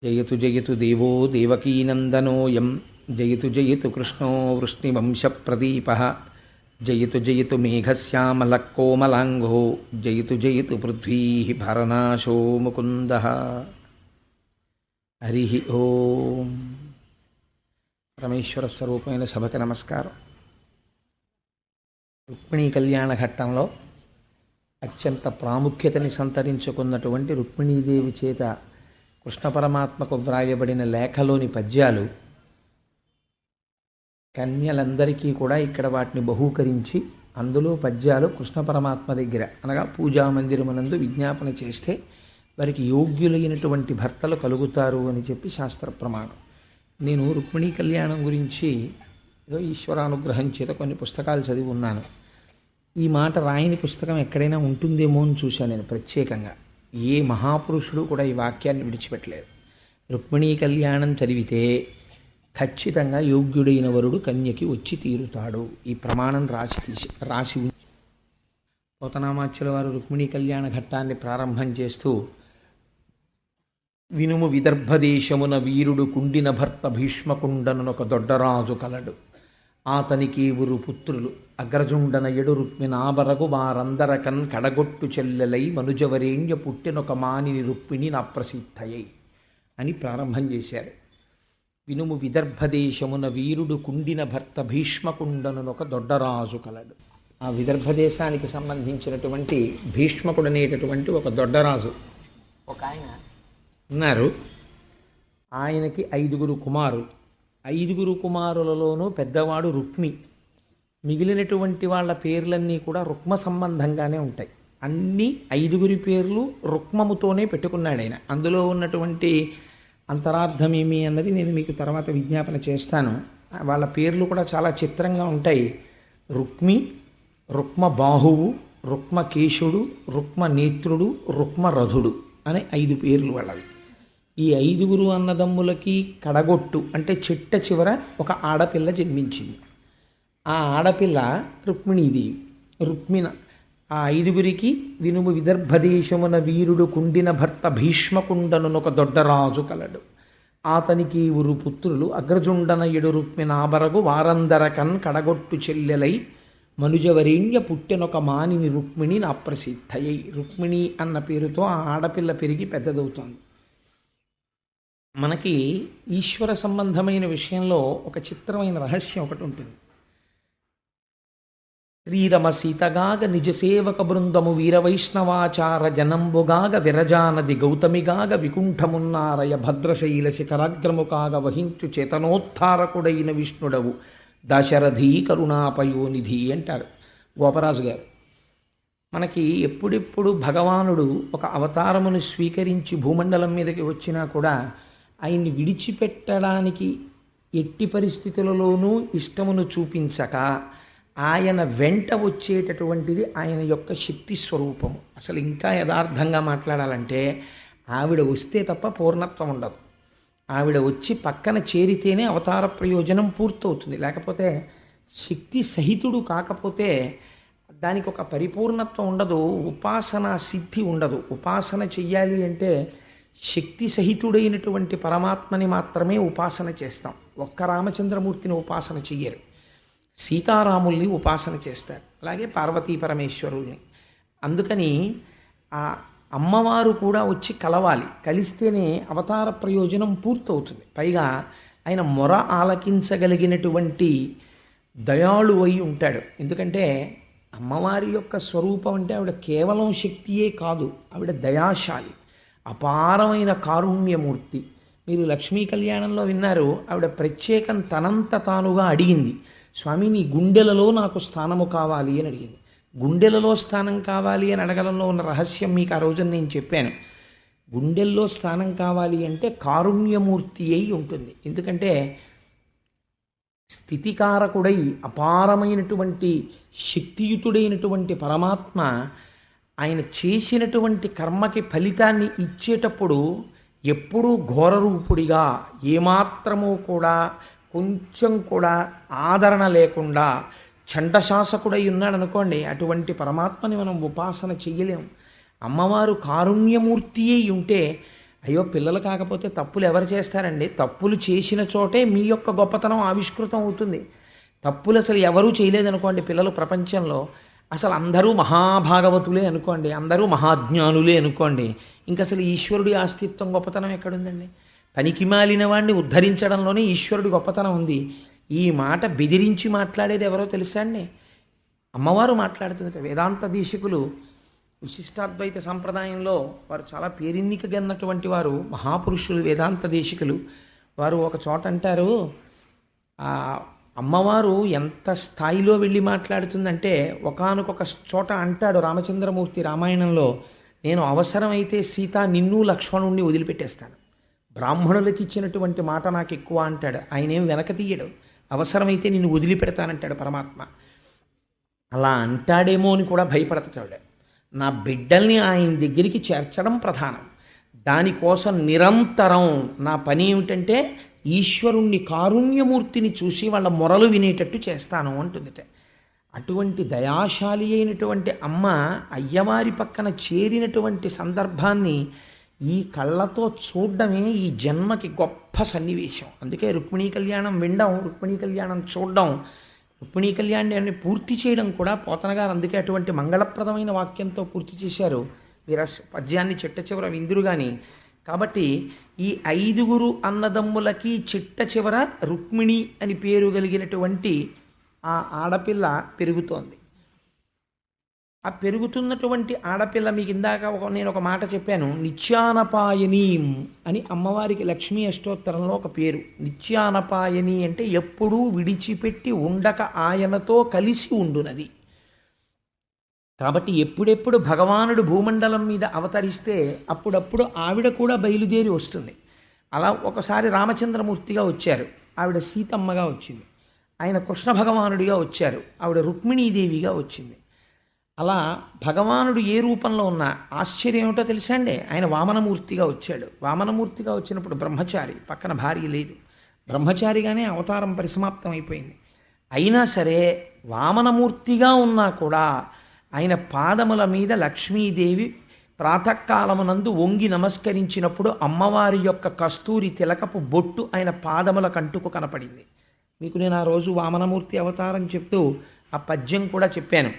జయతు జయతు దేవో దేవకీనందనోయం జయతు జయతు కృష్ణో వృష్ణివంశప్రదీపः జయతు జయతు మేఘశ్యామలకోమలాంగో జయతు జయతు పృథ్వీ భరనాశో ముకుందః. హరి ఓం. పరమేశ్వర స్వరూపమైన సభకి నమస్కారం. రుక్మిణీ కళ్యాణ ఘట్టంలో అత్యంత ప్రాముఖ్యతని సంతరించుకున్నటువంటి రుక్మిణీదేవి చేత కృష్ణ పరమాత్మకు వ్రాయబడిన లేఖలోని పద్యాలు కన్యలందరికీ కూడా ఇక్కడ వాటిని బహూకరించి అందులో పద్యాలు కృష్ణ పరమాత్మ దగ్గర అనగా పూజామందిరమునందు విజ్ఞాపన చేస్తే వారికి యోగ్యులైనటువంటి భర్తలు కలుగుతారు అని చెప్పి శాస్త్ర ప్రమాణం. నేను రుక్మిణీ కళ్యాణం గురించి ఏదో ఈశ్వరానుగ్రహం చేత కొన్ని పుస్తకాలు చదివి ఉన్నాను. ఈ మాట రాయని పుస్తకం ఎక్కడైనా ఉంటుందేమో అని చూశాను నేను ప్రత్యేకంగా. ఏ మహాపురుషుడు కూడా ఈ వాక్యాన్ని విడిచిపెట్టలేదు. రుక్మిణీ కళ్యాణం చదివితే ఖచ్చితంగా యోగ్యుడైన వరుడు కన్యకి వచ్చి తీరుతాడు. ఈ ప్రమాణం రాసి పోతనామాచ్యుల వారు రుక్మిణీ కళ్యాణ ఘట్టాన్ని ప్రారంభం చేస్తూ, వినుము విదర్భదేశమున వీరుడు కుండిన భర్త భీష్మకుండనునొక దొడ్డరాజు కలడు. ఆతనికి ఊరు పుత్రులు అగ్రజుండన ఎడు రుక్మిణాబరగు వారందరకన్ కడగొట్టు చెల్లెలై మనుజవరేణ్య పుట్టినొక మానిని రుక్మిణి నా ప్రసిద్ధయై అని ప్రారంభం చేశారు. వినుము విదర్భదేశమున వీరుడు కుండిన భర్త భీష్మకుండనునొక దొడ్డరాజు కలడు. ఆ విదర్భదేశానికి సంబంధించినటువంటి భీష్మకుడు అనేటటువంటి ఒక దొడ్డరాజు ఒక ఆయన ఉన్నారు. ఆయనకి 5 కుమారులు. 5 కుమారులలోనూ పెద్దవాడు రుక్మి. మిగిలినటువంటి వాళ్ళ పేర్లన్నీ కూడా రుక్మ సంబంధంగానే ఉంటాయి. అన్ని 5 పేర్లు రుక్మముతోనే పెట్టుకున్నాడు ఆయన. అందులో ఉన్నటువంటి అంతరార్థం ఏమి అన్నది నేను మీకు తర్వాత విజ్ఞాపన చేస్తాను. వాళ్ళ పేర్లు కూడా చాలా చిత్రంగా ఉంటాయి. రుక్మి, రుక్మ బాహువు, రుక్మ కేశుడు, రుక్మ నేత్రుడు, రుక్మ రథుడు అనే 5 పేర్లు వాళ్ళవి. ఈ 5 అన్నదమ్ములకి కడగొట్టు అంటే చిట్ట చివర ఒక ఆడపిల్ల జన్మించింది. ఆ ఆడపిల్ల రుక్మిణీదేవి. రుక్మిణ ఆ 5 వినుము విదర్భదేశమున వీరుడు కుండిన భర్త భీష్మకుండనునొక దొడ్డరాజు కలడు. ఆతనికి ఊరు పుత్రులు అగ్రజుండన ఎడు రుక్మిణాబరగు వారందరకన్ కడగొట్టు చెల్లెలై మనుజవరేణ్య పుట్టెనొక మానిని రుక్మిణి నా ప్రసిద్ధయై. రుక్మిణి అన్న పేరుతో ఆ ఆడపిల్ల పెరిగి పెద్దదవుతోంది. మనకి ఈశ్వర సంబంధమైన విషయంలో ఒక చిత్రమైన రహస్యం ఒకటి ఉంటుంది. శ్రీరమ సీతగాగ నిజసేవక బృందము వీరవైష్ణవాచార జనంబుగాగ విరజానది గౌతమిగాగ వికుంఠమున్నారయ భద్రశైల శిఖరాగ్రము కాగ వహించు చేతనోత్థారకుడైన విష్ణుడవు దశరథీ కరుణాపయోనిధి అంటారు గోపరాజు గారు. మనకి ఎప్పుడెప్పుడు భగవానుడు ఒక అవతారమును స్వీకరించి భూమండలం మీదకి వచ్చినా కూడా ఆయన్ని విడిచిపెట్టడానికి ఎట్టి పరిస్థితులలోనూ ఇష్టమును చూపించక ఆయన వెంట వచ్చేటటువంటిది ఆయన యొక్క శక్తి స్వరూపము. అసలు ఇంకా యథార్థంగా మాట్లాడాలంటే ఆవిడ వస్తే తప్ప పూర్ణత్వం ఉండదు. ఆవిడ వచ్చి పక్కన చేరితేనే అవతార ప్రయోజనం పూర్తవుతుంది. లేకపోతే శక్తి సహితుడు కాకపోతే దానికి ఒక పరిపూర్ణత్వం ఉండదు, ఉపాసన సిద్ధి ఉండదు. ఉపాసన చెయ్యాలి అంటే శక్తి సహితుడైనటువంటి పరమాత్మని మాత్రమే ఉపాసన చేస్తాం. ఒక్క రామచంద్రమూర్తిని ఉపాసన చెయ్యరు. సీతారాముల్ని ఉపాసన చేస్తారు, అలాగే పార్వతీ పరమేశ్వరుల్ని. అందుకని ఆ అమ్మవారు కూడా వచ్చి కలవాలి. కలిస్తేనే అవతార ప్రయోజనం పూర్తవుతుంది. పైగా ఆయన మొర ఆలకించగలిగినటువంటి దయాళు అయి ఉంటాడు. ఎందుకంటే అమ్మవారి యొక్క స్వరూపం అంటే ఆవిడ కేవలం శక్తియే కాదు, ఆవిడ దయాశాలి, అపారమైన కారుణ్యమూర్తి. మీరు లక్ష్మీ కళ్యాణంలో విన్నారు, ఆవిడ ప్రత్యేకం తనంత తానుగా అడిగింది, స్వామి నీ గుండెలలో నాకు స్థానము కావాలి అని అడిగింది. గుండెలలో స్థానం కావాలి అని అడగడంలో ఉన్న రహస్యం మీకు ఆ రోజున నేను చెప్పాను. గుండెల్లో స్థానం కావాలి అంటే కారుణ్యమూర్తి అయి ఉంటుంది. ఎందుకంటే స్థితికారకుడై అపారమైనటువంటి శక్తియుతుడైనటువంటి పరమాత్మ ఆయన చేసినటువంటి కర్మకి ఫలితాన్ని ఇచ్చేటప్పుడు ఎప్పుడూ ఘోరరూపుడిగా, ఏమాత్రమూ కూడా కొంచెం కూడా ఆదరణ లేకుండా చండశాసకుడై ఉన్నాడు అనుకోండి, అటువంటి పరమాత్మని మనం ఉపాసన చెయ్యలేం. అమ్మవారు కారుణ్యమూర్తి అయి ఉంటే అయ్యో పిల్లలు కాకపోతే తప్పులు ఎవరు చేస్తారండి? తప్పులు చేసిన చోటే మీ యొక్క గొప్పతనం ఆవిష్కృతం అవుతుంది. తప్పులు అసలు ఎవరూ చేయలేదనుకోండి పిల్లలు ప్రపంచంలో, అసలు అందరూ మహాభాగవతులే అనుకోండి, అందరూ మహాజ్ఞానులే అనుకోండి, ఇంకా అసలు ఈశ్వరుడి అస్తిత్వం గొప్పతనం ఎక్కడుందండి? పనికి మాలిన వాడిని ఉద్ధరించడంలోనే ఈశ్వరుడి గొప్పతనం ఉంది. ఈ మాట బెదిరించి మాట్లాడేది ఎవరో తెలుసా అండి? అమ్మవారు మాట్లాడుతుంది. వేదాంత దీక్షికులు విశిష్టాద్వైత సంప్రదాయంలో వారు చాలా పేరెన్నికగన్నటువంటి వారు, మహాపురుషులు వేదాంత దేశికులు. వారు ఒక చోట అంటారు, ఆ అమ్మవారు ఎంత స్థాయిలో వెళ్ళి మాట్లాడుతుందంటే, ఒకానొక చోట అంటాడు రామచంద్రమూర్తి రామాయణంలో, నేను అవసరమైతే సీత నిన్ను లక్ష్మణుణ్ణి వదిలిపెట్టేస్తాను, బ్రాహ్మణులకి ఇచ్చినటువంటి మాట నాకు ఎక్కువ అంటాడు. ఆయన ఏం వెనక తీయడు, అవసరమైతే నిన్ను వదిలిపెడతానంటాడు పరమాత్మ. అలా అంటాడేమో అని కూడా భయపడతాడు. నా బిడ్డల్ని ఆయన దగ్గరికి చేర్చడం ప్రధానం. దానికోసం నిరంతరం నా పని ఏమిటంటే ఈశ్వరుణ్ణి కారుణ్యమూర్తిని చూసి వాళ్ళ మొరలు వినేటట్టు చేస్తాను అంటుందిట. అటువంటి దయాశాలి అయినటువంటి అమ్మ అయ్యవారి పక్కన చేరినటువంటి సందర్భాన్ని ఈ కళ్ళతో చూడడమే ఈ జన్మకి గొప్ప సన్నివేశం. అందుకే రుక్మిణీ కళ్యాణం వినడం, రుక్మిణీ కళ్యాణం చూడడం, రుక్మిణీ కళ్యాణాన్ని పూర్తి చేయడం కూడా పోతన గారు అందుకే అటువంటి మంగళప్రదమైన వాక్యంతో పూర్తి చేశారు. మీరు పద్యాన్ని చిట్ట చివర విందురు కానీ. కాబట్టి ఈ 5 అన్నదమ్ములకి చిట్ట చివర రుక్మిణి అని పేరు కలిగినటువంటి ఆ ఆడపిల్ల పెరుగుతోంది. ఆ పెరుగుతున్నటువంటి ఆడపిల్ల మీకు ఇందాక నేను ఒక మాట చెప్పాను, నిత్యానపాయనీం అని అమ్మవారికి లక్ష్మీ అష్టోత్తరంలో ఒక పేరు. నిత్యానపాయని అంటే ఎప్పుడూ విడిచిపెట్టి ఉండక ఆయనతో కలిసి ఉండునది. కాబట్టి ఎప్పుడెప్పుడు భగవానుడు భూమండలం మీద అవతరిస్తే అప్పుడప్పుడు ఆవిడ కూడా బయలుదేరి వస్తుంది. అలా ఒకసారి రామచంద్రమూర్తిగా వచ్చారు, ఆవిడ సీతమ్మగా వచ్చింది. ఆయన కృష్ణ భగవానుడిగా వచ్చారు, ఆవిడ రుక్మిణీదేవిగా వచ్చింది. అలా భగవానుడు ఏ రూపంలో ఉన్నా ఆశ్చర్యం ఏమిటో తెలుసా అండి? ఆయన వామనమూర్తిగా వచ్చాడు. వామనమూర్తిగా వచ్చినప్పుడు బ్రహ్మచారి, పక్కన భార్య లేదు, బ్రహ్మచారిగానే అవతారం పరిసమాప్తం అయిపోయింది. అయినా సరే వామనమూర్తిగా ఉన్నా కూడా ఆయన పాదముల మీద లక్ష్మీదేవి ప్రాతకాలమునందు వంగి నమస్కరించినప్పుడు అమ్మవారి యొక్క కస్తూరి తిలకపు బొట్టు ఆయన పాదముల కంటుకు కనపడింది. మీకు నేను ఆ రోజు వామనమూర్తి అవతారం చెప్తూ ఆ పద్యం కూడా చెప్పాను.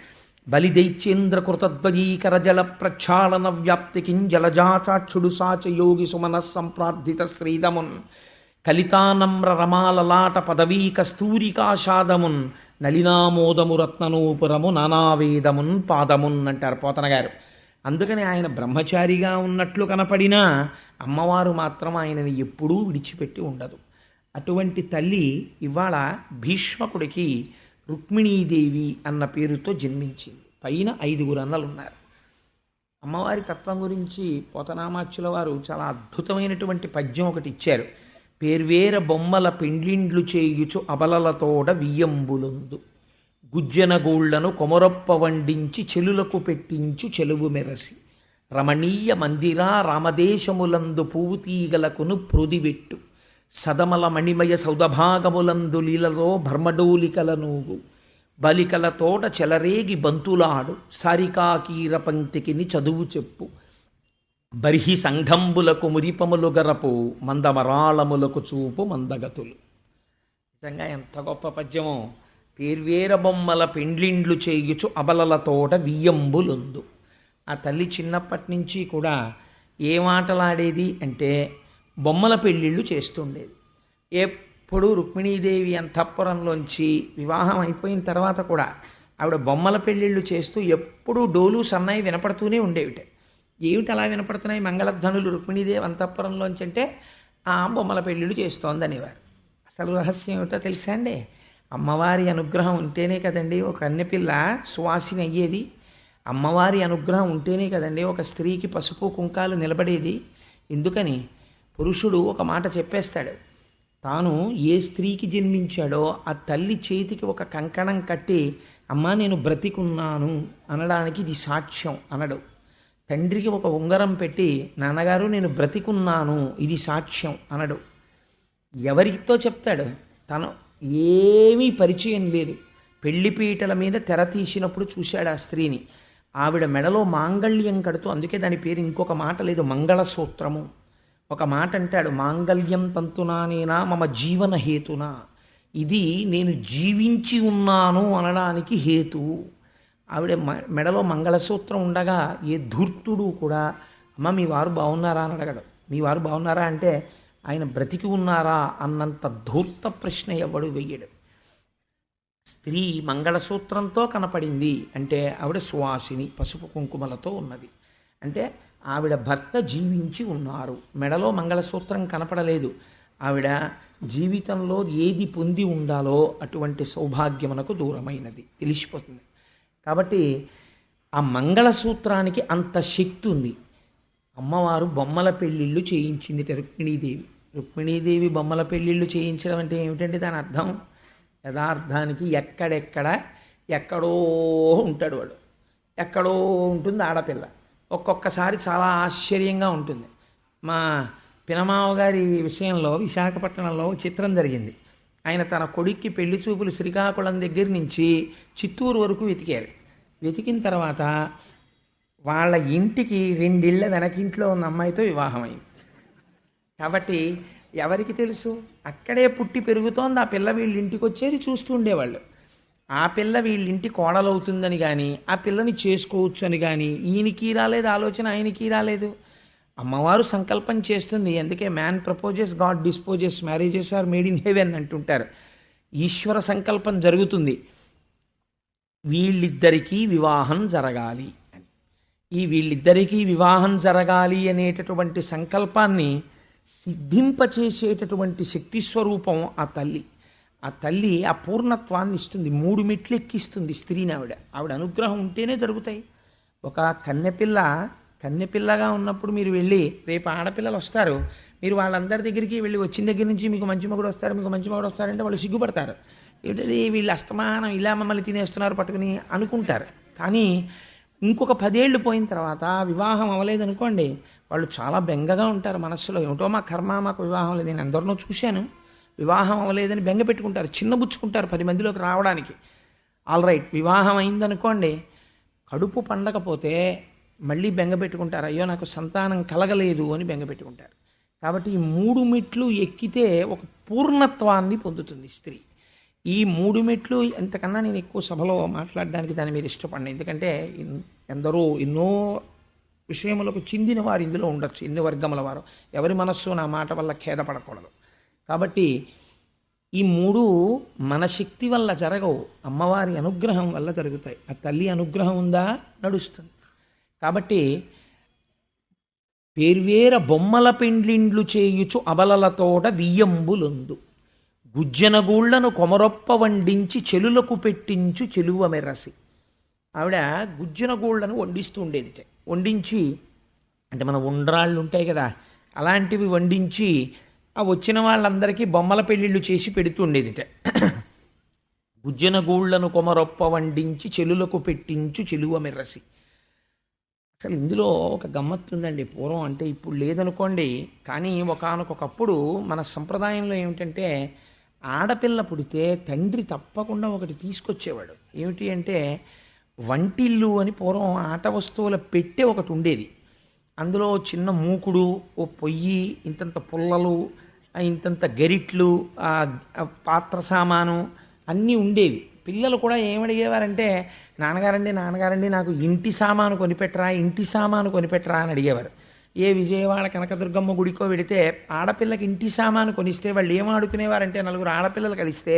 బలిదైత్యేంద్ర కృతధ్వజీకర జల ప్రక్షాళన వ్యాప్తికిం జలజాచాక్షుడు సాచయోగి సుమన సంప్రార్థిత శ్రీదమున్ కలితానమ్ర రమాలలాట పదవీ కస్తూరికాషాదమున్ నలినామోదము రత్ననూపురము నానావేదమున్ పాదమున్ అంటారు పోతన గారు. అందుకని ఆయన బ్రహ్మచారిగా ఉన్నట్లు కనపడినా అమ్మవారు మాత్రం ఆయనని ఎప్పుడూ విడిచిపెట్టి ఉండదు. అటువంటి తల్లి ఇవాళ భీష్మకుడికి రుక్మిణీదేవి అన్న పేరుతో జన్మించింది. పైన 5 అన్నలు ఉన్నారు. అమ్మవారి తత్వం గురించి పోతనామాచ్యుల వారు చాలా అద్భుతమైనటువంటి పద్యం ఒకటి ఇచ్చారు. పేర్వేర బొమ్మల పెండ్లిండ్లు చేయుచు అబలలతోడ వియ్యంబులుందు గుజ్జనగూళ్లను కొమరొప్ప వండించి చెలులకు పెట్టించు చెలువు మెరసి రమణీయ మందిరా రామదేశములందు పువ్వు తీగలకును ప్రుదివెట్టు సదమల మణిమయ సౌదభాగములందు లీలలో భర్మడోలికలనూగు బలికల తోట చెలరేగి బంతులాడు సారికాకీర పంక్తికిని చదువు చెప్పు బర్హి సంఘంబులకు మురిపములు గరపు మందమరాళములకు చూపు మందగతులు. నిజంగా ఎంత గొప్ప పద్యమో. పేర్వేర బొమ్మల పెండ్లిండ్లు చేయుచు అబలల తోట వియ్యంబులుందు. ఆ తల్లి చిన్నప్పటి నుంచి కూడా ఏ మాటలాడేది అంటే బొమ్మల పెళ్ళిళ్ళు చేస్తుండేది. ఎప్పుడూ రుక్మిణీదేవి అంతఃపురంలోంచి వివాహం అయిపోయిన తర్వాత కూడా ఆవిడ బొమ్మల పెళ్ళిళ్ళు చేస్తూ ఎప్పుడూ డోలు సన్నాయి వినపడుతూనే ఉండేవిట. ఏమిటి అలా వినపడుతున్నాయి మంగళధ్వనులు రుక్మిణీదేవి అంతఃపురంలోంచి అంటే ఆ బొమ్మల పెళ్ళిళ్ళు చేస్తోంది అనేవారు. అసలు రహస్యం ఏమిటో తెలుసా అండి? అమ్మవారి అనుగ్రహం ఉంటేనే కదండి ఒక కన్నెపిల్ల సువాసిని అయ్యేది. అమ్మవారి అనుగ్రహం ఉంటేనే కదండి ఒక స్త్రీకి పసుపు కుంకాలు నిలబడేది. ఎందుకని పురుషుడు ఒక మాట చెప్పేస్తాడు, తాను ఏ స్త్రీకి జన్మించాడో ఆ తల్లి చేతికి ఒక కంకణం కట్టి అమ్మా నేను బ్రతికున్నాను అనడానికి ఇది సాక్ష్యం అనడు. తండ్రికి ఒక ఉంగరం పెట్టి నాన్నగారు నేను బ్రతికున్నాను ఇది సాక్ష్యం అనడు. ఎవరితో చెప్తాడు? తను ఏమీ పరిచయం లేదు. పెళ్లిపీటల మీద తెర తీసినప్పుడు చూశాడు ఆ స్త్రీని. ఆవిడ మెడలో మాంగళ్యం కడుతూ, అందుకే దాని పేరు ఇంకొక మాట లేదు, మంగళసూత్రము. ఒక మాట అంటాడు, మాంగళ్యం తంతునానేనా మమ జీవన హేతునా. ఇది నేను జీవించి ఉన్నాను అనడానికి హేతువు. ఆవిడ మెడలో మంగళసూత్రం ఉండగా ఏ ధూర్తుడు కూడా అమ్మ మీ వారు బాగున్నారా అని అడగడు. మీ వారు బాగున్నారా అంటే ఆయన బ్రతికి ఉన్నారా అన్నంత ధూర్త ప్రశ్న ఎవడు వెయ్యడు. స్త్రీ మంగళసూత్రంతో కనపడింది అంటే ఆవిడ సువాసిని, పసుపు కుంకుమలతో ఉన్నది అంటే ఆవిడ భర్త జీవించి ఉన్నారు. మెడలో మంగళసూత్రం కనపడలేదు. ఆవిడ జీవితంలో ఏది పొంది ఉండాలో అటువంటి సౌభాగ్యమునకు దూరమైనది తెలిసిపోతుంది. కాబట్టి ఆ మంగళసూత్రానికి అంత శక్తి ఉంది. అమ్మవారు బొమ్మల పెళ్ళిళ్ళు చేయించింది రుక్మిణీదేవి. రుక్మిణీదేవి బొమ్మల పెళ్ళిళ్ళు చేయించడం అంటే ఏమిటంటే దాని అర్థం, యథార్థానికి ఎక్కడో ఉంటాడు వాడు, ఎక్కడో ఉంటుంది ఆడపిల్ల. ఒక్కొక్కసారి చాలా ఆశ్చర్యంగా ఉంటుంది. మా పినమావ గారి విషయంలో విశాఖపట్నంలో చిత్రం జరిగింది. ఆయన తన కొడుక్కి పెళ్లి చూపులు శ్రీకాకుళం దగ్గర నుంచి చిత్తూరు వరకు వెతికారు. వెతికిన తర్వాత వాళ్ళ ఇంటికి 2 ఇళ్ల వెనకింట్లో ఉన్న అమ్మాయితో వివాహమైంది. కాబట్టి ఎవరికి తెలుసు, అక్కడే పుట్టి పెరుగుతోంది ఆ పిల్ల, వీళ్ళ ఇంటికి వచ్చేది చూస్తూ ఉండేవాళ్ళు. ఆ పిల్ల వీళ్ళింటి కోడలవుతుందని కానీ ఆ పిల్లని చేసుకోవచ్చు అని కానీ ఈయనకి రాలేదు ఆలోచన, ఆయనకి రాలేదు. అమ్మవారు సంకల్పం చేస్తుంది. అందుకే man proposes, god disposes, marriages are made in heaven అంటుంటారు. ఈశ్వర సంకల్పం జరుగుతుంది, వీళ్ళిద్దరికీ వివాహం జరగాలి అని. ఈ వీళ్ళిద్దరికీ వివాహం జరగాలి అనేటటువంటి సంకల్పాన్ని సిద్ధింపచేసేటటువంటి శక్తి స్వరూపం ఆ తల్లి. ఆ తల్లి ఆ పూర్ణత్వాన్ని ఇస్తుంది, 3 మెట్లు ఎక్కిస్తుంది స్త్రీని. ఆవిడ అనుగ్రహం ఉంటేనే జరుగుతాయి. ఒక కన్నెపిల్లగా ఉన్నప్పుడు మీరు వెళ్ళి, రేపు ఆడపిల్లలు వస్తారు, మీరు వాళ్ళందరి దగ్గరికి వెళ్ళి వచ్చిన దగ్గర నుంచి మీకు మంచి మగుడు వస్తారంటే వాళ్ళు సిగ్గుపడతారు. ఏంటది వీళ్ళు అస్తమానం ఇలా మమ్మల్ని తినేస్తున్నారు పట్టుకుని అనుకుంటారు. కానీ ఇంకొక 10 ఏళ్ళు పోయిన తర్వాత వివాహం అవ్వలేదనుకోండి, వాళ్ళు చాలా బెంగగా ఉంటారు మనస్సులో. ఏమిటో మా కర్మ, మాకు వివాహం లేదు. నేను ఎందరినో చూశాను, వివాహం అవ్వలేదని బెంగ పెట్టుకుంటారు, చిన్నబుచ్చుకుంటారు 10 మందిలోకి రావడానికి. ఆల్ రైట్, వివాహం అయిందనుకోండి, కడుపు పండకపోతే మళ్ళీ బెంగ పెట్టుకుంటారు, అయ్యో నాకు సంతానం కలగలేదు అని బెంగ పెట్టుకుంటారు. కాబట్టి ఈ 3 మెట్లు ఎక్కితే ఒక పూర్ణత్వాన్ని పొందుతుంది స్త్రీ. ఈ 3 మెట్లు ఎంతకన్నా నేను ఎక్కువ సభలో మాట్లాడడానికి దాని మీద ఇష్టపడిన. ఎందుకంటే ఎన్నో విషయములకు చెందిన వారు ఇందులో ఉండొచ్చు, ఎన్ని వర్గముల వారు. ఎవరి మనస్సు నా మాట వల్ల ఖేదపడకూడదు. కాబట్టి ఈ 3 మన శక్తి వల్ల జరగవు, అమ్మవారి అనుగ్రహం వల్ల జరుగుతాయి. ఆ తల్లి అనుగ్రహం ఉందా నడుస్తుంది. కాబట్టి పేర్వేర బొమ్మల పెండ్లిండ్లు చేయుచు అబలలతోడ వియ్యంబులొందు, గుజ్జనగూళ్లను కొమరొప్ప వండించి చెలులకు పెట్టించు చెలువ మెరసి. ఆవిడ గుజ్జనగూళ్లను వండిస్తూ ఉండేదిట. వండించి అంటే మన ఉండ్రాళ్ళు ఉంటాయి కదా, అలాంటివి వండించి ఆ వచ్చిన వాళ్ళందరికీ బొమ్మల పెళ్ళిళ్ళు చేసి పెడుతూ ఉండేదిట. గుజ్జనగూళ్లను కొమరొప్ప వండించి చెలులకు పెట్టించు చెలువ మెరసి. అసలు ఇందులో ఒక గమ్మత్తుందండి. పూర్వం అంటే ఇప్పుడు లేదనుకోండి, కానీ ఒకానొకప్పుడు మన సంప్రదాయంలో ఏమిటంటే, ఆడపిల్ల పుడితే తండ్రి తప్పకుండా ఒకటి తీసుకొచ్చేవాడు. ఏమిటి అంటే వంటిల్లు అని పూర్వం ఆట వస్తువుల పెట్టె ఒకటి ఉండేది. అందులో చిన్న మూకుడు, ఓ పొయ్యి, ఇంతంత పుల్లలు, ఇంతంత గరిట్లు, పాత్ర సామాను అన్నీ ఉండేవి. పిల్లలు కూడా ఏమడిగేవారంటే, నాన్నగారండి నాకు ఇంటి సామాను కొనిపెట్టరా అని అడిగేవారు. ఏ విజయవాడ కనకదుర్గమ్మ గుడికో వెడితే ఆడపిల్లకి ఇంటి సామాను కొనిస్తే వాళ్ళు ఏం ఆడుకునేవారంటే, 4 ఆడపిల్లలు కలిస్తే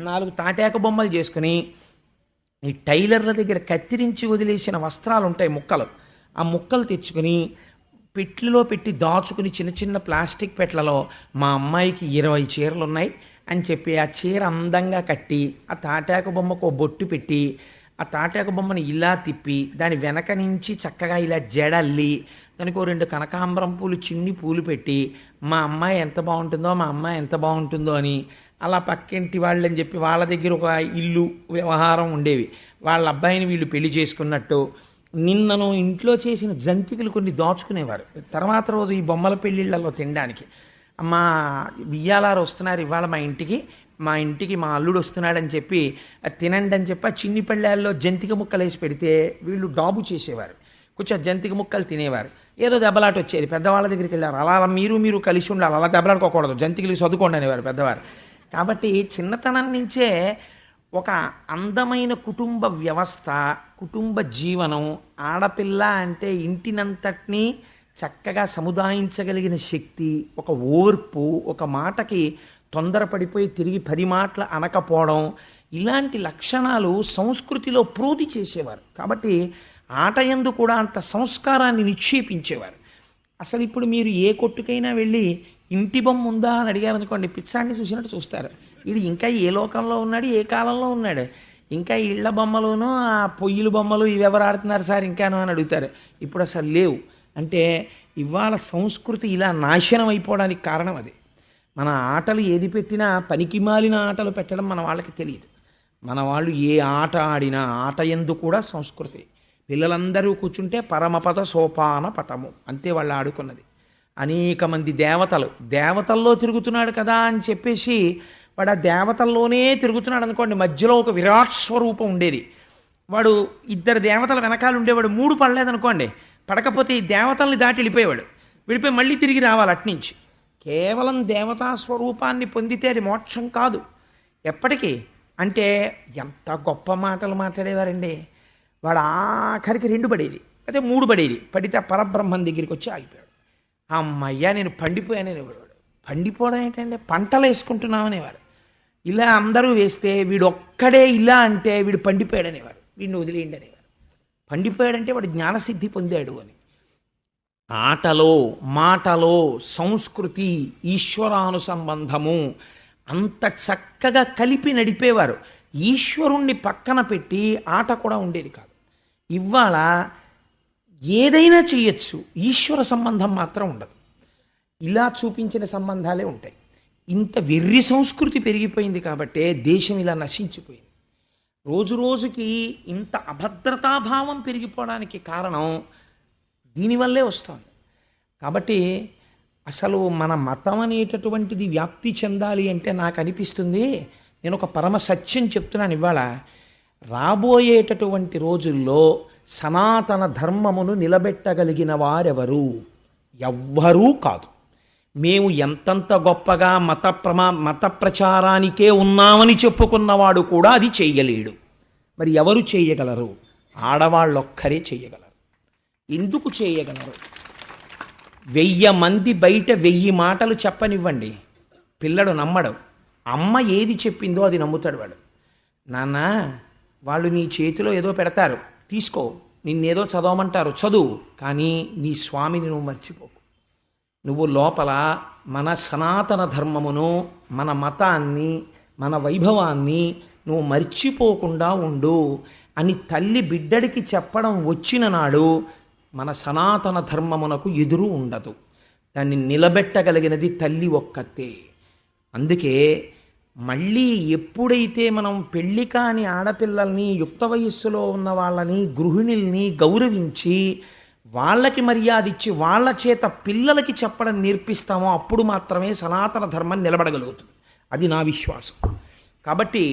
4 తాటాక బొమ్మలు చేసుకుని ఈ టైలర్ల దగ్గర కత్తిరించి వదిలేసిన వస్త్రాలు ఉంటాయి, ముక్కలు, ఆ ముక్కలు తెచ్చుకుని పెట్లలో పెట్టి దాచుకుని చిన్న చిన్న ప్లాస్టిక్ పెట్లలో మా అమ్మాయికి 20 చీరలు ఉన్నాయి అని చెప్పి ఆ చీర అందంగా కట్టి ఆ తాటాకు బొమ్మకు బొట్టు పెట్టి ఆ తాటాకు బొమ్మని ఇలా తిప్పి దాని వెనక నుంచి చక్కగా ఇలా జడల్లి దానికి 2 కనకాంబరం పూలు, చిన్ని పూలు పెట్టి మా అమ్మాయి ఎంత బాగుంటుందో అని అలా పక్కింటి వాళ్ళని చెప్పి వాళ్ళ దగ్గర ఒక ఇల్లు వ్యవహారం ఉండేవి. వాళ్ళ అబ్బాయిని వీళ్ళు పెళ్లి చేసుకున్నట్టు నిన్నను ఇంట్లో చేసిన జంతికలు కొన్ని దాచుకునేవారు. తర్వాత రోజు ఈ బొమ్మల పెళ్ళిళ్ళలో తినడానికి, మా బియ్యాలారు వస్తున్నారు ఇవాళ మా ఇంటికి మా అల్లుడు వస్తున్నాడని చెప్పి తినండి అని చెప్పి ఆ చిన్ని పళ్ళాల్లో జంతిక ముక్కలు వేసి పెడితే వీళ్ళు డాబు చేసేవారు, కొంచెం జంతిక ముక్కలు తినేవారు. ఏదో దెబ్బలాట వచ్చేది, పెద్దవాళ్ళ దగ్గరికి వెళ్ళారు, అలా అలా మీరు కలిసి ఉండాలి, అలా దెబ్బలాడుకోకూడదు, జంతికలు చదువుకోండి అనేవారు పెద్దవారు. కాబట్టి చిన్నతనం నుంచే ఒక అందమైన కుటుంబ వ్యవస్థ, కుటుంబ జీవనం, ఆడపిల్ల అంటే ఇంటినంతటినీ చక్కగా సముదాయించగలిగిన శక్తి, ఒక ఓర్పు, ఒక మాటకి తొందరపడిపోయి తిరిగి 10 మాటలు అనకపోవడం, ఇలాంటి లక్షణాలు సంస్కృతిలో ప్రోధి చేసేవారు. కాబట్టి ఆట యందు కూడా అంత సంస్కారాన్ని నిక్షేపించేవారు. అసలు ఇప్పుడు మీరు ఏ కొట్టుకైనా వెళ్ళి ఇంటి బొమ్మ ఉందా అని అడిగారు అనుకోండి, పిచ్చాన్ని చూసినట్టు చూస్తారు. వీడు ఇంకా ఏ లోకంలో ఉన్నాడు, ఏ కాలంలో ఉన్నాడు, ఇంకా ఇళ్ల బొమ్మలును ఆ పొయ్యిల బొమ్మలు ఇవి ఎవరు ఆడుతున్నారు సార్ ఇంకాను అని అడుగుతారు. ఇప్పుడు అసలు లేవు. అంటే ఇవాళ సంస్కృతి ఇలా నాశనం అయిపోవడానికి కారణం అది. మన ఆటలు ఏది పెట్టినా పనికిమాలిన ఆటలు పెట్టడం మన వాళ్ళకి తెలియదు. మన వాళ్ళు ఏ ఆట ఆడినా ఆట యందు కూడా సంస్కృతి. పిల్లలందరూ కూర్చుంటే పరమపద సోపాన పటము అంతే వాళ్ళు ఆడుకున్నది. అనేక మంది దేవతల్లో తిరుగుతున్నాడు కదా అని చెప్పేసి వాడు ఆ దేవతల్లోనే తిరుగుతున్నాడు అనుకోండి, మధ్యలో ఒక విరాట్ స్వరూపం ఉండేది, వాడు 2 దేవతల వెనకాల ఉండేవాడు, 3 పడలేదనుకోండి, పడకపోతే ఈ దేవతల్ని దాటి వెళ్ళిపోయి మళ్ళీ తిరిగి రావాలి అట్నుంచి. కేవలం దేవతా స్వరూపాన్ని పొందితే అది మోక్షం కాదు. ఎప్పటికీ అంటే ఎంత గొప్ప మాటలు మాట్లాడేవారండి. వాడు ఆఖరికి 2 పడేది, అయితే 3 పడేది, పడితే పరబ్రహ్మం దగ్గరికి వచ్చి ఆగిపోయాడు. అమ్మయ్యా నేను పండిపోయాననేవాడు. పండిపోవడం ఏంటంటే పంటలు వేసుకుంటున్నాం అనేవారు. ఇలా అందరూ వేస్తే వీడు ఒక్కడే ఇలా అంటే వీడు పండిపోయాడనేవారు, వీడిని వదిలేయండి అనేవారు. పండిపోయాడంటే వాడు జ్ఞానసిద్ధి పొందాడు అని. ఆటలో మాటలో సంస్కృతి, ఈశ్వరానుసంబంధము అంత చక్కగా కలిపి నడిపేవారు. ఈశ్వరుణ్ణి పక్కన పెట్టి ఆట కూడా ఉండేది కాదు. ఇవాళ ఏదైనా చెయ్యొచ్చు, ఈశ్వర సంబంధం మాత్రం ఉండదు. ఇలా చూపించిన సంబంధాలే ఉంటాయి. ఇంత వెర్రి సంస్కృతి పెరిగిపోయింది కాబట్టే దేశం ఇలా నశించిపోయింది. రోజు రోజుకి ఇంత అభద్రతాభావం పెరిగిపోవడానికి కారణం దీనివల్లే వస్తుంది. కాబట్టి అసలు మన మతం అనేటటువంటిది వ్యాప్తి చెందాలి అంటే నాకు అనిపిస్తుంది, నేను ఒక పరమ సత్యం చెప్తున్నాను ఇవాళ, రాబోయేటటువంటి రోజుల్లో సనాతన ధర్మమును నిలబెట్టగలిగిన వారెవరు? ఎవ్వరూ కాదు. మేము ఎంతంత గొప్పగా మత ప్రచారానికే ఉన్నామని చెప్పుకున్నవాడు కూడా అది చెయ్యలేడు. మరి ఎవరు చేయగలరు? ఆడవాళ్ళొక్కరే చేయగలరు. ఎందుకు చేయగలరు? 1000 మంది బయట 1000 మాటలు చెప్పనివ్వండి, పిల్లడు నమ్మడు. అమ్మ ఏది చెప్పిందో అది నమ్ముతాడు వాడు. నాన్న వాళ్ళు నీ చేతిలో ఏదో పెడతారు, తీసుకో, నిన్నేదో చదవమంటారు, చదువు, కానీ నీ స్వామిని నువ్వు మర్చిపోకు. నువ్వు లోపల మన సనాతన ధర్మమును, మన మతాన్ని, మన వైభవాన్ని నువ్వు మర్చిపోకుండా ఉండు అని తల్లి బిడ్డడికి చెప్పడం వచ్చిన నాడు మన సనాతన ధర్మమునకు ఎదురు ఉండదు. దాన్ని నిలబెట్టగలిగినది తల్లి ఒక్కతే. అందుకే మళ్ళీ ఎప్పుడైతే మనం పెళ్లి కాని ఆడపిల్లల్ని, యుక్త వయస్సులో ఉన్న వాళ్ళని, గృహిణుల్ని గౌరవించి వాళ్ళకి మర్యాద ఇచ్చి వాళ్ళ చేత పిల్లలకి చెప్పడం నేర్పిస్తామో అప్పుడు మాత్రమే సనాతన ధర్మం నిలబడగలుగుతుంది. అది నా విశ్వాసం. కాబట్టి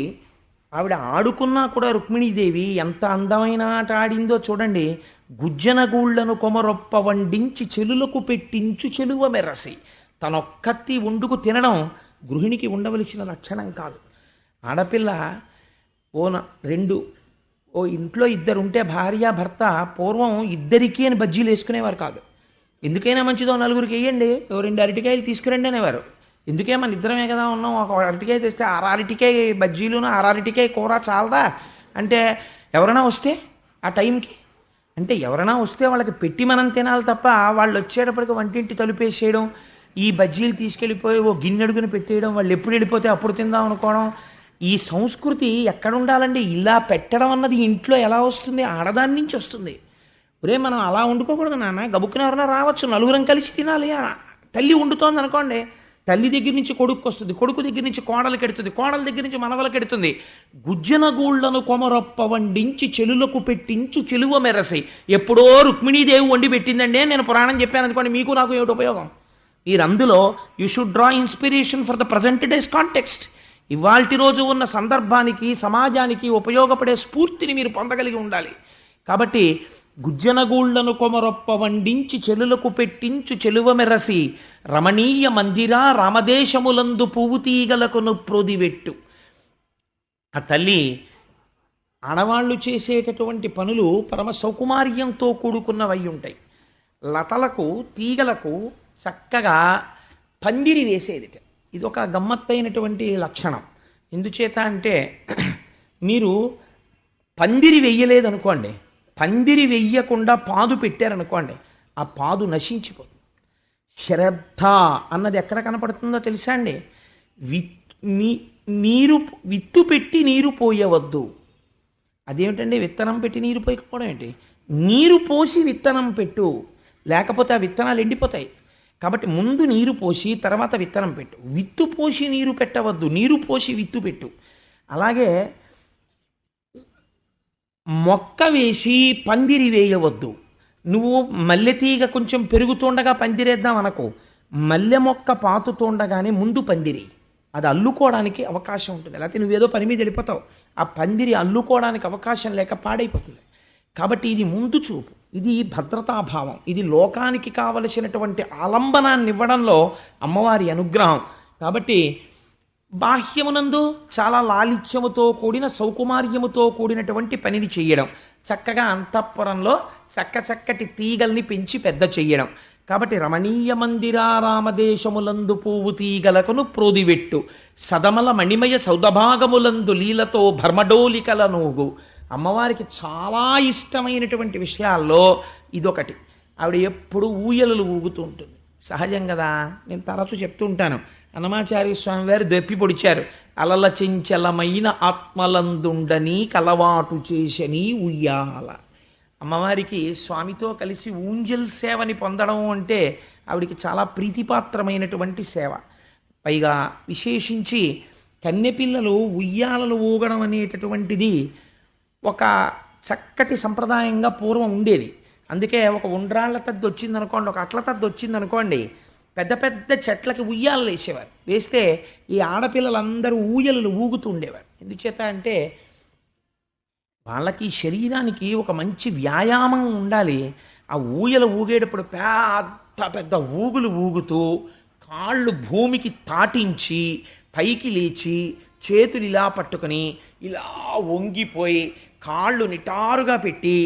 ఆవిడ ఆడుకున్నా కూడా రుక్మిణీదేవి ఎంత అందమైన ఆట ఆడిందో చూడండి. గుజ్జనగూళ్లను కొమరొప్ప వండించి చెలులకు పెట్టించు చెలువ మెరసి. తనొక్కత్తి వండుకు తినడం గృహిణికి ఉండవలసిన లక్షణం కాదు. ఆడపిల్ల ఇంట్లో 2 ఉంటే భార్య భర్త పూర్వం 2కి అని బజ్జీలు వేసుకునేవారు కాదు. ఎందుకైనా మంచిదో 4గురికి వేయండి, 2 అరటికాయలు తీసుకురండి అనేవారు. ఎందుకే మన ఇద్దరమే కదా ఉన్నాం, ఒక అరటికాయ తెస్తే 6 అరటికాయ బజ్జీలును 6 అరటికాయ కూర చాలదా అంటే ఎవరైనా వస్తే ఆ టైంకి, అంటే ఎవరైనా వస్తే వాళ్ళకి పెట్టి మనం తినాలి తప్ప వాళ్ళు వచ్చేటప్పటికి వంటింటి తలుపేసేయడం, ఈ బజ్జీలు తీసుకెళ్ళిపోయి ఓ గిన్నెడుగుని పెట్టేయడం, వాళ్ళు ఎప్పుడు వెళ్ళిపోతే అప్పుడు తిందాం అనుకోవడం, ఈ సంస్కృతి ఎక్కడ ఉండాలండి? ఇలా పెట్టడం అన్నది ఇంట్లో ఎలా వస్తుంది? ఆడదాని నుంచి వస్తుంది. ఒరే మనం అలా వండుకోకూడదు నాన్న, గబుక్కున ఎవరైనా రావచ్చు, 4గురం కలిసి తినాలి. తల్లి వండుతోంది అనుకోండి, తల్లి దగ్గర నుంచి కొడుకు వస్తుంది, కొడుకు దగ్గర నుంచి కోడలకి ఎడుతుంది, కోడల దగ్గర నుంచి మనవలకి ఎడుతుంది. గుజ్జనగూళ్లను కొమరొప్ప వండించి చెలులకు పెట్టించు చెలువ మెరసి. ఎప్పుడో రుక్మిణీదేవి వండి పెట్టిందండి నేను పురాణం చెప్పాను అనుకోండి, మీకు నాకు ఏమిటి ఉపయోగం? మీరు అందులో you should draw inspiration for the present days context. ఇవాల్టి రోజు ఉన్న సందర్భానికి, సమాజానికి ఉపయోగపడే స్ఫూర్తిని మీరు పొందగలిగి ఉండాలి. కాబట్టి గుజ్జనగూళ్లను కొమరొప్ప వండించి చెలులకు పెట్టించు చెలువ మెరసి రమణీయ మందిరా రామదేశములందు పువ్వు తీగలకును ప్రోదివెట్టు. ఆ తల్లి ఆడవాళ్ళు చేసేటటువంటి పనులు పరమ సౌకుమార్యంతో కూడుకున్నవై ఉంటాయి. లతలకు తీగలకు చక్కగా పందిరి వేసేదిట. ఇది ఒక గమ్మత్తైనటువంటి లక్షణం. ఎందుచేత అంటే మీరు పందిరి వెయ్యలేదనుకోండి, పందిరి వెయ్యకుండా పాదు పెట్టారనుకోండి, ఆ పాదు నశించిపోతుంది. శ్రద్ధ అన్నది ఎక్కడ కనపడుతుందో తెలుసా అండి? నీరు విత్తు పెట్టి నీరు పోయవద్దు. అదేమిటండి విత్తనం పెట్టి నీరు పోయకపోవడం ఏంటి? నీరు పోసి విత్తనం పెట్టు, లేకపోతే ఆ విత్తనాలు ఎండిపోతాయి. కాబట్టి ముందు నీరు పోసి తర్వాత విత్తనం పెట్టు. విత్తు పోసి నీరు పెట్టవద్దు, నీరు పోసి విత్తు పెట్టు. అలాగే మొక్క వేసి పందిరి వేయవద్దు. నువ్వు మల్లెతీగ కొంచెం పెరుగుతుండగా పందిరేద్దాం అనకు. మల్లె మొక్క పాతుతుండగానే ముందు పందిరి, అది అల్లుకోవడానికి అవకాశం ఉంటుంది. లేకపోతే నువ్వేదో పని మీద వెళ్ళిపోతావు, ఆ పందిరి అల్లుకోవడానికి అవకాశం లేక పాడైపోతుంది. కాబట్టి ఇది ముందు చూపు, ఇది భద్రతాభావం, ఇది లోకానికి కావలసినటువంటి ఆలంబనాన్ని ఇవ్వడంలో అమ్మవారి అనుగ్రహం. కాబట్టి బాహ్యమునందు చాలా లాలిత్యముతో కూడిన సౌకుమార్యముతో కూడినటువంటి పనిని చెయ్యడం, చక్కగా అంతఃపురంలో చక్కటి తీగల్ని పెంచి పెద్ద చెయ్యడం. కాబట్టి రమణీయ మందిరా రామదేశములందు పువ్వు తీగలకును ప్రోదివెట్టు సదమల మణిమయ సౌదభాగములందు లీలతో భర్మడోలికల నూగు. అమ్మవారికి చాలా ఇష్టమైనటువంటి విషయాల్లో ఇదొకటి. ఆవిడ ఎప్పుడు ఊయలలు ఊగుతూ ఉంటుంది. సహజం కదా, నేను తరచూ చెప్తూ ఉంటాను. అన్నమాచార్య స్వామి వారు దెప్పి పొడిచారు. అలల చెంచలమైన ఆత్మలందుండని కలవాటు చేసని ఉయ్యాల. అమ్మవారికి స్వామితో కలిసి ఊంజల్ సేవని పొందడం అంటే ఆవిడికి చాలా ప్రీతిపాత్రమైనటువంటి సేవ. పైగా విశేషించి కన్నెపిల్లలు ఉయ్యాలలు ఊగడం అనేటటువంటిది ఒక చక్కటి సంప్రదాయంగా పూర్వం ఉండేది. అందుకే ఒక ఉండ్రాళ్ల తద్ది వచ్చిందనుకోండి, ఒక అట్ల తద్ది వచ్చిందనుకోండి, పెద్ద పెద్ద చెట్లకి ఉయ్యాలలు వేసేవారు. వేస్తే ఈ ఆడపిల్లలందరూ ఊయలలు ఊగుతూ ఉండేవారు. ఎందుచేత అంటే వాళ్ళకి శరీరానికి ఒక మంచి వ్యాయామం ఉండాలి. ఆ ఊయల ఊగేటప్పుడు పెద్ద పెద్ద ఊగులు ఊగుతూ కాళ్ళు భూమికి తాటించి పైకి లేచి చేతులు ఇలా పట్టుకొని ఇలా వంగిపోయి కాళ్ళు నిటారుగా పెట్టి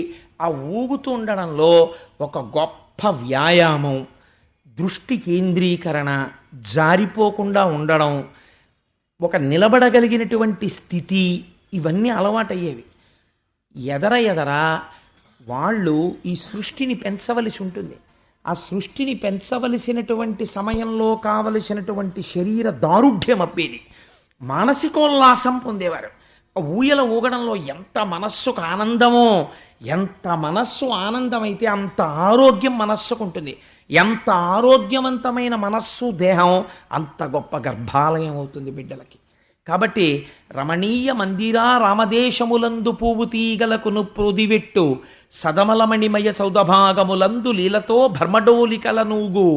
ఆ ఊగుతూ ఉండడంలో ఒక గొప్ప వ్యాయామం, దృష్టి కేంద్రీకరణ, జారిపోకుండా ఉండడం, ఒక నిలబడగలిగినటువంటి స్థితి, ఇవన్నీ అలవాటయ్యేవి. ఎదర వాళ్ళు ఈ సృష్టిని పెంచవలసి ఉంటుంది. ఆ సృష్టిని పెంచవలసినటువంటి సమయంలో కావలసినటువంటి శరీర దారుఢ్యం అప్పేది, మానసికోల్లాసం పొందేవారు. ఊయల ఊగడంలో ఎంత మనస్సుకు ఆనందమో, ఎంత మనస్సు ఆనందమైతే అంత ఆరోగ్యం మనస్సుకు ఉంటుంది. ఎంత ఆరోగ్యవంతమైన మనస్సు దేహం అంత గొప్ప గర్భాలయం అవుతుంది బిడ్డలకి. కాబట్టి రమణీయ మందిరా రామదేశములందు పువ్వు తీగలకును ప్రోదివెట్టు సదమలమణిమయ సౌదభాగములందు లీలతో భర్మడోలికల నూగు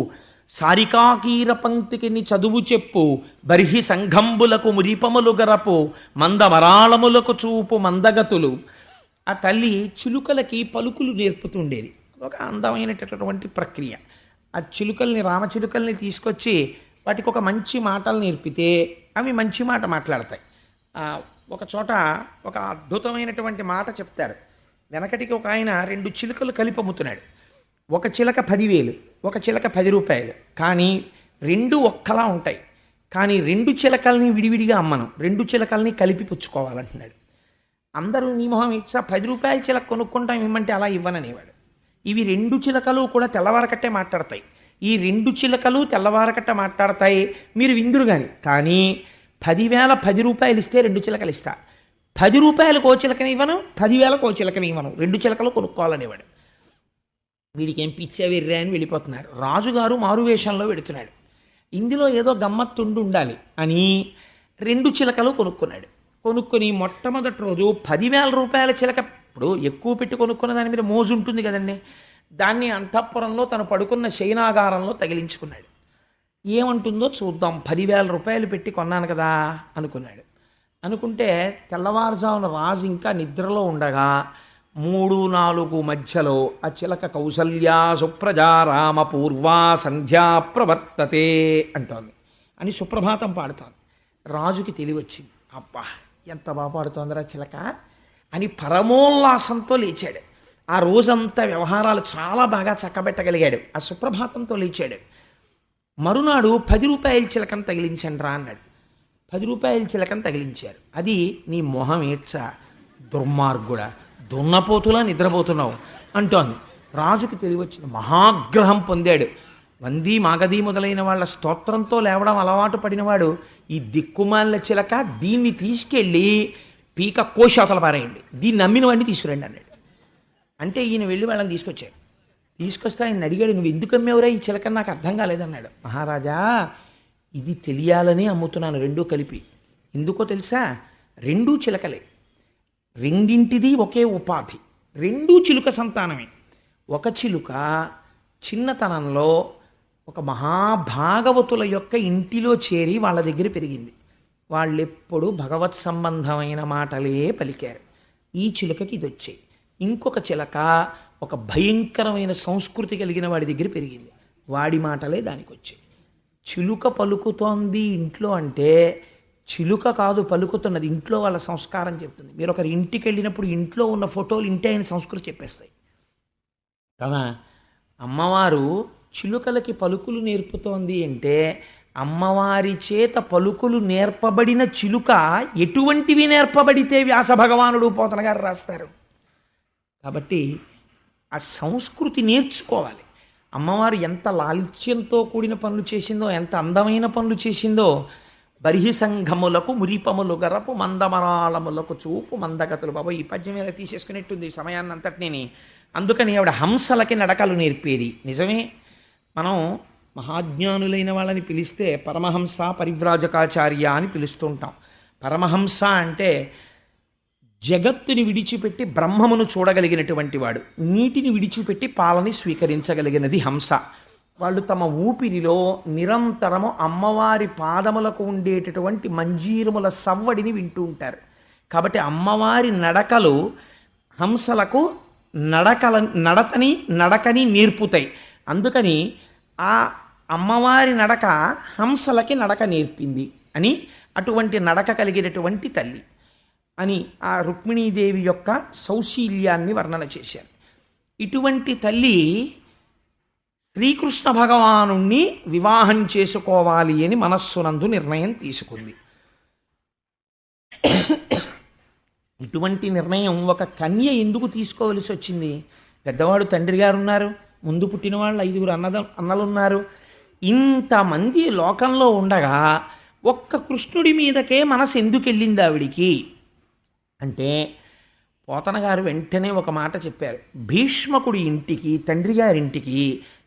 సారికాకీర పంక్తికిని చదువు చెప్పు బర్హి సంఘంబులకు మురిపములు గరపు మందమరాళములకు చూపు మందగతులు. ఆ తల్లి చిలుకలకి పలుకులు నేర్పుతుండేది. ఒక అందమైనటువంటి ప్రక్రియ. ఆ చిలుకల్ని, రామచిలుకల్ని తీసుకొచ్చి వాటికి ఒక మంచి మాటలు నేర్పితే అవి మంచి మాట మాట్లాడతాయి. ఒక చోట ఒక అద్భుతమైనటువంటి మాట చెప్తారు. వెనకటికి ఒక ఆయన 2 చిలుకలు కలిపి అమ్ముతున్నాడు. ఒక చిలక 10,000, ఒక చిలక 10 రూపాయలు. కానీ 2 ఒక్కలా ఉంటాయి. కానీ 2 చిలకల్ని విడివిడిగా అమ్మను, 2 చిలకల్ని కలిపి పుచ్చుకోవాలంటున్నాడు. అందరూ నీ మొహం ఇచ్చా 10 రూపాయల చిలక కొనుక్కుంటాం ఇవ్వమంటే అలా ఇవ్వననేవాడు. ఇవి 2 చిలకలు కూడా తెల్లవారకట్టే మాట్లాడతాయి. ఈ 2 చిలకలు తెల్లవారకట్ట మాట్లాడతాయి, మీరు విందురు కానీ 10,000 10 రూపాయలు ఇస్తే 2 చిలకలు ఇస్తా, 10 రూపాయలకు ఓ చిలకని ఇవ్వను, 10,000కు ఓ చిలకని ఇవ్వను, 2 చిలకలు కొనుక్కోవాలనేవాడు. వీడికి ఏం పిచ్చా వెర్రే అని వెళ్ళిపోతున్నారు. రాజుగారు మారువేషంలో పెడుతున్నాడు. ఇందులో ఏదో గమ్మత్తుండి ఉండాలి అని 2 చిలకలు కొనుక్కున్నాడు. కొనుక్కొని మొట్టమొదటి రోజు 10,000 రూపాయల చిలక, ఇప్పుడు ఎక్కువ పెట్టి కొనుక్కున్న దాని మీద మోజు ఉంటుంది కదండి, దాన్ని అంతఃపురంలో తను పడుకున్న శయనాగారంలో తగిలించుకున్నాడు. ఏమంటుందో చూద్దాం, 10,000 రూపాయలు పెట్టి కొన్నాను కదా అనుకున్నాడు. అనుకుంటే తెల్లవారుజామున రాజు ఇంకా నిద్రలో ఉండగా 3-4 మధ్యలో ఆ చిలక కౌసల్యా సుప్రజా రామ పూర్వా సంధ్యా ప్రవర్తతే అంటోంది అని సుప్రభాతం పాడుతోంది. రాజుకి తెలివచ్చింది. అబ్బా ఎంత బాగా పాడుతోందిరా చిలక అని పరమోల్లాసంతో లేచాడు. ఆ రోజంతా వ్యవహారాలు చాలా బాగా చక్కబెట్టగలిగాడు. ఆ సుప్రభాతంతో లేచాడు. మరునాడు 10 రూపాయల చిలకను తగిలించండి రా అన్నాడు. 10 రూపాయల చిలకను తగిలించారు. అది నీ మొహం ఏడ్చా దుర్మార్గుడా, దున్నపోతులా నిద్రపోతున్నావు అంటోంది. రాజుకి తెలివచ్చింది. మహాగ్రహం పొందాడు. వంది మాగది మొదలైన వాళ్ళ స్తోత్రంతో లేవడం అలవాటు పడినవాడు ఈ దిక్కుమాలిన చిలక దీన్ని తీసుకెళ్ళి పీక కోశాతల పారేయండి, దీన్ని నమ్మిన వాడిని తీసుకురండి అన్నాడు. అంటే ఈయన వెళ్ళి వాళ్ళని తీసుకొచ్చారు. తీసుకొస్తే ఆయన అడిగాడు, నువ్వు ఎందుకు అమ్మేవరా ఈ చిలకని, నాకు అర్థం కాలేదన్నాడు. మహారాజా ఇది తెలియాలని అమ్ముతున్నాను రెండూ కలిపి. ఎందుకో తెలుసా, రెండూ చిలకలే, రెండింటిది ఒకే ఉపాధి, రెండూ చిలుక సంతానమే. ఒక చిలుక చిన్నతనంలో ఒక మహాభాగవతుల యొక్క ఇంటిలో చేరి వాళ్ళ దగ్గర పెరిగింది. వాళ్ళెప్పుడు భగవత్ సంబంధమైన మాటలే పలికారు. ఈ చిలుకకి ఇది వచ్చాయి. ఇంకొక చిలక ఒక భయంకరమైన సంస్కృతి కలిగిన వాడి దగ్గర పెరిగింది. వాడి మాటలే దానికి వచ్చాయి. చిలుక పలుకుతోంది ఇంట్లో అంటే చిలుక కాదు పలుకుతున్నది, ఇంట్లో వాళ్ళ సంస్కారం చెప్తుంది. మీరు ఒకరి ఇంటికి వెళ్ళినప్పుడు ఇంట్లో ఉన్న ఫోటోలు ఇంటి అయిన సంస్కృతి చెప్పేస్తాయి కదా. అమ్మవారు చిలుకలకి పలుకులు నేర్పుతోంది అంటే అమ్మవారి చేత పలుకులు నేర్పబడిన చిలుక ఎటువంటివి నేర్పబడితే వ్యాస భగవానుడు పోతన గారు రాస్తారు. కాబట్టి ఆ సంస్కృతి నేర్చుకోవాలి. అమ్మవారు ఎంత లాలిత్యంతో కూడిన పనులు చేసిందో, ఎంత అందమైన పనులు చేసిందో. బర్హి సంఘములకు మురిపములు గరపు మందమరాళములకు చూపు మందగతులు. బాబు ఈ పద్యం ఇలా తీసేసుకునేట్టుంది సమయాన్ని అంతటినీ. అందుకని ఆవిడ హంసలకి నడకలు నేర్పేది. నిజమే, మనం మహాజ్ఞానులైన వాళ్ళని పిలిస్తే పరమహంస పరివ్రాజకాచార్య అని పిలుస్తుంటాం. పరమహంస అంటే జగత్తుని విడిచిపెట్టి బ్రహ్మమును చూడగలిగినటువంటి వాడు, నీటిని విడిచిపెట్టి పాలని స్వీకరించగలిగినది హంస. వాళ్ళు తమ ఊపిరిలో నిరంతరము అమ్మవారి పాదములకు ఉండేటటువంటి మంజీరముల సవ్వడిని వింటూ ఉంటారు. కాబట్టి అమ్మవారి నడకలు హంసలకు నడకని నేర్పుతాయి. అందుకని ఆ అమ్మవారి నడక హంసలకి నడక నేర్పింది అని, అటువంటి నడక కలిగినటువంటి తల్లి అని ఆ రుక్మిణీదేవి యొక్క సౌశీల్యాన్ని వర్ణన చేశారు. ఇటువంటి తల్లి శ్రీకృష్ణ భగవానుణ్ణి వివాహం చేసుకోవాలి అని మనస్సునందు నిర్ణయం తీసుకుంది. ఇటువంటి నిర్ణయం ఒక కన్య ఎందుకు తీసుకోవలసి వచ్చింది? పెద్దవాడు తండ్రి గారు ఉన్నారు, ముందు పుట్టిన వాళ్ళు 5 అన్నలున్నారు. ఇంతమంది లోకంలో ఉండగా ఒక్క కృష్ణుడి మీదకే మనసు ఎందుకు వెళ్ళింది ఆవిడికి అంటే, పోతన గారు వెంటనే ఒక మాట చెప్పారు. భీష్మకుడి ఇంటికి, తండ్రి గారింటికి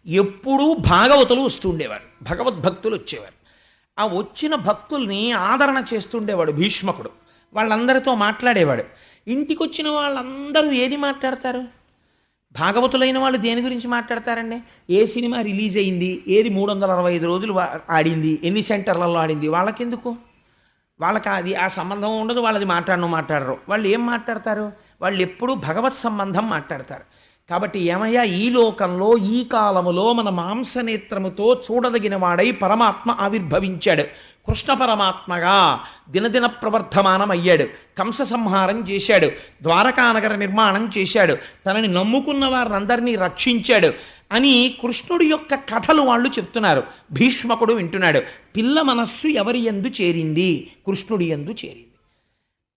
ఎప్పుడూ భాగవతులు వస్తుండేవారు, భగవద్భక్తులు వచ్చేవారు. ఆ వచ్చిన భక్తుల్ని ఆదరణ చేస్తుండేవాడు భీష్మకుడు. వాళ్ళందరితో మాట్లాడేవాడు. ఇంటికి వచ్చిన వాళ్ళందరూ ఏది మాట్లాడతారు? భాగవతులైన వాళ్ళు దేని గురించి మాట్లాడతారండి? ఏ సినిమా రిలీజ్ అయింది, ఏది 365 రోజులు ఆడింది, ఎన్ని సెంటర్లలో ఆడింది, వాళ్ళకెందుకు? వాళ్ళకి అది ఆ సంబంధం ఉండదు, వాళ్ళది మాట్లాడరు. వాళ్ళు ఏం మాట్లాడతారు? వాళ్ళు ఎప్పుడూ భగవత్ సంబంధం మాట్లాడతారు. కాబట్టి ఏమయ్యా, ఈ లోకంలో ఈ కాలములో మన మాంసనేత్రముతో చూడదగిన వాడై పరమాత్మ ఆవిర్భవించాడు. కృష్ణ పరమాత్మగా దినదిన ప్రవర్ధమానం అయ్యాడు. కంస సంహారం చేశాడు, ద్వారకానగర నిర్మాణం చేశాడు, తనని నమ్ముకున్న వారినందరినీ రక్షించాడు అని కృష్ణుడి యొక్క కథలు వాళ్ళు చెప్తున్నారు. భీష్మకుడు వింటున్నాడు. పిల్ల మనస్సు ఎవరి యందు చేరింది? కృష్ణుడి యందు చేరింది.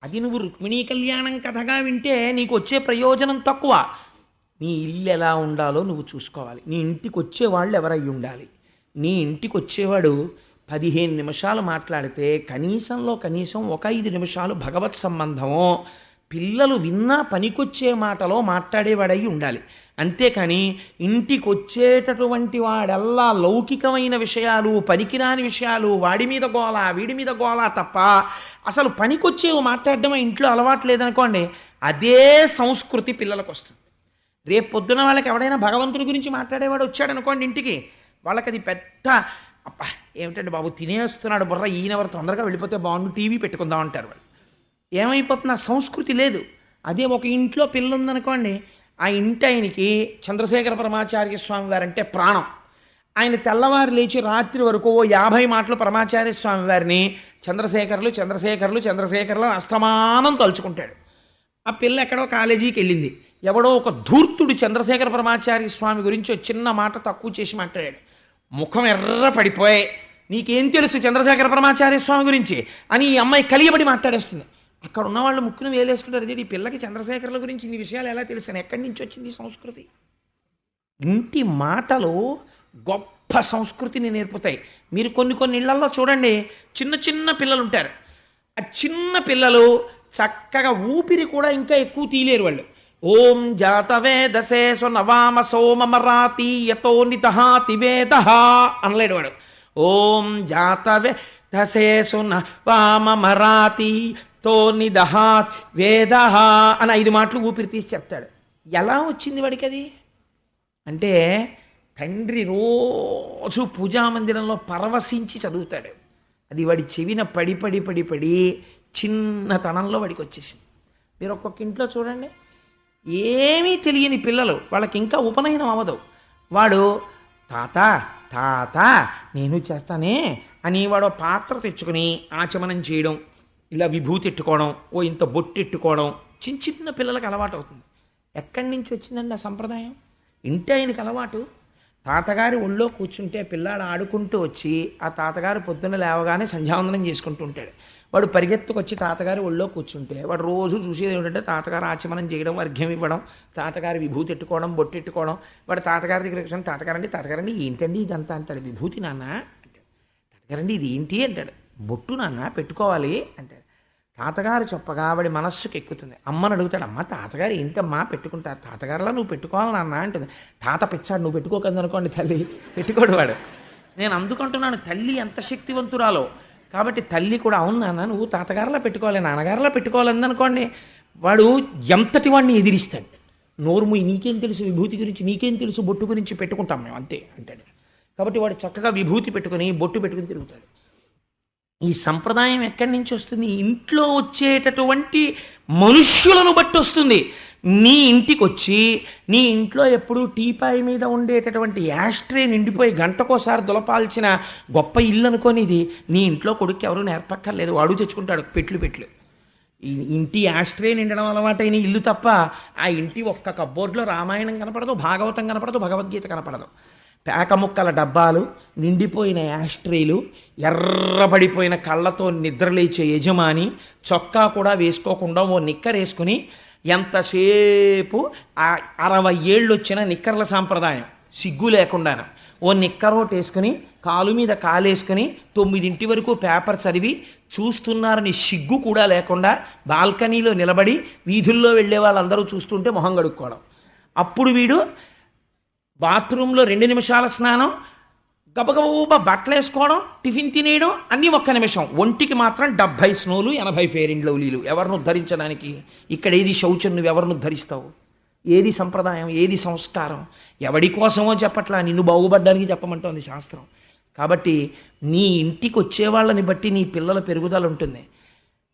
అది నువ్వు రుక్మిణీ కళ్యాణం కథగా వింటే నీకు వచ్చే ప్రయోజనం తక్కువ. నీ ఇల్లు ఎలా ఉండాలో నువ్వు చూసుకోవాలి. నీ ఇంటికి వచ్చేవాళ్ళు ఎవరై ఉండాలి? నీ ఇంటికి వచ్చేవాడు 15 నిమిషాలు మాట్లాడితే కనీసంలో కనీసం ఒక 5 నిమిషాలు భగవత్ సంబంధమో, పిల్లలు విన్నా పనికొచ్చే మాటలో మాట్లాడేవాడై ఉండాలి. అంతేకాని ఇంటికి వచ్చేటటువంటి వాడల్లా లౌకికమైన విషయాలు, పనికిరాని విషయాలు, వాడి మీద గోల వీడి మీద గోల తప్ప అసలు పనికొచ్చేవి మాట్లాడడం ఇంట్లో అలవాటు లేదనుకోండి, అదే సంస్కృతి పిల్లలకు వస్తుంది. రేపు పొద్దున వాళ్ళకి ఎవడైనా భగవంతుడి గురించి మాట్లాడేవాడు వచ్చాడనుకోండి ఇంటికి, వాళ్ళకి అది పెద్ద అబ్బా ఏమిటంటే బాబు తినేస్తున్నాడు బుర్ర, ఈయనెవరు తొందరగా వెళ్ళిపోతే బాగుండు, టీవీ పెట్టుకుందాం అంటారు వాళ్ళు. ఏమైపోతుంది? ఆ సంస్కృతి లేదు. అదే ఒక ఇంట్లో పిల్ల ఉందనుకోండి, ఆ ఇంటి ఆయనకి చంద్రశేఖర పరమాచార్య స్వామి వారంటే ప్రాణం. ఆయన తెల్లవారు లేచి రాత్రి వరకు ఓ 50 మాటలు పరమాచార్య స్వామి వారిని చంద్రశేఖర్లు చంద్రశేఖర్లు చంద్రశేఖర్లు అస్తమానం తలుచుకుంటాడు. ఆ పిల్ల ఎక్కడో కాలేజీకి వెళ్ళింది, ఎవడో ఒక ధూర్తుడు చంద్రశేఖర పరమాచార్య స్వామి గురించి ఒక చిన్న మాట తక్కువ చేసి మాట్లాడాడు. ముఖం ఎర్ర పడిపోయి, నీకేం తెలుసు చంద్రశేఖర పరమాచార్య స్వామి గురించి అని ఈ అమ్మాయి కలియబడి మాట్లాడేస్తుంది. అక్కడ ఉన్న వాళ్ళు ముక్కును వేలేసుకుంటారు, ఈ పిల్లకి చంద్రశేఖర్ల గురించి ఇన్ని విషయాలు ఎలా తెలుసు, ఎక్కడి నుంచి వచ్చింది ఈ సంస్కృతి? ఇంటి మాటలు గొప్ప సంస్కృతిని నేర్పుతాయి. మీరు కొన్ని ఇళ్లలో చూడండి, చిన్న చిన్న పిల్లలు ఉంటారు. ఆ చిన్న పిల్లలు చక్కగా ఊపిరి కూడా ఇంకా ఎక్కువ తీయలేరు వాళ్ళు. ఓం జాతవేదసే నవామ సోమమరాతి యతో నితహాతి వేద అనలేడు వాడు. ఓం జాతవేదసే నవామమరాతి తో నిదహాత్ వేద అని 5 మాటలు ఊపిరి తీసి చెప్తాడు. ఎలా వచ్చింది వాడికి అది? అంటే తండ్రి రోజు పూజామందిరంలో పరవశించి చదువుతాడు. అది వాడి చెవిన పడి పడి పడి పడి చిన్నతనంలో వాడికి వచ్చేసింది. మీరు ఒక్కొక్క ఇంట్లో చూడండి, ఏమీ తెలియని పిల్లలు, వాళ్ళకి ఇంకా ఉపనయనం అవ్వదు. వాడు తాత తాత నేను చేస్తానే అని వాడు పాత్ర తెచ్చుకుని ఆచమనం చేయడం, ఇలా విభూతి ఎట్టుకోవడం, ఓ ఇంత బొట్టు ఎట్టుకోవడం చిన్న చిన్న పిల్లలకు అలవాటు అవుతుంది. ఎక్కడి నుంచి వచ్చిందండి ఆ సంప్రదాయం? ఇంటి ఆయనకి అలవాటు. తాతగారి ఒళ్ళో కూర్చుంటే పిల్లాడు ఆడుకుంటూ వచ్చి ఆ తాతగారు పొద్దున్న లేవగానే సంధ్యావందనం చేసుకుంటూ ఉంటాడు. వాడు పరిగెత్తుకొచ్చి తాతగారి ఒళ్ళో కూర్చుంటే వాడు రోజు చూసేది ఏమిటంటే తాతగారు ఆచమనం చేయడం, అర్ఘ్యం ఇవ్వడం, తాతగారి విభూతి ఎట్టుకోవడం, బొట్టు ఎట్టుకోవడం. వాడు తాతగారి దగ్గర కూర్చొని తాతగారండి ఏంటండి ఇదంతా అంటాడు. విభూతి నాన్న అంటాడు. తాతగారండి ఇది ఏంటి అంటాడు. బొట్టు నాన్న పెట్టుకోవాలి అంటాడు. తాతగారు చెప్పగా వాడి మనస్సుకు ఎక్కుతుంది. అమ్మని అడుగుతాడు, అమ్మ తాతగారు ఏంటమ్మా పెట్టుకుంటారు, తాతగారులా నువ్వు పెట్టుకోవాలి నాన్న అంటుంది. తాత పెచ్చాడు, నువ్వు పెట్టుకోకదు అనుకోండి తల్లి, పెట్టుకోడు వాడు. నేను అందుకుంటున్నాను తల్లి ఎంత శక్తివంతురాలో. కాబట్టి తల్లి కూడా అవును నాన్న నువ్వు తాతగారులా పెట్టుకోవాలి, నాన్నగారులా పెట్టుకోవాలని వాడు ఎంతటి వాడిని ఎదిరిస్తాడు. నోరుము నీకేం తెలుసు విభూతి గురించి, నీకేం తెలుసు బొట్టు గురించి, పెట్టుకుంటాం మేము అంతే అంటాడు. కాబట్టి వాడు చక్కగా విభూతి పెట్టుకుని బొట్టు పెట్టుకుని తిరుగుతాడు. ఈ సంప్రదాయం ఎక్కడి నుంచి వస్తుంది? ఇంట్లో వచ్చేటటువంటి మనుష్యులను బట్టి వస్తుంది. నీ ఇంటికి వచ్చి నీ ఇంట్లో ఎప్పుడు టీపాయ్ మీద ఉండేటటువంటి యాస్ట్రే నిండిపోయి గంటకోసారి దులపాల్చిన గొప్ప ఇల్లు అనుకోని ఇది నీ ఇంట్లో కొడుకు ఎవరు నేర్పక్కర్లేదు, వాడు తెచ్చుకుంటాడు పెట్లు. ఈ ఇంటి యాస్ట్రే నిండడం అలవాటైన ఇల్లు తప్ప ఆ ఇంటి ఒక్క కబ్బోర్డ్లో రామాయణం కనపడదు, భాగవతం కనపడదు, భగవద్గీత కనపడదు. పేకముక్కల డబ్బాలు, నిండిపోయిన యాస్ట్రేలు, ఎర్రబడిపోయిన కళ్ళతో నిద్రలేచే యజమాని, చొక్కా కూడా వేసుకోకుండా ఓ నిక్కర్ వేసుకుని ఎంతసేపు 60 ఏళ్ళు వచ్చిన నిక్కర్ల సాంప్రదాయం సిగ్గు లేకుండాను ఓ నిక్కరోట్ వేసుకుని కాలు మీద కాలేసుకుని 9 వరకు పేపర్ చదివి చూస్తున్నారని సిగ్గు కూడా లేకుండా బాల్కనీలో నిలబడి వీధుల్లో వెళ్ళే వాళ్ళందరూ చూస్తుంటే మొహం కడుక్కోవడం. అప్పుడు వీడు బాత్రూంలో 2 నిమిషాల స్నానం, గబగబా బట్టలు వేసుకోవడం, టిఫిన్ తినేయడం అన్నీ 1 నిమిషం. ఒంటికి మాత్రం 70 స్నోలు 80 ఫెయిర్ అండ్ లవ్లీలు. ఎవరిని ఉద్ధరించడానికి? ఇక్కడ ఏది శౌచం, నువ్వు ఎవరిని ఉద్ధరిస్తావు? ఏది సంప్రదాయం, ఏది సంస్కారం? ఎవడి కోసమో చెప్పట్లా, నిన్ను బాగుపడ్డానికి చెప్పమంటోంది శాస్త్రం. కాబట్టి నీ ఇంటికి వచ్చేవాళ్ళని బట్టి నీ పిల్లల పెరుగుదల ఉంటుంది.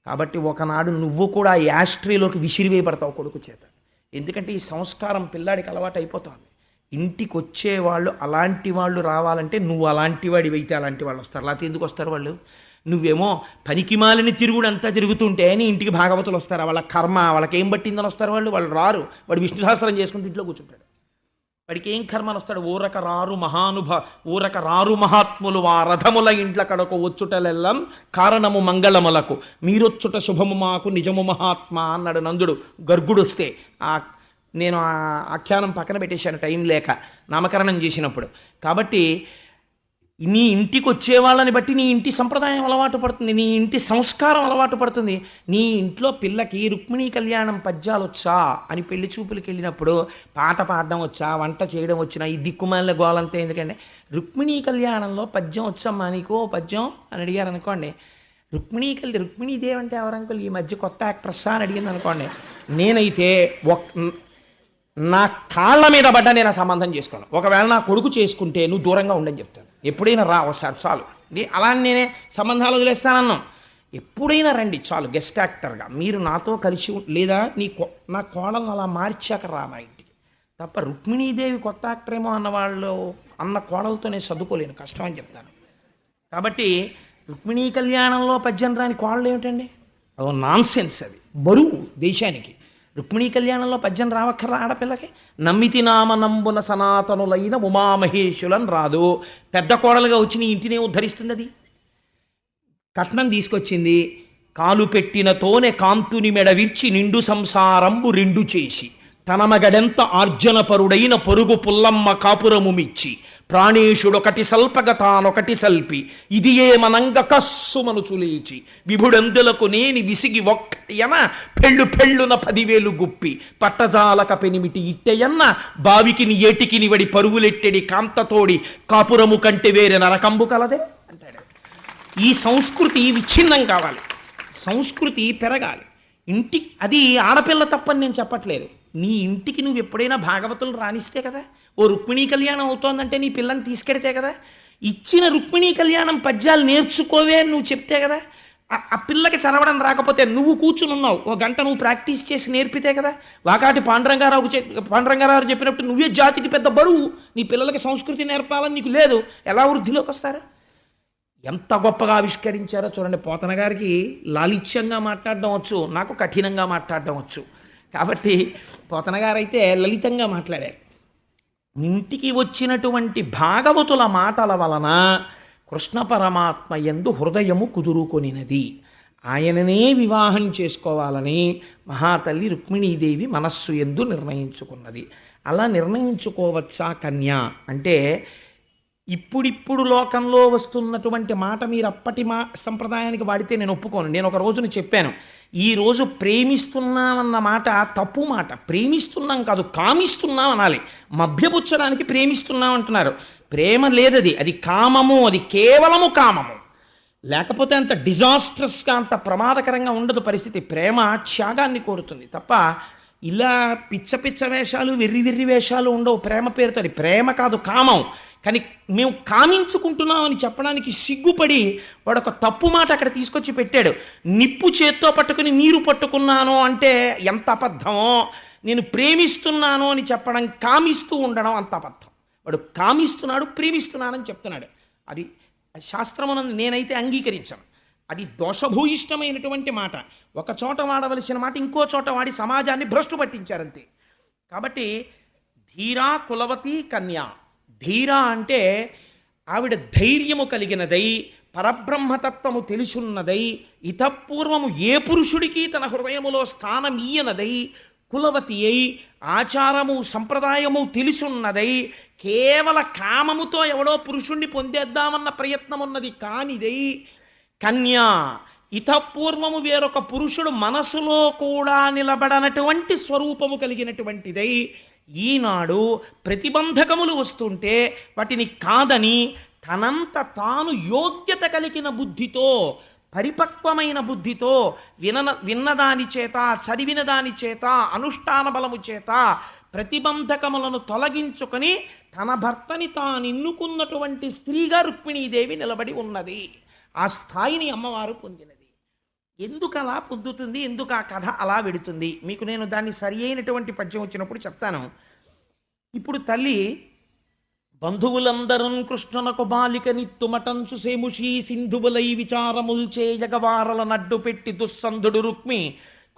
కాబట్టి ఒకనాడు నువ్వు కూడా యాస్ట్రీలోకి విసిరివేయబడతావు కొడుకు చేత. ఎందుకంటే ఈ సంస్కారం పిల్లాడికి అలవాటు అయిపోతుంది. ఇంటికి వచ్చేవాళ్ళు అలాంటి వాళ్ళు రావాలంటే నువ్వు అలాంటి వాడివైతే అలాంటి వాళ్ళు వస్తారు, లేకపోతే ఎందుకు వస్తారు వాళ్ళు? నువ్వేమో పనికిమాలిని తిరుగుడు అంతా తిరుగుతుంటే నీ ఇంటికి భాగవతులు వస్తారా? వాళ్ళ కర్మ వాళ్ళకి ఏం పట్టిందని వస్తారు వాళ్ళు రారు. వాడు విష్ణు సహస్రం చేసుకుంటూ ఇంట్లో కూర్చుంటాడు. వాడికి ఏం కర్మని వస్తాడు? ఊరక రారు మహాత్ములు ఆ రథముల ఇంట్ల కడకు వచ్చుటలెల్లం కారణము మంగళములకు మీరొచ్చుట శుభము మాకు నిజము మహాత్మా అన్నాడు నందుడు గర్గుడు వస్తే. నేను ఆ ఆఖ్యానం పక్కన పెట్టేశాను టైం లేక నామకరణం చేసినప్పుడు. కాబట్టి నీ ఇంటికి వచ్చే వాళ్ళని బట్టి నీ ఇంటి సంప్రదాయం అలవాటు పడుతుంది, నీ ఇంటి సంస్కారం అలవాటు పడుతుంది. నీ ఇంట్లో పిల్లకి రుక్మిణీ కళ్యాణం పద్యాలు వచ్చా అని పెళ్లి చూపులకి వెళ్ళినప్పుడు పాట పాడడం వచ్చా, వంట చేయడం వచ్చినా, ఈ దిక్కుమాలిన గోలంతా ఎందుకంటే రుక్మిణీ కళ్యాణంలో పద్యం వచ్చమ్మా నీకు పద్యం అని అడిగారు అనుకోండి. రుక్మిణీదేవి అంటే ఎవరంకుల్ ఈ మధ్య కొత్త యాక్ట్రెస్ అని అడిగింది అనుకోండి. నేనైతే నా కాళ్ళ మీద పడ్డా నేను ఆ సంబంధం చేసుకోను. ఒకవేళ నా కొడుకు చేసుకుంటే నువ్వు దూరంగా ఉండని చెప్తాను. ఎప్పుడైనా రా ఒకసారి చాలు. అలా నేనే సంబంధాలు వదిలేస్తానన్నాం. ఎప్పుడైనా రండి చాలు గెస్ట్ యాక్టర్గా, మీరు నాతో కలిసి లేదా నా కోడలను అలా మార్చాక రా మా ఇంటికి. తప్ప రుక్మిణీదేవి కొత్త యాక్టర్ ఏమో అన్న కోడలతో నేను చదువుకోలేను, కష్టం అని చెప్తాను. కాబట్టి రుక్మిణీ కళ్యాణంలో పద్యం రాని కోడలు ఏమిటండి? అదో నాన్ సెన్స్, అది బరువు దేశానికి. రుక్మిణీ కళ్యాణంలో పద్యం రావక్కర్రా ఆడపిల్లకి. నమ్మితి నామనంబున సనాతనులైన ఉమామహేశులను రాదు, పెద్ద కోడలుగా వచ్చి నీ ఇంటినే ఉద్ధరిస్తుంది. అది కట్నం తీసుకొచ్చింది, కాలు పెట్టినతోనే కాంతుని మెడవిర్చి నిండు సంసారంబు రెండు చేసి తన మగడెంత ఆర్జనపరుడైన పొరుగు పుల్లమ్మ కాపురముమిచ్చి ప్రాణేశుడొకటి సల్పగ తానొకటి సల్పి ఇది ఏమనంగ కస్సుమను చులేచి విభుడందులకు నేని విసిగి ఒక్కయన పెళ్ళున 10,000 గుప్పి పట్టజాలక పెనిమిటి ఇట్టెయన్న బావికిని ఏటికిని వడి పరుగులెట్టెడి కాంతతోడి కాపురము కంటే వేరే నరకంబు కలదే అంటాడు. ఈ సంస్కృతి విచ్ఛిన్నం కావాలి, సంస్కృతి పెరగాలి. అది ఆడపిల్ల తప్పని నేను చెప్పట్లేదు. నీ ఇంటికి నువ్వు ఎప్పుడైనా భాగవతులు రాణిస్తే కదా, ఓ రుక్మిణీ కళ్యాణం అవుతోందంటే నీ పిల్లని తీసుకెడితే కదా, ఇచ్చిన రుక్మిణీ కళ్యాణం పద్యాలు నేర్చుకోవే నువ్వు చెప్తే కదా. ఆ పిల్లకి చదవడం రాకపోతే నువ్వు కూర్చుని ఉన్నావు, ఓ గంట నువ్వు ప్రాక్టీస్ చేసి నేర్పితే కదా. వాకాటి పాండురంగారావు చెప్పినప్పుడు నువ్వే జాతికి పెద్ద బరువు, నీ పిల్లలకి సంస్కృతి నేర్పాలని నీకు లేదు, ఎలా వృద్ధిలోకి వస్తారు? ఎంత గొప్పగా ఆవిష్కరించారో చూడండి. పోతన గారికి లాలిత్యంగా మాట్లాడడం వచ్చు, నాకు కఠినంగా మాట్లాడడం వచ్చు. కాబట్టి పోతన గారైతే లలితంగా మాట్లాడారు. ఇంటికి వచ్చినటువంటి భాగవతుల మాటల వలన కృష్ణ పరమాత్మ యందు హృదయము కుదురుకొనినది. ఆయననే వివాహం చేసుకోవాలని మహాతల్లి రుక్మిణీదేవి మనస్సు యందు నిర్ణయించుకున్నది. అలా నిర్ణయించుకోవచ్చా కన్య అంటే, ఇప్పుడిప్పుడు లోకంలో వస్తున్నటువంటి మాట మీరు అప్పటి సంప్రదాయానికి వాడితే నేను ఒప్పుకోను. నేను ఒక రోజున చెప్పాను, ఈరోజు ప్రేమిస్తున్నామన్న మాట తప్పు మాట. ప్రేమిస్తున్నాం కాదు, కామిస్తున్నాం అనాలి. మభ్యపుచ్చడానికి ప్రేమిస్తున్నాం అంటున్నారు. ప్రేమ లేదది, అది కామము, అది కేవలము కామము. లేకపోతే అంత డిజాస్ట్రస్గా అంత ప్రమాదకరంగా ఉండదు పరిస్థితి. ప్రేమ త్యాగాన్ని కోరుతుంది తప్ప ఇలా పిచ్చ వేషాలు వెర్రి వేషాలు ఉండవు ప్రేమ పేరుతో. అది ప్రేమ కాదు, కామం. కానీ మేము కామించుకుంటున్నాం అని చెప్పడానికి సిగ్గుపడి వాడు ఒక తప్పు మాట అక్కడ తీసుకొచ్చి పెట్టాడు. నిప్పు చేత్తో పట్టుకుని నీరు పట్టుకున్నాను అంటే ఎంత అబద్ధమో, నేను ప్రేమిస్తున్నాను అని చెప్పడం కామిస్తూ ఉండడం అంత అబద్ధం. వాడు కామిస్తున్నాడు, ప్రేమిస్తున్నానని చెప్తున్నాడు. అది శాస్త్రమునందు నేనైతే అంగీకరించను. అది దోషభూయిష్టమైనటువంటి మాట. ఒక చోట వాడవలసిన మాట ఇంకో చోట వాడి సమాజాన్ని భ్రష్టు పట్టించారంతే. కాబట్టి ధీరా కులవతి కన్యా. ధీరా అంటే ఆవిడ ధైర్యము కలిగినదై, పరబ్రహ్మతత్వము తెలుసున్నదై, ఇతపూర్వము ఏ పురుషుడికి తన హృదయములో స్థానం ఇయ్యనదై, కులవతి అయి, ఆచారము సంప్రదాయము తెలుసున్నదై, కేవల కామముతో ఎవడో పురుషుణ్ణి పొందేద్దామన్న ప్రయత్నం ఉన్నది కానిదై, కన్యా. ఇతపూర్వము వేరొక పురుషుడు మనసులో కూడా నిలబడనటువంటి స్వరూపము కలిగినటువంటిదై, ఈనాడు ప్రతిబంధకములు వస్తుంటే వాటిని కాదని తనంత తాను యోగ్యత కలిగిన బుద్ధితో, పరిపక్వమైన బుద్ధితో, విన్నదాని చేత, చదివిన దాని చేత, అనుష్ఠాన బలము చేత ప్రతిబంధకములను తొలగించుకొని తన భర్తని తానిన్నుకున్నటువంటి స్త్రీగా రుక్మిణీదేవి నిలబడి ఉన్నది. ఆ స్థాయిని అమ్మవారు పొందినది. ఎందుకు అలా పొందుతుంది, ఎందుకు ఆ కథ అలా వెడుతుంది, మీకు నేను దాన్ని సరి అయినటువంటి పద్యం వచ్చినప్పుడు చెప్తాను. ఇప్పుడు తల్లి బంధువులందరూ కృష్ణునకు బాలిక నిత్తుమటంచు సేముషీ సింధువులై విచారముల్చే జగవారల నడ్డు పెట్టి దుస్సంధుడు రుక్మి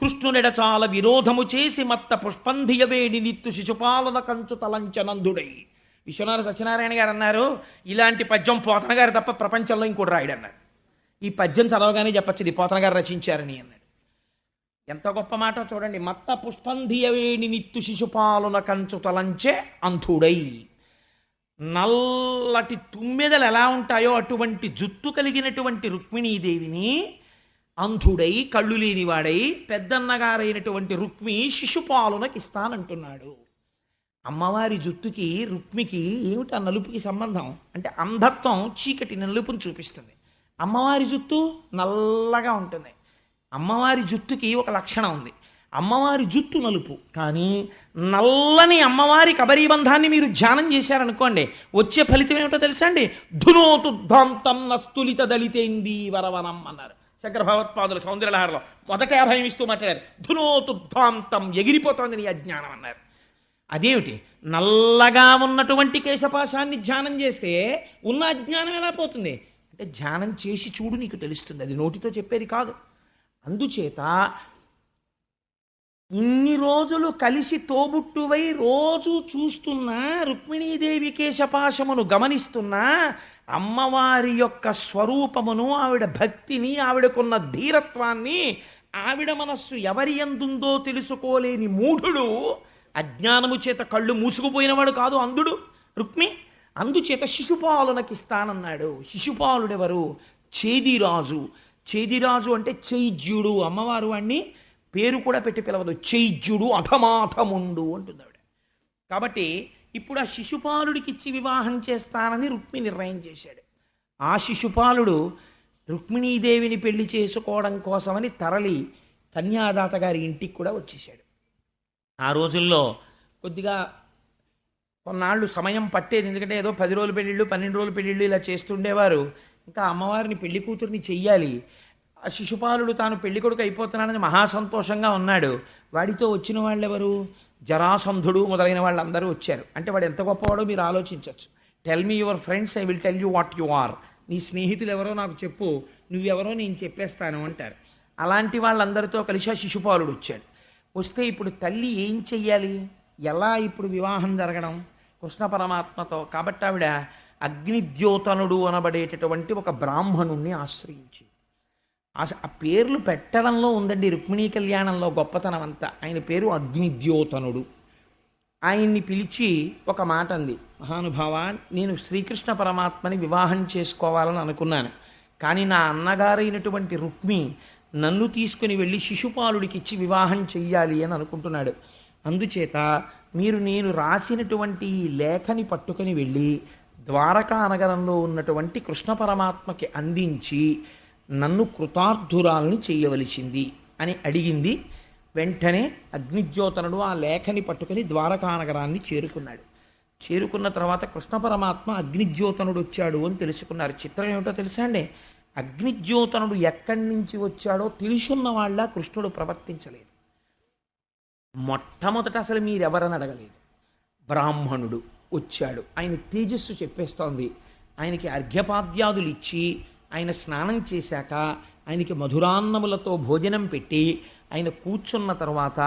కృష్ణునెడ చాలా విరోధము చేసి మత్త పుష్పంధియవేడి నిత్తు శిశుపాలన కంచు తలంచనందుడై. విశ్వనాథ సత్యనారాయణ గారు అన్నారు, ఇలాంటి పద్యం పోతన గారు తప్ప ప్రపంచంలో ఇంకోటి రాయడు అన్నారు. ఈ పద్యం చదవగానే చెప్పచ్చు ఇది పోతన గారు రచించారని అన్నాడు. ఎంత గొప్ప మాట చూడండి. మత్త పుష్పంధియవేణి నిత్తు శిశుపాలున కంచు తలంచే అంధుడై. నల్లటి తుమ్మెదలు ఎలా ఉంటాయో అటువంటి జుట్టు కలిగినటువంటి రుక్మిణీదేవిని అంధుడై, కళ్ళు లేనివాడై, పెద్దన్నగారైనటువంటి రుక్మి శిశుపాలునకి ఇస్తానంటున్నాడు. అమ్మవారి జుట్టుకి రుక్మికి ఏమిటి ఆ నలుపుకి సంబంధం అంటే, అంధత్వం చీకటి నలుపుని చూపిస్తుంది. అమ్మవారి జుట్టు నల్లగా ఉంటుంది. అమ్మవారి జుట్టుకి ఒక లక్షణం ఉంది, అమ్మవారి జుట్టు నలుపు. కానీ నల్లని అమ్మవారి కబరీబంధాన్ని మీరు ధ్యానం చేశారనుకోండి, వచ్చే ఫలితం ఏమిటో తెలుసా అండి? ధునోతుద్ధాంతం నస్తులిత దళితేంది వరవనం అన్నారు శంకర భగవత్పాదులు సౌందర్యలహరిలో మొదట అభయం ఇస్తూ మాట్లాడారు. ధునోతుద్ధాంతం, ఎగిరిపోతోంది నీ అజ్ఞానం అన్నారు. అదేమిటి, నల్లగా ఉన్నటువంటి కేశపాశాన్ని ధ్యానం చేస్తే ఉన్న అజ్ఞానం ఎలా పోతుంది అంటే, ధ్యానం చేసి చూడు నీకు తెలుస్తుంది, అది నోటితో చెప్పేది కాదు. అందుచేత ఇన్ని రోజులు కలిసి తోబుట్టువై రోజు చూస్తున్నా, రుక్మిణీదేవి కేశపాశమును గమనిస్తున్నా, అమ్మవారి యొక్క స్వరూపమును, ఆవిడ భక్తిని, ఆవిడకున్న ధీరత్వాన్ని, ఆవిడ మనస్సు ఎవరి యందుందో తెలుసుకోలేని మూఢుడు, అజ్ఞానము చేత కళ్ళు మూసుకుపోయినవాడు కాదు అంధుడు రుక్మి. అందుచేత శిశుపాలునకిస్తానన్నాడు. శిశుపాలుడెవరు? చేదిరాజు. చేదిరాజు అంటే చైజ్యుడు. అమ్మవారు వాణ్ణి పేరు కూడా పెట్టి పిలవదు, చైజ్యుడు అధమాధముండు అంటుంది ఆవిడ. కాబట్టి ఇప్పుడు ఆ శిశుపాలుడికి ఇచ్చి వివాహం చేస్తానని రుక్మి నిర్ణయం చేశాడు. ఆ శిశుపాలుడు రుక్మిణీదేవిని పెళ్లి చేసుకోవడం కోసమని తరలి కన్యాదాత గారి ఇంటికి కూడా వచ్చేసాడు. ఆ రోజుల్లో కొద్దిగా కొన్నాళ్ళు సమయం పట్టేది, ఎందుకంటే ఏదో 10 రోజుల పెళ్ళిళ్ళు 12 రోజుల పెళ్ళిళ్ళు ఇలా చేస్తుండేవారు. ఇంకా అమ్మవారిని పెళ్లి కూతుర్ని చెయ్యాలి. ఆ శిశుపాలుడు తాను పెళ్లి కొడుకు అయిపోతున్నాడని మహాసంతోషంగా ఉన్నాడు. వాడితో వచ్చిన వాళ్ళు ఎవరు? జరాసంధుడు మొదలైన వాళ్ళందరూ వచ్చారు. అంటే వాడు ఎంత గొప్పవాడో మీరు ఆలోచించవచ్చు. Tell me your friends, I will tell you what you are. నీ స్నేహితులు ఎవరో నాకు చెప్పు, నువ్వెవరో నేను చెప్పేస్తాను అంటారు. అలాంటి వాళ్ళందరితో కలిసి ఆ శిశుపాలుడు వచ్చాడు. వస్తే ఇప్పుడు తల్లి ఏం చెయ్యాలి, ఎలా ఇప్పుడు వివాహం జరగడం కృష్ణ పరమాత్మతో? కాబట్టి ఆవిడ అగ్నిద్యోతనుడు అనబడేటటువంటి ఒక బ్రాహ్మణుణ్ణి ఆశ్రయించి, ఆ పేర్లు పెట్టడంలో ఉందండి రుక్మిణీ కళ్యాణంలో గొప్పతనం అంతా. ఆయన పేరు అగ్నిద్యోతనుడు. ఆయన్ని పిలిచి ఒక మాట అంది, మహానుభావ, నేను శ్రీకృష్ణ పరమాత్మని వివాహం చేసుకోవాలని అనుకున్నాను, కానీ నా అన్నగారైనటువంటి రుక్మి నన్ను తీసుకుని వెళ్ళి శిశుపాలుడికి ఇచ్చి వివాహం చెయ్యాలి అని అనుకుంటున్నాడు. అందుచేత మీరు నేను రాసినటువంటి ఈ లేఖని పట్టుకుని వెళ్ళి ద్వారకా నగరంలో ఉన్నటువంటి కృష్ణ పరమాత్మకి అందించి నన్ను కృతార్థురాల్ని చేయవలసింది అని అడిగింది. వెంటనే అగ్నిజ్యోతనుడు ఆ లేఖని పట్టుకుని ద్వారకా నగరాన్ని చేరుకున్నాడు. చేరుకున్న తర్వాత కృష్ణ పరమాత్మ అగ్నిజ్యోతనుడు వచ్చాడు అని తెలుసుకున్నారు. చిత్రం ఏమిటో తెలుసా అండి? అగ్నిజ్యోతనుడు ఎక్కడి నుంచి వచ్చాడో తెలుసున్న వాళ్ళ కృష్ణుడు ప్రవర్తించలేదు. మొట్టమొదట అసలు మీరెవరని అడగలేదు. బ్రాహ్మణుడు వచ్చాడు, ఆయన తేజస్సు చెప్పేస్తోంది. ఆయనకి అర్ఘ్యపాద్యాదులు ఇచ్చి ఆయన స్నానం చేశాక ఆయనకి మధురాన్నములతో భోజనం పెట్టి ఆయన కూర్చున్న తర్వాత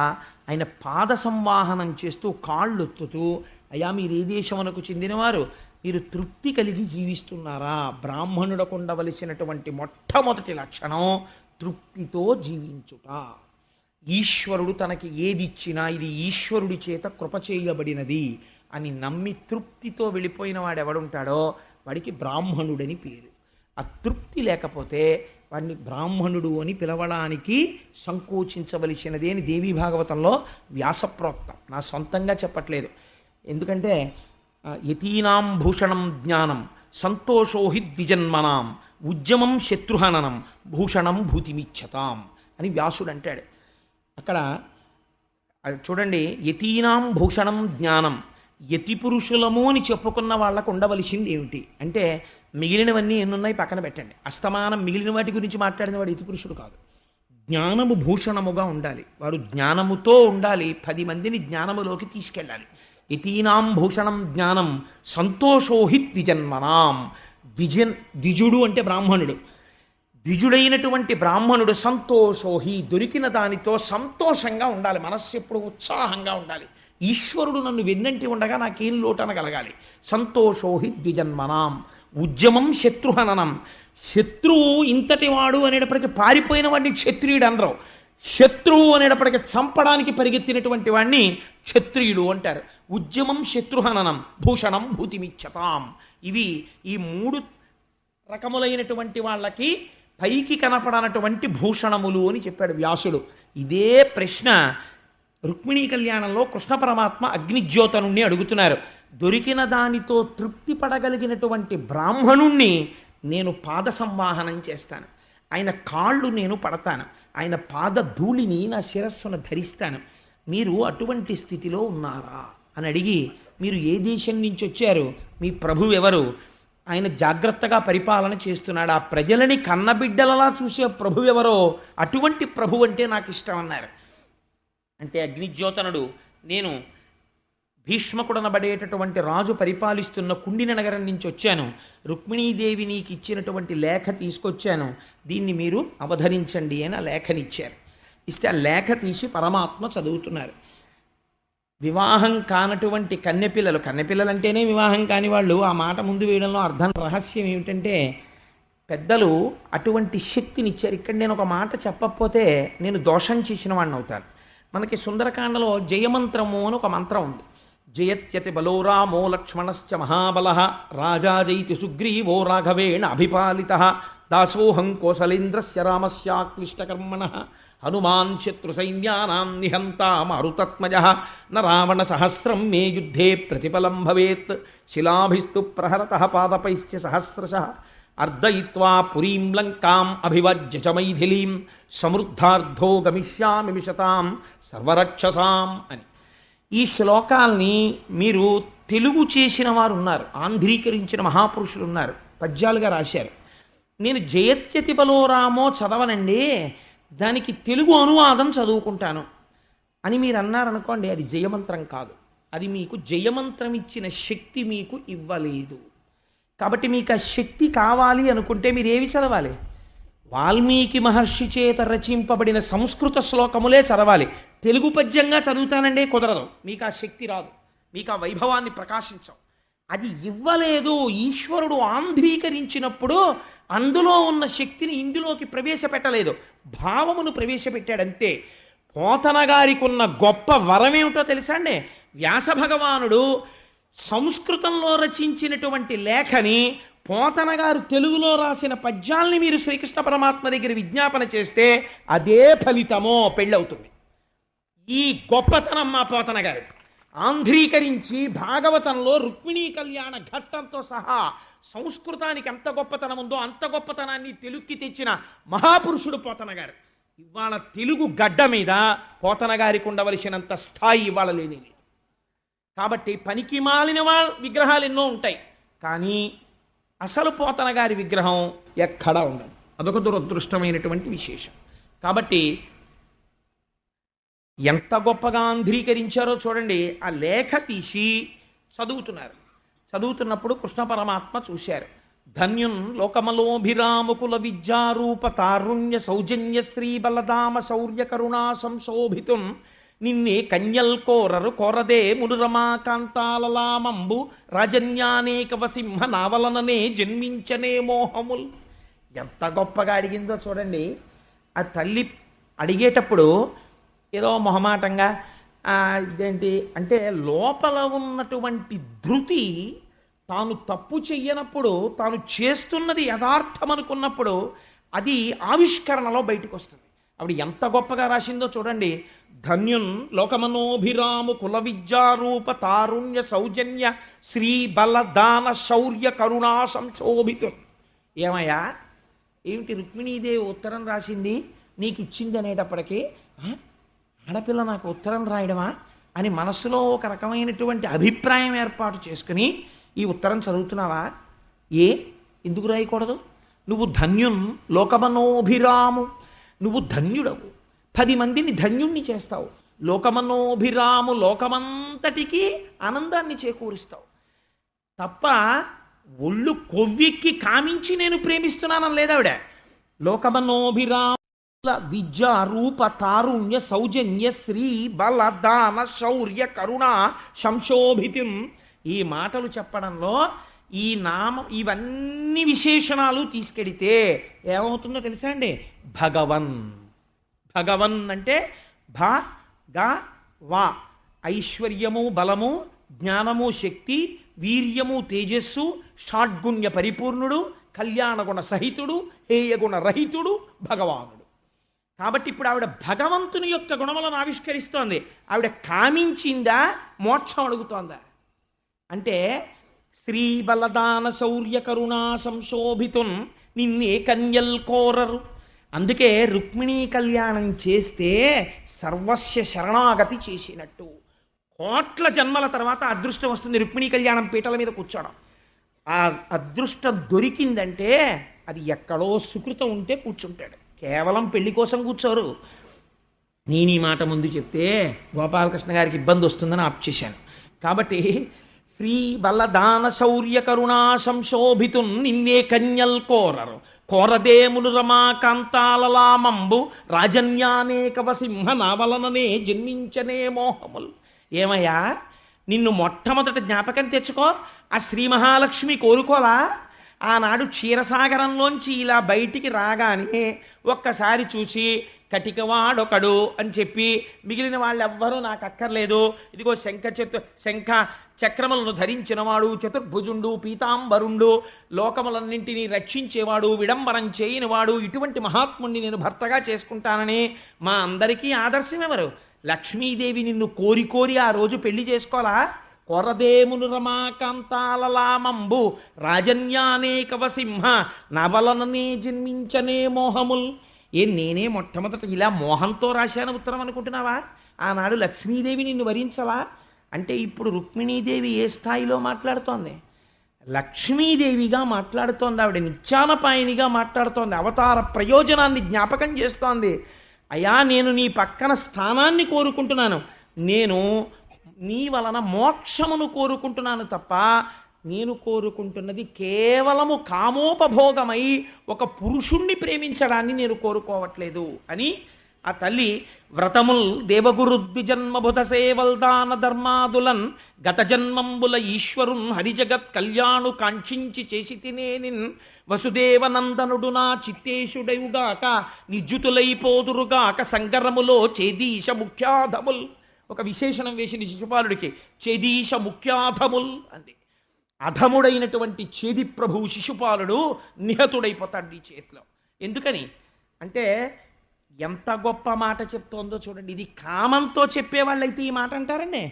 ఆయన పాద సంవాహనం చేస్తూ కాళ్ళొత్తుతూ, అయ్యా మీరు ఏ దేశమునకు చెందినవారు, మీరు తృప్తి కలిగి జీవిస్తున్నారా? బ్రాహ్మణుడకు ఉండవలసినటువంటి మొట్టమొదటి లక్షణం తృప్తితో జీవించుట. ఈశ్వరుడు తనకి ఏదిచ్చినా ఇది ఈశ్వరుడి చేత కృప చేయబడినది అని నమ్మి తృప్తితో వెళ్ళిపోయిన వాడు ఎవడుంటాడో వాడికి బ్రాహ్మణుడని పేరు. ఆ తృప్తి లేకపోతే వాడిని బ్రాహ్మణుడు అని పిలవడానికి సంకోచించవలసినది అని దేవీ భాగవతంలో వ్యాసప్రోక్తం. నా సొంతంగా చెప్పట్లేదు. ఎందుకంటే యతీనాం భూషణం జ్ఞానం సంతోషోహి ద్విజన్మనాం ఉద్యమం శత్రుహననం భూషణం భూతిమిచ్చతాం అని వ్యాసుడు అంటాడు. అక్కడ చూడండి, యతీనాం భూషణం జ్ఞానం, యతి పురుషులము అని చెప్పుకున్న వాళ్ళకు ఉండవలసింది ఏమిటి అంటే, మిగిలినవన్నీ ఎన్నున్నాయి పక్కన పెట్టండి, అస్తమానం మిగిలిన వాటి గురించి మాట్లాడిన వాడు యతి పురుషుడు కాదు. జ్ఞానము భూషణముగా ఉండాలి, వారు జ్ఞానముతో ఉండాలి, 10 మందిని జ్ఞానములోకి తీసుకెళ్ళాలి. యతీనాం భూషణం జ్ఞానం సంతోషోహి ద్విజన్మనాం. ద్విజుడు అంటే బ్రాహ్మణుడు. ద్విజుడైనటువంటి బ్రాహ్మణుడు సంతోషోహి, దొరికిన దానితో సంతోషంగా ఉండాలి, మనస్సు ఎప్పుడు ఉత్సాహంగా ఉండాలి. ఈశ్వరుడు నన్ను వెన్నంటి ఉండగా నాకేం లోటనగలగాలి. సంతోషోహి ద్విజన్మనాం ఉద్యమం శత్రుహననం. శత్రువు ఇంతటి వాడు అనేటప్పటికీ పారిపోయిన వాడిని క్షత్రియుడు అనరు. శత్రువు అనేటప్పటికీ చంపడానికి పరిగెత్తినటువంటి వాడిని క్షత్రియుడు అంటారు. ఉద్యమం శత్రుహననం భూషణం భూతిమిచ్చతాం. ఇవి ఈ 3 రకములైనటువంటి వాళ్ళకి పైకి కనపడనటువంటి భూషణములు అని చెప్పాడు వ్యాసుడు. ఇదే ప్రశ్న రుక్మిణీ కళ్యాణంలో కృష్ణ పరమాత్మ అగ్నిజ్యోతనుణ్ణి అడుగుతున్నారు. దొరికిన దానితో తృప్తి పడగలిగినటువంటి బ్రాహ్మణుణ్ణి నేను పాద సంవాహనం చేస్తాను, ఆయన కాళ్ళు నేను పడతాను, ఆయన పాద ధూళిని నా శిరస్సును ధరిస్తాను. మీరు అటువంటి స్థితిలో ఉన్నారా అని అడిగి, మీరు ఏ దేశం నుంచి వచ్చారు, మీ ప్రభు ఎవరు ఆయన జాగ్రత్తగా పరిపాలన చేస్తున్నాడు. ఆ ప్రజలని కన్నబిడ్డలలా చూసే ప్రభు ఎవరో అటువంటి ప్రభు అంటే నాకు ఇష్టం అన్నారు. అంటే అగ్నిజ్యోతనుడు, నేను భీష్మకుడనబడేటటువంటి రాజు పరిపాలిస్తున్న కుండిన నగరం నుంచి వచ్చాను, రుక్మిణీదేవి నీకు ఇచ్చినటువంటి లేఖ తీసుకొచ్చాను, దీన్ని మీరు అవధరించండి అని ఆ లేఖనిచ్చారు. ఇస్తే ఆ లేఖ తీసి పరమాత్మ చదువుతున్నారు. వివాహం కానటువంటి కన్నెపిల్లలు అంటేనే వివాహం కాని వాళ్ళు ఆ మాట ముందు వేయడంలో అర్థం రహస్యం ఏమిటంటే పెద్దలు అటువంటి శక్తినిచ్చారు. ఇక్కడ నేను ఒక మాట చెప్పకపోతే నేను దోషం చేసిన వాడిని అవుతాను. మనకి సుందరకాండలో జయమంత్రము అని ఒక మంత్రం ఉంది. జయత్యతి బలో రామో లక్ష్మణశ్చ మహాబల రాజా జైతి సుగ్రీవో రాఘవేణ అభిపాలిత దాసోహం కోసలేంద్రస్య రామస్యాక్లిష్టకర్మణ హనుమాన్ శత్రు సైన్యానాం నిహంతా మారుతత్మజ న రావణ సహస్రం మే యుద్ధే ప్రతిఫలం భవేత్ శిలాభిస్తు ప్రహరతః పాదపైశ్చ సహస్రశః అర్దయిత్వా పురీం లంకాం అభివజ్య చ మైథిలీం సమృద్ధార్థో గమిష్యామి మిషతాం సర్వరక్షసాం అని. ఈ శ్లోకాల్ని మీరు తెలుగు చేసిన వారు ఉన్నారు, ఆంధ్రీకరించిన మహాపురుషులు ఉన్నారు, పద్యాలుగా రాశారు. నేను జయత్యతి బలో రామో చదవనండి, దానికి తెలుగు అనువాదం చదువుకుంటాను అని మీరు అన్నారనుకోండి, అది జయమంత్రం కాదు. అది మీకు జయమంత్రం ఇచ్చిన శక్తి మీకు ఇవ్వలేదు. కాబట్టి మీకు ఆ శక్తి కావాలి అనుకుంటే మీరు ఏవి చదవాలి? వాల్మీకి మహర్షి చేత రచింపబడిన సంస్కృత శ్లోకములే చదవాలి. తెలుగు పద్యంగా చదువుతానంటే కుదరదు, మీకు ఆ శక్తి రాదు, మీకు ఆ వైభవాన్ని ప్రకాశించవు. అది ఇవ్వలేదు. ఈశ్వరుడు ఆంధ్రీకరించినప్పుడు అందులో ఉన్న శక్తిని ఇందులోకి ప్రవేశపెట్టలేదు, భావమును ప్రవేశపెట్టాడంతే. పోతన గారికి ఉన్న గొప్ప వరం ఏమిటో తెలుసా అండి? వ్యాస భగవానుడు సంస్కృతంలో రచించినటువంటి లేఖని పోతన గారు తెలుగులో రాసిన పద్యాల్ని మీరు శ్రీకృష్ణ పరమాత్మ దగ్గర విజ్ఞాపన చేస్తే అదే ఫలితమో పెళ్ళవుతుంది. ఈ గొప్పతనం మా పోతన గారి ఆంధ్రీకరించి భాగవతంలో రుక్మిణీ కళ్యాణ ఘట్టంతో సహా సంస్కృతానికి ఎంత గొప్పతనం ఉందో అంత గొప్పతనాన్ని తెలుగుకి తెచ్చిన మహాపురుషుడు పోతన గారు. ఇవాళ తెలుగు గడ్డ మీద పోతన గారికి ఉండవలసినంత స్థాయి ఇవాళ లేని. కాబట్టి పనికి మాలిన విగ్రహాలు ఎన్నో ఉంటాయి, కానీ అసలు పోతన గారి విగ్రహం ఎక్కడా ఉండదు. అదొక దురదృష్టమైనటువంటి విశేషం. కాబట్టి ఎంత గొప్పగా ఆంధ్రీకరించారో చూడండి. ఆ లేఖ తీసి చదువుతున్నారు. చదువుతున్నప్పుడు కృష్ణ పరమాత్మ చూశారు. ధన్యున్ లోకమలోభిరాముకుల విద్యారూప తారుణ్య సౌజన్య శ్రీ బలదామ శౌర్య కరుణా సంశోభితున్ నిన్నే కన్యల్ కోరరు కోరదే మునురమా కాంతాలలామంబు రాజన్యానేకవ సింహ నావలననే జన్మించనే మోహముల్. ఎంత గొప్పగా అడిగిందో చూడండి. ఆ తల్లి అడిగేటప్పుడు ఏదో మొహమాటంగా ఇదేంటి అంటే లోపల ఉన్నటువంటి ధృతి, తాను తప్పు చెయ్యనప్పుడు, తాను చేస్తున్నది యథార్థం అనుకున్నప్పుడు అది ఆవిష్కరణలో బయటకు వస్తుంది. ఆవిడ ఎంత గొప్పగా రాసిందో చూడండి. ధన్యున్ లోకమనోభిరాము కుల విద్యారూప తారుణ్య సౌజన్య శ్రీ బలదాన శౌర్య కరుణా సంశోభితు. ఏమయ్యా, ఏమిటి రుక్మిణీదేవి ఉత్తరం రాసింది నీకు ఇచ్చింది అనేటప్పటికీ ఆడపిల్ల నాకు ఉత్తరం రాయడమా అని మనసులో ఒక రకమైనటువంటి అభిప్రాయం ఏర్పాటు చేసుకుని ఈ ఉత్తరం చదువుతున్నావా? ఎందుకు రాయకూడదు? నువ్వు ధన్యున్ లోకమనోభిరాము, నువ్వు ధన్యుడవు, 10 మందిని ధన్యుణ్ణి చేస్తావు. లోకమనోభిరాము, లోకమంతటికి ఆనందాన్ని చేకూరుస్తావు తప్ప ఒళ్ళు కొవ్వెక్కి కామించి నేను ప్రేమిస్తున్నానని లేదావిడ. లోకమనోభిరామ విద్యా రూప తారుణ్య సౌజన్య శ్రీ బల దాన శౌర్య కరుణ సంశోభితం. ఈ మాటలు చెప్పడంలో ఈ నామం ఇవన్నీ విశేషణాలు తీసుకెడితే ఏమవుతుందో తెలుసా అండి? భగవన్. భగవన్ అంటే భ గ వా, ఐశ్వర్యము బలము, జ్ఞానము శక్తి, వీర్యము తేజస్సు, షాడ్గుణ్య పరిపూర్ణుడు, కళ్యాణగుణ సహితుడు, హేయగుణ రహితుడు భగవానుడు. కాబట్టి ఇప్పుడు ఆవిడ భగవంతుని యొక్క గుణములను ఆవిష్కరిస్తోంది. ఆవిడ కామించిందా, మోక్షం అడుగుతోందా? అంటే శ్రీ బలదాన శౌర్య కరుణా సంశోభితున్ నిన్నే కన్యల్ కోరరు. అందుకే రుక్మిణీ కళ్యాణం చేస్తే సర్వస్య శరణాగతి చేసినట్టు. కోట్ల జన్మల తర్వాత అదృష్టం వస్తుంది రుక్మిణీ కళ్యాణం పీటల మీద కూర్చోవడం. ఆ అదృష్టం దొరికిందంటే అది ఎక్కడో సుకృతం ఉంటే కూర్చుంటాడు. కేవలం పెళ్లి కోసం కూర్చోరు. నేను ఈ మాట ముందు చెప్తే గోపాలకృష్ణ గారికి ఇబ్బంది వస్తుందని ఆప్ చేశాను. కాబట్టి శ్రీ బలదాన శౌర్య కరుణా సంశోభితున్ నిన్నే కన్యల్ కోరరు కోరదేములు రమాకాంతాలలామంబు రాజన్యానేకవ సింహ నావలననే జన్మించనే మోహములు. ఏమయ్యా, నిన్ను మొట్టమొదటి జ్ఞాపకం తెచ్చుకో. ఆ శ్రీ మహాలక్ష్మి కోరుకోలా? ఆనాడు క్షీరసాగరంలోంచి ఇలా బయటికి రాగానే ఒక్కసారి చూసి కటికవాడొకడు అని చెప్పి మిగిలిన వాళ్ళెవ్వరూ నాకు అక్కర్లేదు, ఇదిగో శంఖ చక్రములను ధరించినవాడు, చతుర్భుజుండు, పీతాంబరుండు, లోకములన్నింటినీ రక్షించేవాడు, విడంబరం చేయనివాడు, ఇటువంటి మహాత్ముణ్ణి నేను భర్తగా చేసుకుంటానని మా అందరికీ ఆదర్శం ఎవరు? లక్ష్మీదేవి నిన్ను కోరి కోరి ఆ రోజు పెళ్లి చేసుకోవాలా? కొరదేమును రమాకాంతాలలామంబు రాజన్యానేకవ సింహ నవలననే జన్మించనే మోహముల్. నేనే మొట్టమొదట ఇలా మోహంతో రాశాను ఉత్తరం అనుకుంటున్నావా? ఆనాడు లక్ష్మీదేవి నిన్ను వరించలా? అంటే ఇప్పుడు రుక్మిణీదేవి ఏ స్థాయిలో మాట్లాడుతోంది? లక్ష్మీదేవిగా మాట్లాడుతోంది. ఆవిడ నిత్యానపాయనిగా మాట్లాడుతోంది. అవతార ప్రయోజనాన్ని జ్ఞాపకం చేస్తోంది. అయ్యా, నేను నీ పక్కన స్థానాన్ని కోరుకుంటున్నాను, నేను నీ వలన మోక్షమును కోరుకుంటున్నాను తప్ప నేను కోరుకుంటున్నది కేవలము కామోపభోగమై ఒక పురుషుణ్ణి ప్రేమించడాన్ని నేను కోరుకోవట్లేదు అని ఆ తల్లి వ్రతముల్ దేవగురు ద్విజన్మభుత సేవల్దాన ధర్మాదులన్ గత జన్మంబుల ఈశ్వరున్ హరిజగత్ కళ్యాణు కాంక్షించి చేసి తినేనిన్ వసుదేవనందనుడు నా చిత్తేశుడయుగాక నిర్జుతులైపోదురుగాక సంగరములో చేదీశ ముఖ్యాధముల్. ఒక విశేషణం వేసింది శిశుపాలుడికి, చేదీశ ముఖ్యాధముల్ అంది. అధముడైనటువంటి చేది ప్రభు శిశుపాలుడు నిహతుడైపోతాడు నీ చేతిలో. ఎందుకని అంటే ఎంత గొప్ప మాట చెప్తోందో చూడండి. ఇది కామంతో చెప్పేవాళ్ళైతే ఈ మాట అంటారండి.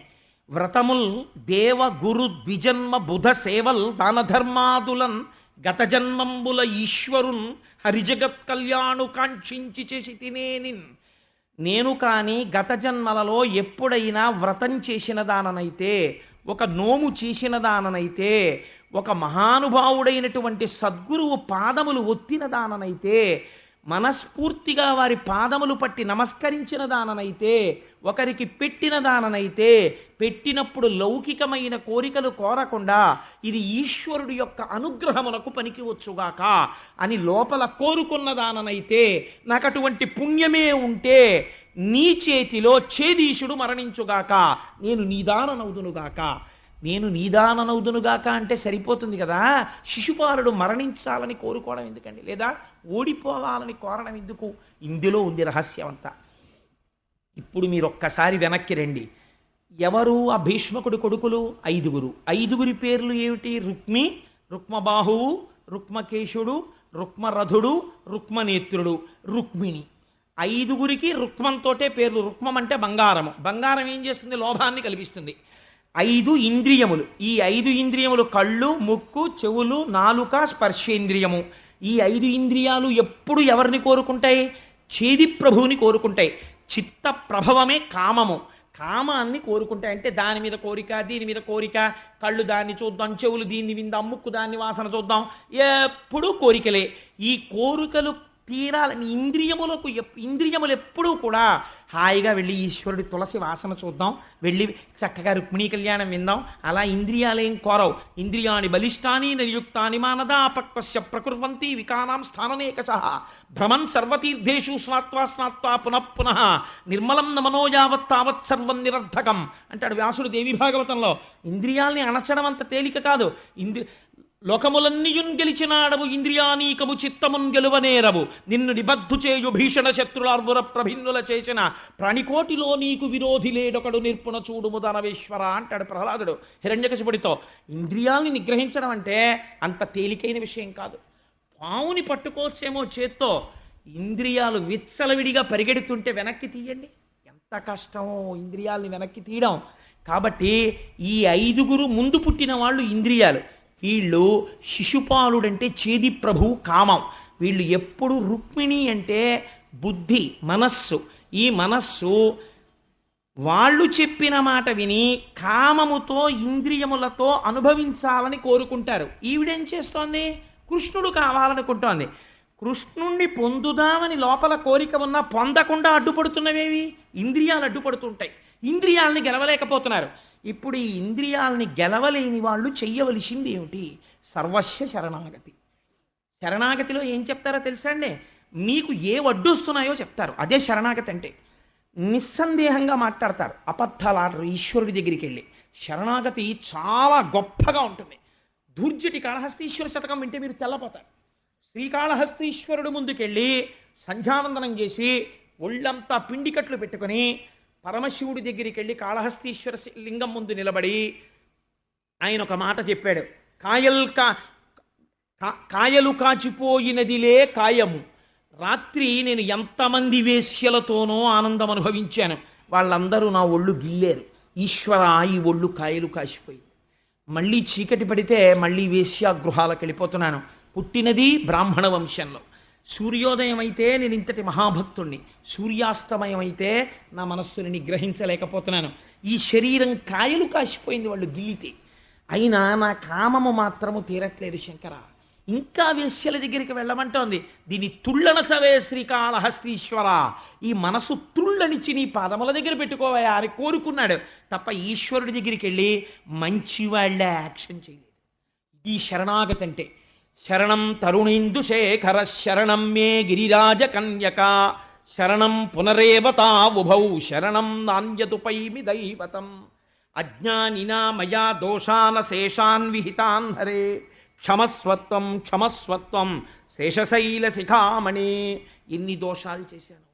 వ్రతముల్ దేవ గురు ద్విజన్మ బుధ సేవల్ దానధర్మాదులన్ గత జన్మంబుల ఈశ్వరున్ హరిజగత్ కళ్యాణు కాంక్షించి చేసి తినేనిన్. నేను కానీ గత జన్మలలో ఎప్పుడైనా వ్రతం చేసిన దాననైతే, ఒక నోము చేసిన దాననైతే, ఒక మహానుభావుడైనటువంటి సద్గురువు పాదములు ఒత్తిన దాననైతే, మనస్ఫూర్తిగా వారి పాదములు పట్టి నమస్కరించిన దాననైతే, ఒకరికి పెట్టిన దాననైతే, పెట్టినప్పుడు లౌకికమైన కోరికలు కోరకుండా ఇది ఈశ్వరుడి యొక్క అనుగ్రహమునకు పనికి వచ్చుగాక అని లోపల కోరుకున్న దాననైతే, నాకు అటువంటి పుణ్యమే ఉంటే నీ చేతిలో చేదీశుడు మరణించుగాక, నేను నీదాననవుదునుగాక. నేను నీదాననవుదునుగాక అంటే సరిపోతుంది కదా. శిశుపాలుడు మరణించాలని కోరుకోవడం ఎందుకండి? లేదా ఓడిపోవాలని కోరడం ఎందుకు? ఇందులో ఉంది రహస్యం అంతా. ఇప్పుడు మీరు ఒక్కసారి వెనక్కి రండి. ఎవరు ఆ భీష్మకుడి కొడుకులు? 5. 5 పేర్లు ఏమిటి? రుక్మి, రుక్మబాహువు, రుక్మకేశుడు, రుక్మరథుడు, రుక్మనేత్రుడు, రుక్మిణి. 5 రుక్మంతోటే పేర్లు. రుక్మం అంటే బంగారము. బంగారం ఏం చేస్తుంది? లోభాన్ని కల్పిస్తుంది. 5 ఇంద్రియములు. ఈ 5 ఇంద్రియములు కళ్ళు, ముక్కు, చెవులు, నాలుక, స్పర్శేంద్రియము. ఈ 5 ఇంద్రియాలు ఎప్పుడు ఎవరిని కోరుకుంటాయి? చేది ప్రభువుని కోరుకుంటాయి. చిత్త ప్రభవమే కామము. కామాన్ని కోరుకుంటాయి. అంటే దాని మీద కోరిక, దీని మీద కోరిక, కళ్ళు దాన్ని చూద్దాం, చెవులు దీన్ని విందాం, ముక్కు దాన్ని వాసన చూద్దాం, ఎప్పుడూ కోరికలే. ఈ కోరికలు తీరాలని ఇంద్రియములు ఎప్పుడూ కూడా హాయిగా వెళ్ళి ఈశ్వరుడి తులసి వాసన చూద్దాం, వెళ్ళి చక్కగా రుక్మిణీ కళ్యాణం విందాం, అలా ఇంద్రియాలేం కోరవు. ఇంద్రియాణి బలిష్టాని నిర్యుక్తాని మానదా అపక్వస్య ప్రకుర్వంతి వికానాం స్థాననేకశః భ్రమన్ సర్వతీర్థేషు స్నాత్వా పునః నిర్మలం నమనో యావత్ తావత్ సర్వం నిరర్ధకం అంటాడు వ్యాసుడు దేవి భాగవతంలో. ఇంద్రియాల్ని అణచడం అంత తేలిక కాదు. లోకములన్నీయున్ గెలిచినాడవు ఇంద్రియానీకము చిత్తమున్ గెలువనేరవు నిన్ను నిబద్ధు చేయు భీషణ శత్రులార్వుర ప్రభిన్నుల చేసిన ప్రాణికోటిలో నీకు విరోధి లేడొకడు నిర్పుణ చూడుము దానవేశ్వర అంటాడు ప్రహ్లాదుడు హిరణ్యకశిపుడితో. ఇంద్రియాల్ని నిగ్రహించడం అంటే అంత తేలికైన విషయం కాదు. పావుని పట్టుకోవచ్చేమో చేత్తో, ఇంద్రియాలు విచ్చలవిడిగా పరిగెడుతుంటే వెనక్కి తీయండి, ఎంత కష్టమో ఇంద్రియాల్ని వెనక్కి తీయడం. కాబట్టి ఈ 5 ముందు పుట్టిన వాళ్ళు ఇంద్రియాలు. వీళ్ళు శిశుపాలుడంటే చేది ప్రభు కామం. వీళ్ళు ఎప్పుడు రుక్మిణి అంటే బుద్ధి, మనస్సు. ఈ మనస్సు వాళ్ళు చెప్పిన మాట విని కామముతో ఇంద్రియములతో అనుభవించాలని కోరుకుంటారు. ఈవిడేం చేస్తోంది? కృష్ణుడు కావాలనుకుంటోంది. కృష్ణుణ్ణి పొందుదామని లోపల కోరిక ఉన్నా పొందకుండా అడ్డుపడుతున్నవేవి? ఇంద్రియాలు అడ్డుపడుతుంటాయి. ఇంద్రియాలని గెలవలేకపోతున్నారు. ఇప్పుడు ఈ ఇంద్రియాలని గెలవలేని వాళ్ళు చెయ్యవలసింది ఏమిటి? సర్వస్వ శరణాగతి. శరణాగతిలో ఏం చెప్తారో తెలుసా అండి? మీకు ఏ వడ్డొస్తున్నాయో చెప్తారు. అదే శరణాగతి అంటే. నిస్సందేహంగా మాట్లాడతారు, అబద్ధాలు ఆడరు. ఈశ్వరుడి దగ్గరికి వెళ్ళి శరణాగతి చాలా గొప్పగా ఉంటుంది. ధూర్జటి కాళహస్తీశ్వర శతకం వింటే మీరు తెల్లపోతారు. శ్రీకాళహస్తీశ్వరుడు ముందుకెళ్ళి సంధ్యావందనం చేసి ఒళ్ళంతా పిండికట్లు పెట్టుకొని పరమశివుడి దగ్గరికి వెళ్ళి కాళహస్తీశ్వర లింగం ముందు నిలబడి ఆయన ఒక మాట చెప్పాడు. కాయలు కాచిపోయినదిలే కాయము. రాత్రి నేను ఎంతమంది వేశ్యలతోనో ఆనందం అనుభవించాను. వాళ్ళందరూ నా ఒళ్ళు గిల్లేరు. ఈశ్వర, ఈ ఒళ్ళు కాయలు కాసిపోయింది. మళ్ళీ చీకటి పడితే మళ్ళీ వేశ్యాగృహాలకు వెళ్ళిపోతున్నాను. పుట్టినది బ్రాహ్మణ వంశంలో. సూర్యోదయం అయితే నేను ఇంతటి మహాభక్తుణ్ణి, సూర్యాస్తమయం అయితే నా మనస్సుని నిగ్రహించలేకపోతున్నాను. ఈ శరీరం కాయలు కాసిపోయింది వాళ్ళు గిల్లితే. అయినా నా కామము మాత్రము తీరట్లేదు శంకర. ఇంకా వేశ్యల దగ్గరికి వెళ్ళమంటోంది. దీని తుళ్ళనచవే శ్రీకాళహస్తీశ్వర, ఈ మనసు తుళ్ళనిచ్చి నీ పాదముల దగ్గర పెట్టుకోవయా అని కోరుకున్నాడు తప్ప ఈశ్వరుడి దగ్గరికి వెళ్ళి మంచివాళ్ళ యాక్షన్ చేయలేదు. ఈ శరణాగతి అంటే. శరణం తరుణేందు శేఖర శరణం మే గిరిరాజ కన్యక శరణం పునరేవతా ఉభౌ శరణం నాణ్యతుపైమి దైవతం అజ్ఞానినా మయా దోషాన శేషాన్ విహితాన్ హరే క్షమస్వత్వం క్షమస్వత్వం శేషశైల శిఖామణి. ఎన్ని దోషాలు చేశాను.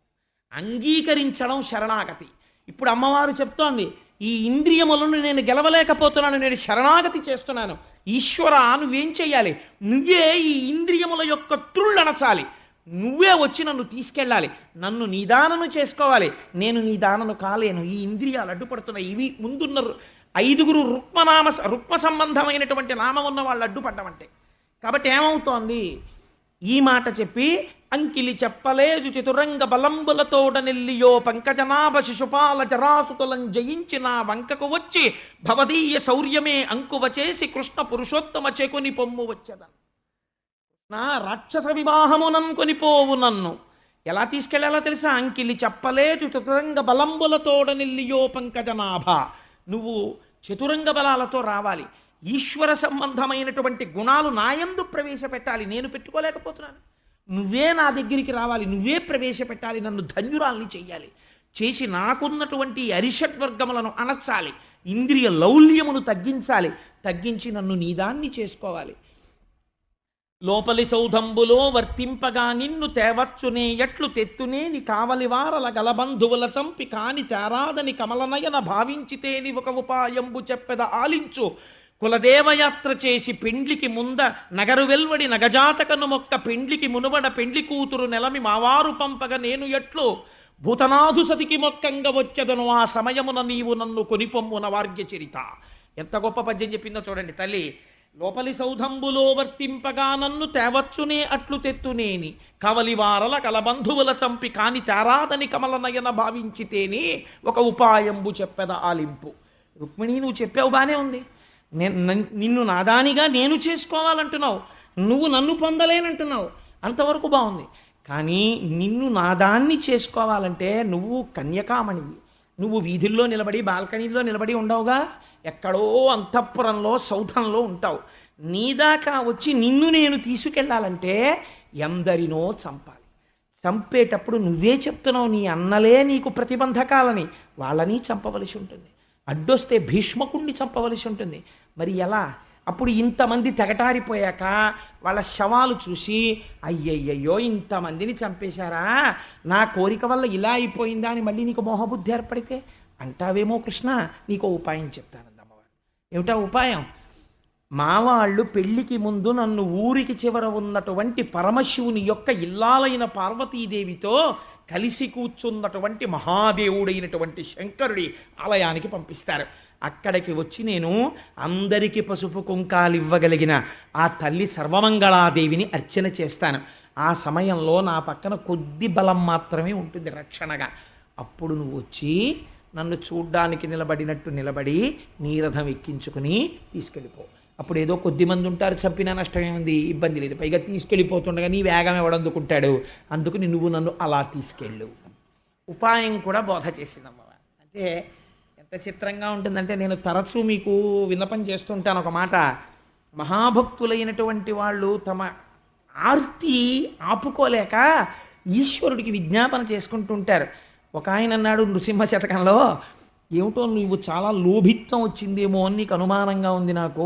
అంగీకరించడం శరణాగతి. ఇప్పుడు అమ్మవారు చెప్తోంది, ఈ ఇంద్రియములను నేను గెలవలేకపోతున్నాను, నేను శరణాగతి చేస్తున్నాను. ఈశ్వర, నువ్వేం చెయ్యాలి? నువ్వే ఈ ఇంద్రియముల యొక్క త్రుళ్ళనచాలి. నువ్వే వచ్చి నన్ను తీసుకెళ్ళాలి, నన్ను నిదానను చేసుకోవాలి. నేను నిదానను కాలేను, ఈ ఇంద్రియాలు అడ్డుపడుతున్నాయి. ఇవి ముందున్న 5 రుక్మ సంబంధమైనటువంటి నామం ఉన్న వాళ్ళు అడ్డుపడ్డమంటే. కాబట్టి ఏమవుతోంది? ఈ మాట చెప్పి అంకిలి చెప్పలేదు చతురంగ బలంబులతోడ నెల్లియో పంకజనాభ శిశుపాల జరాసుతులం జయించి నా వంకకు వచ్చి భవదీయ శౌర్యమే అంకువ చేసి కృష్ణ పురుషోత్తమ చెకుని పొమ్ము వచ్చేదన్. నా రాక్షస వివాహమునం కొనిపోవు నన్ను. ఎలా తీసుకెళ్లాలో తెలుసా? అంకిలి చెప్పలేదు చతురంగ బలంబులతోడ నెల్లియో పంకజనాభ. నువ్వు చతురంగ బలాలతో రావాలి. ఈశ్వర సంబంధమైనటువంటి గుణాలు నాయందు ప్రవేశపెట్టాలి. నేను పెట్టుకోలేకపోతున్నాను. నువ్వే నా దగ్గరికి రావాలి, నువ్వే ప్రవేశపెట్టాలి, నన్ను ధన్యురాల్ని చెయ్యాలి. చేసి నాకున్నటువంటి అరిషడ్వర్గములను అణచాలి, ఇంద్రియ లౌల్యమును తగ్గించాలి, తగ్గించి నన్ను నీదాన్ని చేసుకోవాలి. లోపలి సౌధంబులో వర్తింపగా నిన్ను తేవచ్చునే ఎట్లు తెత్తునేని కావలివారల గలబంధువుల చంపి కాని తేరాదని కమలనయన భావించితేని ఒక ఉపాయంబు చెప్పెద ఆలించు. కులదేవయాత్ర చేసి పెండ్లికి ముంద నగరు వెల్వడి నగజాతకను మొక్క పెండ్లికి మునుబడ పెండ్లి కూతురు నెలమి మావారు పంపగ నేను ఎట్లు భూతనాథు సతికి మొక్కంగ వచ్చెదను ఆ సమయమున నీవు నన్ను కొనిపొమ్మున వార్గ్య చరిత. ఎంత గొప్ప పద్యం చెప్పిందో చూడండి తల్లి. లోపలి సౌధంబులో వర్తింపగా నన్ను తేవచ్చునే అట్లు తెత్తునేని కవలివారల కలబంధువుల చంపి కాని తేరాదని కమలనయన భావించితేని ఒక ఉపాయంబు చెప్పెద ఆలింపు. రుక్మిణి, నువ్వు చెప్పావు, బానే ఉంది. నిన్ను నాదానిగా నేను చేసుకోవాలంటున్నావు, నువ్వు నన్ను పొందలేనంటున్నావు, అంతవరకు బాగుంది. కానీ నిన్ను నాదాన్ని చేసుకోవాలంటే నువ్వు కన్యకామణివి. నువ్వు వీధుల్లో నిలబడి బాల్కనీలో నిలబడి ఉండవుగా, ఎక్కడో అంతఃపురంలో సౌధంలో ఉంటావు. నీదాకా వచ్చి నిన్ను నేను తీసుకెళ్ళాలంటే ఎందరినో చంపాలి. చంపేటప్పుడు నువ్వే చెప్తున్నావు నీ అన్నలే నీకు ప్రతిబంధకాలని. వాళ్ళని చంపవలసి ఉంటుంది. అడ్డొస్తే భీష్మకుణ్ణి చంపవలసి ఉంటుంది. మరి ఎలా? అప్పుడు ఇంతమంది తెగటారిపోయాక వాళ్ళ శవాలు చూసి అయ్యయ్యయ్యో ఇంతమందిని చంపేశారా, నా కోరిక వల్ల ఇలా అయిపోయిందా అని మళ్ళీ నీకు మోహబుద్ధి ఏర్పడితే అంటావేమో. కృష్ణ, నీకు ఉపాయం చెప్తానంది అమ్మవారు. ఏమిటా ఉపాయం? మా వాళ్ళు పెళ్లికి ముందు నన్ను ఊరికి చివర ఉన్నటువంటి పరమశివుని యొక్క ఇల్లాలైన పార్వతీదేవితో కలిసి కూర్చున్నటువంటి మహాదేవుడైనటువంటి శంకరుడి ఆలయానికి పంపిస్తారు. అక్కడికి వచ్చి నేను అందరికీ పసుపు కుంకాలు ఇవ్వగలిగిన ఆ తల్లి సర్వమంగళాదేవిని అర్చన చేస్తాను. ఆ సమయంలో నా పక్కన కొద్ది బలం మాత్రమే ఉంటుంది రక్షణగా. అప్పుడు నువ్వు వచ్చి నన్ను చూడ్డానికి నిలబడినట్టు నిలబడి నీ రథం ఎక్కించుకుని తీసుకెళ్ళిపో. అప్పుడు ఏదో కొద్దిమంది ఉంటారు, చంపినా నష్టమే ఉంది, ఇబ్బంది లేదు, పైగా తీసుకెళ్ళిపోతుండగా నీ వేగం ఎవడందుకుంటాడు, అందుకుని నువ్వు నన్ను అలా తీసుకెళ్ళు. ఉపాయం కూడా బోధ చేసింది అమ్మవారు. అంటే ఎంత చిత్రంగా ఉంటుందంటే, నేను తరచూ మీకు విన్నపం చేస్తుంటాను ఒక మాట. మహాభక్తులైనటువంటి వాళ్ళు తమ ఆర్తి ఆపుకోలేక ఈశ్వరుడికి విజ్ఞాపన చేసుకుంటుంటారు. ఒక ఆయన అన్నాడు నృసింహ శతకంలో, ఏమిటో నువ్వు చాలా లోభిత్వం వచ్చిందేమో అని నీకు అనుమానంగా ఉంది, నాకు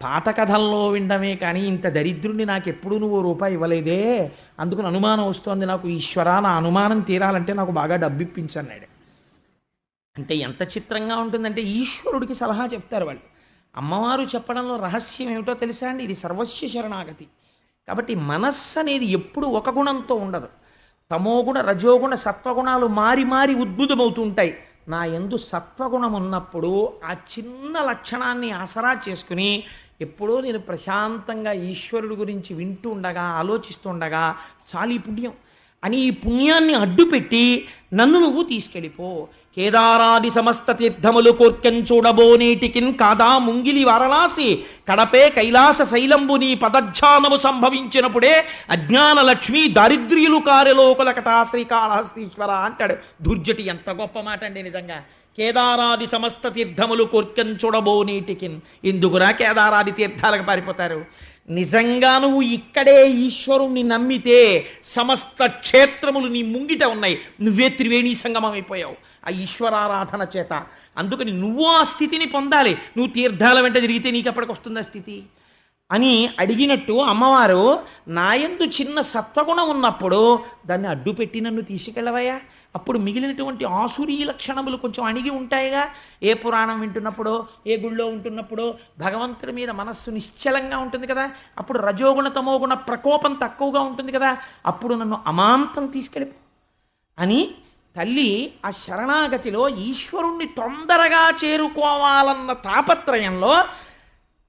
పాత కథల్లో వినడమే కానీ ఇంత దరిద్రుడిని నాకు ఎప్పుడూ నువ్వు రూపాయి ఇవ్వలేదే, అందుకని అనుమానం వస్తోంది నాకు. ఈశ్వరా, నా అనుమానం తీరాలంటే నాకు బాగా డబ్బిప్పించన్నాడు. అంటే ఎంత చిత్రంగా ఉంటుందంటే, ఈశ్వరుడికి సలహా చెప్తారు వాళ్ళు. అమ్మవారు చెప్పడంలో రహస్యం ఏమిటో తెలుసా అండి? ఇది సర్వస్వ శరణాగతి. కాబట్టి మనస్సు అనేది ఎప్పుడు ఒక గుణంతో ఉండదు. తమోగుణ, రజోగుణ, సత్వగుణాలు మారి మారి ఉద్భుతమవుతూ ఉంటాయి. నా యందు సత్వగుణం ఉన్నప్పుడు ఆ చిన్న లక్షణాన్ని ఆసరా చేసుకుని ఎప్పుడో నేను ప్రశాంతంగా ఈశ్వరుడు గురించి వింటూ ఉండగా, ఆలోచిస్తుండగా చాలు ఈ పుణ్యం అని, ఈ పుణ్యాన్ని అడ్డుపెట్టి నన్ను నువ్వు తీసుకెళ్ళిపో. కేదారాది సమస్త తీర్థములు కోర్కెంచూడబోనేటికిన్ కాదా ముంగిలి వారణాసి కడపే కైలాస శైలంబు నీ పదధ్యానము సంభవించినప్పుడే అజ్ఞాన లక్ష్మి దారిద్ర్యులు కార్యలోకులకటా శ్రీకాళహస్తీశ్వర అంటాడు దుర్జటి. ఎంత గొప్ప మాట అండి నిజంగా. కేదారాది సమస్త తీర్థములు కోర్కెంచూడబోనేటికిన్. ఎందుకురా కేదారాది తీర్థాలకు పారిపోతారు? నిజంగా నువ్వు ఇక్కడే ఈశ్వరుణ్ణి నమ్మితే సమస్త క్షేత్రములు నీ ముంగిట ఉన్నాయి, నువ్వే త్రివేణీ సంగమం అయిపోయావు ఆ ఈశ్వరారాధన చేత. అందుకని నువ్వు ఆ స్థితిని పొందాలి. నువ్వు తీర్థాల వెంట తిరిగితే నీకు ఎప్పటికి వస్తుంది ఆ స్థితి అని అడిగినట్టు అమ్మవారు నాయందు చిన్న సత్వగుణం ఉన్నప్పుడు దాన్ని అడ్డుపెట్టి నన్ను తీసుకెళ్ళవయ్యా. అప్పుడు మిగిలినటువంటి ఆసురీ లక్షణములు కొంచెం అణిగి ఉంటాయిగా. ఏ పురాణం వింటున్నప్పుడో, ఏ గుళ్ళో ఉంటున్నప్పుడో భగవంతుడి మీద మనస్సు నిశ్చలంగా ఉంటుంది కదా. అప్పుడు రజోగుణ తమోగుణ ప్రకోపం తక్కువగా ఉంటుంది కదా. అప్పుడు నన్ను అమాంతం తీసుకెళ్ళిపో అని తల్లి ఆ శరణాగతిలో ఈశ్వరుణ్ణి తొందరగా చేరుకోవాలన్న తాపత్రయంలో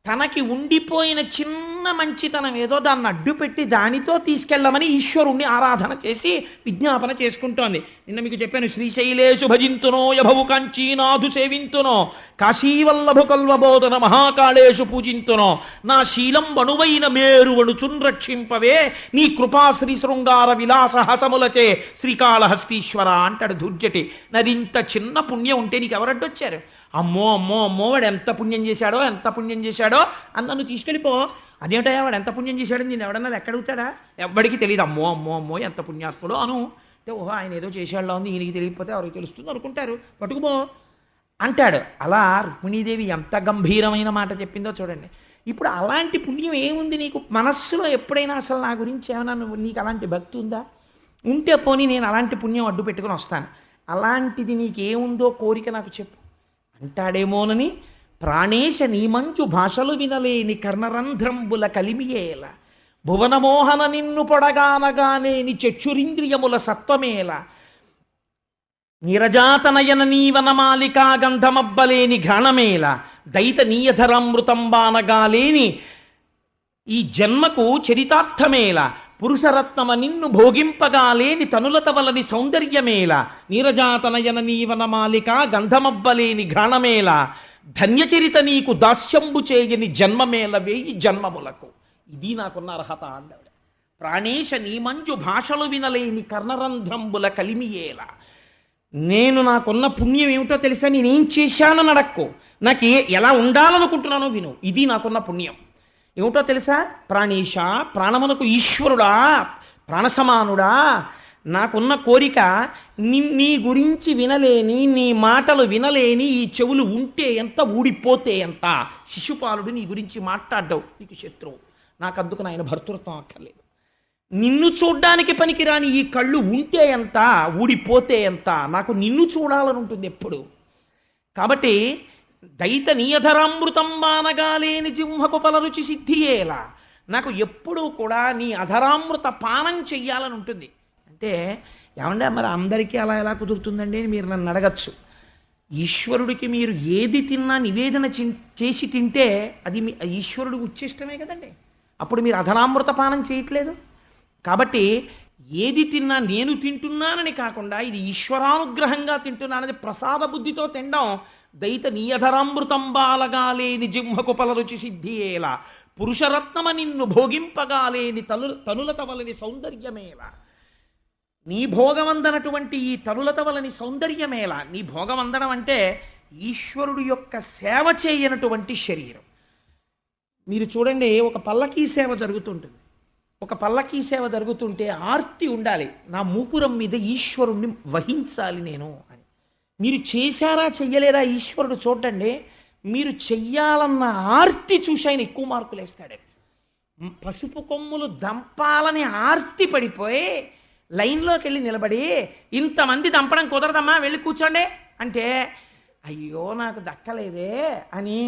తనకి ఉండిపోయిన చిన్న మంచితనం ఏదో దాన్ని అడ్డుపెట్టి దానితో తీసుకెళ్ళమని ఈశ్వరుణ్ణి ఆరాధన చేసి విజ్ఞాపన చేసుకుంటోంది. నిన్న మీకు చెప్పాను, శ్రీశైలేషు భజింతునో యభవు కాంచీనాథు సేవింతునో కాశీవల్లభు కల్వబోధన మహాకాళేషు పూజింతునో నా శీలం వణువైన మేరువణుచున్ రక్షింపవే నీ కృపా శ్రీ శృంగార విలాస హసములచే శ్రీకాళహస్తీశ్వర అంటాడు దుర్జటి. నాదింత చిన్న పుణ్యం ఉంటే నీకు ఎవరడ్డొచ్చారు? అమ్మో అమ్మో అమ్మో వాడు ఎంత పుణ్యం చేశాడో అని నన్ను తీసుకెళ్ళిపో. అదేంటయ్యా వాడు ఎంత పుణ్యం చేశాడో నేను ఎవడన్నా ఎక్కడుగుతాడా? ఎవ్వడికి తెలియదు. అమ్మో అమ్మో అమ్మో ఎంత పుణ్యాత్ముడో అను అంటే, ఓహో ఆయన ఏదో చేసేలా ఉంది, ఈయనకి తెలియకపోతే ఎవరికి తెలుస్తుంది అనుకుంటారు, పట్టుకుపో అంటాడు. అలా రుక్మిణీదేవి ఎంత గంభీరమైన మాట చెప్పిందో చూడండి. ఇప్పుడు అలాంటి పుణ్యం ఏముంది నీకు మనస్సులో? ఎప్పుడైనా అసలు నా గురించి ఏమైనా నీకు అలాంటి భక్తి ఉందా? ఉంటే పోనీ నేను అలాంటి పుణ్యం అడ్డు పెట్టుకుని వస్తాను. అలాంటిది నీకేముందో కోరిక నాకు చెప్పు అంటాడేమోనని, ప్రాణేశ నీ మంచు భాషలు వినలేని కర్ణరంధ్రంబుల కలిమియేల భువనమోహన నిన్ను పొడగానగానేని చక్షురింద్రియముల సత్వమేల నిరజాతనయన నీవనమాలికా గంధమబ్బలేని ఘాణమేల దైత నీయధరామృతం బానగాలేని ఈ జన్మకు చరితార్థమేల పురుషరత్నమ నిన్ను భోగింపగా లేని తనులతవలని సౌందర్యమేల నీరజాతనయన నీవనమాలిక గంధమబ్బలేని ఘాణమేల ధన్యచరిత నీకు దాస్యంబు చేయని జన్మమేల వేయి జన్మములకు. ఇది నాకున్న అర్హత అన్నాడు. ప్రాణేశ నీ మంజు భాషలు వినలేని కర్ణరంధ్రంబుల కలిమియేల. నేను నాకున్న పుణ్యం ఏమిటో తెలుసా? నేనేం చేశానని అడక్కు, నాకు ఎలా ఉండాలనుకుంటున్నానో విను. ఇది నాకున్న పుణ్యం ఏమిటో తెలుసా? ప్రాణేశ, ప్రాణమునకు ఈశ్వరుడా, ప్రాణసమానుడా, నాకున్న కోరిక నీ గురించి వినలేని, నీ మాటలు వినలేని ఈ చెవులు ఉంటే ఎంత, ఊడిపోతే ఎంత. శిశుపాలుడు నీ గురించి మాట్లాడ్డావు, నీకు శత్రువు, నాకందుకు నాయన భర్తృత్వం అక్కర్లేదు. నిన్ను చూడ్డానికి పనికిరాని ఈ కళ్ళు ఉంటే ఎంత, ఊడిపోతే ఎంత, నాకు నిన్ను చూడాలని ఉంటుంది ఎప్పుడు. కాబట్టి దైత నీయధరామృతం బానగాలేని జింహకు పలరుచి సిద్ధియేలా, నాకు ఎప్పుడూ కూడా నీ అధరామృత పానం చెయ్యాలని ఉంటుంది. అంటే ఏమంటే మరి అందరికీ అలా ఎలా కుదురుతుందండి అని మీరు నన్ను అడగచ్చు. ఈశ్వరుడికి మీరు ఏది తిన్నా నివేదన చేసి తింటే అది మీ ఈశ్వరుడికి ఉచ్చిష్టమే కదండి. అప్పుడు మీరు అధరామృత పానం చేయట్లేదు. కాబట్టి ఏది తిన్నా నేను తింటున్నానని కాకుండా ఇది ఈశ్వరానుగ్రహంగా తింటున్నానని ప్రసాద బుద్ధితో తినడం దైత నీయధరామృతం బాలగాలేని జిహ్మకు పలరుచి సిద్ధియేలా పురుషరత్నమ నిన్ను భోగింపగాలేని తనులత వలని సౌందర్యమేలా. నీ భోగమందనటువంటి ఈ తనులత వలని సౌందర్యమేలా. నీ భోగమందనం అంటే ఈశ్వరుడు యొక్క సేవ చేయనటువంటి శరీరం. మీరు చూడండి, ఒక పల్లకీ సేవ జరుగుతుంటుంది. ఒక పల్లకీ సేవ జరుగుతుంటే ఆర్తి ఉండాలి, నా మూపురం మీద ఈశ్వరుణ్ణి వహించాలి నేను అని. మీరు చేశారా చెయ్యలేదా ఈశ్వరుడు చూడండి. మీరు చెయ్యాలన్న ఆర్తి చూసి ఆయన ఎక్కువ మార్కులు వేస్తాడు. పసుపు కొమ్ములు దంపాలని ఆర్తి పడిపోయి లైన్లోకి వెళ్ళి నిలబడి ఇంతమంది దంపడం కుదరదమ్మా వెళ్ళి కూర్చోండి అంటే అయ్యో నాకు దక్కలేదే అని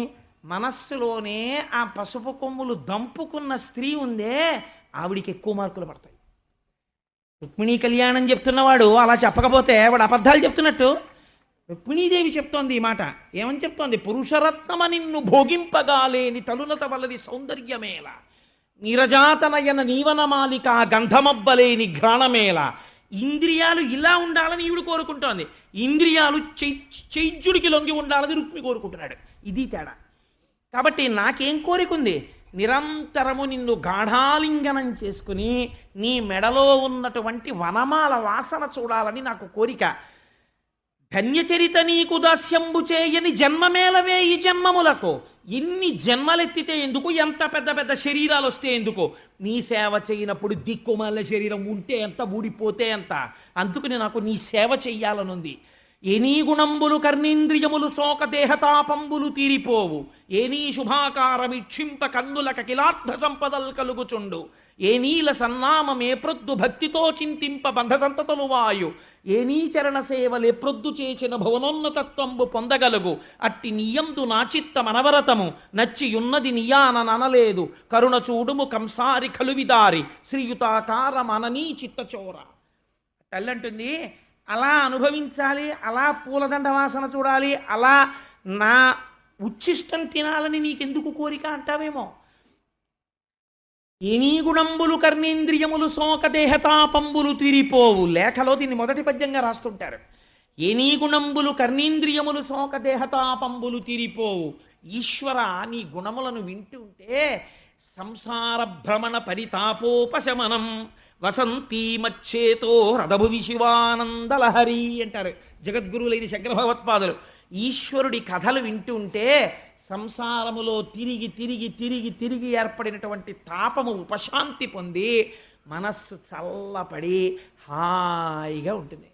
మనస్సులోనే ఆ పసుపు కొమ్ములు దంపుకున్న స్త్రీ ఉందే ఆవిడికి ఎక్కువ మార్కులు పడతాయి. రుక్మిణీ కళ్యాణం చెప్తున్నవాడు అలా చెప్పకపోతే వాడు అబద్ధాలు చెప్తున్నట్టు. రుక్మిణీదేవి చెప్తోంది ఈ మాట. ఏమని చెప్తోంది? పురుషరత్నమ నిన్ను భోగింపగాలేని తలులత వల్లది సౌందర్యమేల నీరజాతనయన నీవనమాలిక గంధమబ్బలేని ఘ్రాణమేల. ఇంద్రియాలు ఇలా ఉండాలని ఈవిడు కోరుకుంటోంది, ఇంద్రియాలు చైజ్యుడికి లొంగి ఉండాలని రుక్మి కోరుకుంటున్నాడు. ఇది తేడా. కాబట్టి నాకేం కోరికుంది? నిరంతరము నిన్ను గాఢాలింగనం చేసుకుని నీ మెడలో ఉన్నటువంటి వనమాల వాసన చూడాలని నాకు కోరిక. ధన్యచరిత నీకు దాస్యంబు చేయని జన్మమేలవే ఈ జన్మములకు. ఎన్ని జన్మలెత్తితే ఎందుకు, ఎంత పెద్ద పెద్ద శరీరాలు వస్తే ఎందుకు, నీ సేవ చేయనప్పుడు దిక్కుమాల శరీరం ఉంటే ఎంత, ఊడిపోతే ఎంత. అందుకని నాకు నీ సేవ చెయ్యాలనుంది. ఏనీ గుణంబులు కర్ణేంద్రియములు శోక దేహతాపంబులు తీరిపోవు, ఏనీ శుభాకారమిక్షింప కన్నులక కిలార్థ సంపదల్ కలుగుచుండు, ఏ నీల సన్నామమే ప్రొద్దు భక్తితో చింతింప బంధ సంతతలు వాయు, ఏ నీ చరణ సేవలే ప్రొద్దు చేసిన భువనోన్నతత్వంబు పొందగలుగు. అట్టి నీయందు నా చిత్త మనవరతము నచ్చియున్నది నియాననలేదు, కరుణ చూడుము కంసారి కలువిదారి శ్రీయుతాకార మననీ చిత్తచోర. తల్లంటుంది అలా అనుభవించాలి, అలా పూలదండ వాసన చూడాలి, అలా నా ఉచ్ఛిష్టం తినాలని నీకెందుకు కోరిక అంటావేమో. ఏనీ గుణంబులు కర్ణేంద్రియములు శోక దేహతాపంబులు తీరిపోవు. లేఖలో దీన్ని మొదటి పద్యంగా రాస్తుంటారు. ఏనీ గుణంబులు కర్ణేంద్రియములు శోక దేహతాపంబులు తీరిపోవు. ఈశ్వర, నీ గుణములను వింటుంటే సంసార భ్రమణ పరితాపోపశమనం వసంతీ మచ్చేతో రథభువి శివానందలహరి అంటారు జగద్గురువులైన శంకర భగవత్పాదులు. ఈశ్వరుడి కథలు వింటుంటే సంసారములో తిరిగి తిరిగి తిరిగి తిరిగి ఏర్పడినటువంటి తాపము ఉపశాంతి పొంది మనస్సు చల్లపడి హాయిగా ఉంటుంది.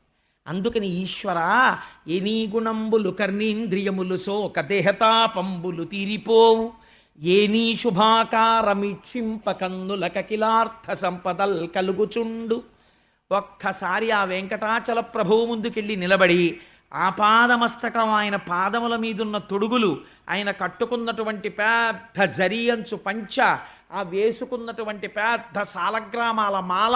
అందుకని ఈశ్వర, ఎనీ గుణంబులు కర్ణేంద్రియములు శోక దేహతాపంబులు తీరిపోవు, ఏ నీ శుభాకారమిక్షింప కన్నులక కిలార్థ సంపదల్ కలుగుచుండు. ఒక్కసారి ఆ వెంకటాచల ప్రభువు ముందుకెళ్ళి నిలబడి ఆపాదమస్తకం ఆయన పాదముల మీదున్న తొడుగులు, ఆయన కట్టుకున్నటువంటి పెద్ద జరియంచు పంచ, ఆ వేసుకున్నటువంటి పెద్ద సాలగ్రామాల మాల,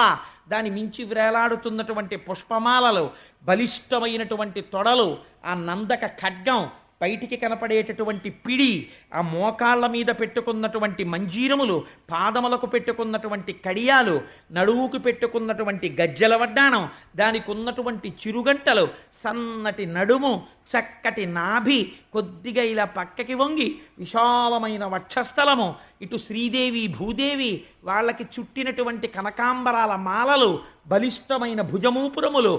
దాని మించి వ్రేలాడుతున్నటువంటి పుష్పమాలలు, బలిష్టమైనటువంటి తొడలు, ఆ నందక ఖడ్గం, బయటికి కనపడేటటువంటి పిడి, ఆ మోకాళ్ళ మీద పెట్టుకున్నటువంటి మంజీరములు, పాదములకు పెట్టుకున్నటువంటి కడియాలు, నడువుకు పెట్టుకున్నటువంటి గజ్జల వడ్డాణం, దానికి ఉన్నటువంటి చిరుగంటలు, సన్నటి నడుము, చక్కటి నాభి, కొద్దిగా ఇలా పక్కకి వంగి విశాలమైన వక్షస్థలము, ఇటు శ్రీదేవి భూదేవి వాళ్ళకి చుట్టినటువంటి కనకాంబరాల మాలలు, బలిష్టమైన భుజమూపురములు,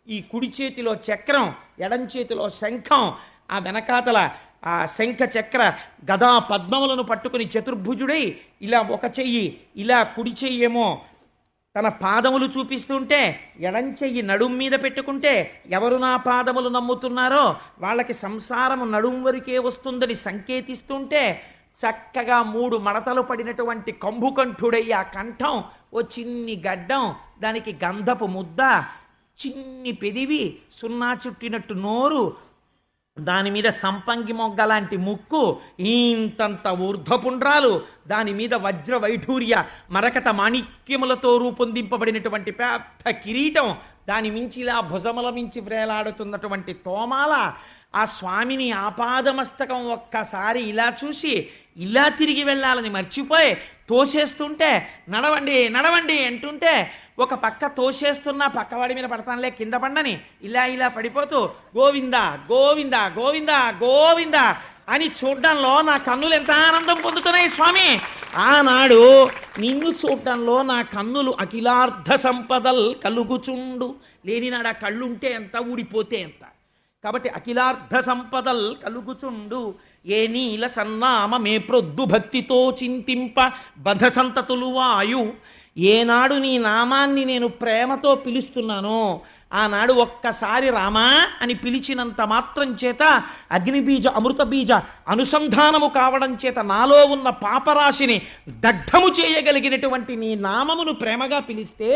ఈ కుడి చేతిలో చక్రం, ఎడం చేతిలో శంఖం, ఆ వెనకాతల ఆ శంఖ చక్ర గదా పద్మములను పట్టుకుని చతుర్భుజుడై ఇలా ఒక చెయ్యి, ఇలా కుడి చెయ్యేమో తన పాదములు చూపిస్తుంటే, ఎడం చెయ్యి నడుం మీద పెట్టుకుంటే ఎవరు నా పాదములు నమ్ముతున్నారో వాళ్ళకి సంసారము నడుం వరకే వస్తుందని సంకేతిస్తుంటే, చక్కగా 3 మడతలు పడినటువంటి కంభుకంఠుడై ఆ కంఠం, ఓ చిన్ని గడ్డం, దానికి గంధపు ముద్ద, చిన్ని పెదివి, సున్నా చుట్టినట్టు నోరు, దాని మీద సంపంగి మొగ్గ లాంటి ముక్కు, ఇంతంత ఊర్ధ్వపుండ్రాలు, దాని మీద వజ్ర వైఢూర్య మరకత మాణిక్యములతో రూపొందింపబడినటువంటి పెద్ద కిరీటం, దాని మించి ఇలా భుజముల మించి వ్రేలాడుతున్నటువంటి తోమాల, ఆ స్వామిని ఆపాదమస్తకం ఒక్కసారి ఇలా చూసి ఇలా తిరిగి వెళ్ళాలని మర్చిపోయి తోసేస్తుంటే, నడవండి నడవండి అంటుంటే ఒక పక్క తోసేస్తున్నా పక్కవాడి మీద పడతానులే కింద పండని ఇలా ఇలా పడిపోతూ గోవింద గోవింద గోవింద గోవింద అని చూడ్డంలో నా కన్నులు ఎంత ఆనందం పొందుతున్నాయి స్వామి. ఆనాడు నిన్ను చూడ్డంలో నా కన్నులు అఖిలార్థ సంపదల్ కలుగుచుండు. లేనినాడు ఆ కళ్ళుంటే ఎంత, ఊడిపోతే ఎంత. కాబట్టి అఖిలార్థ సంపదల్ కలుగుచుండు. ఏ నీల సన్నామ మే ప్రొద్దు భక్తితో చింతింప బధ సంతతులు వాయు. ఏనాడు నీ నామాన్ని నేను ప్రేమతో పిలుస్తున్నానో ఆనాడు ఒక్కసారి రామా అని పిలిచినంత మాత్రం చేత అగ్నిబీజ అమృత బీజ అనుసంధానము కావడం చేత నాలో ఉన్న పాపరాశిని దగ్ధము చేయగలిగినటువంటి నీ నామమును ప్రేమగా పిలిస్తే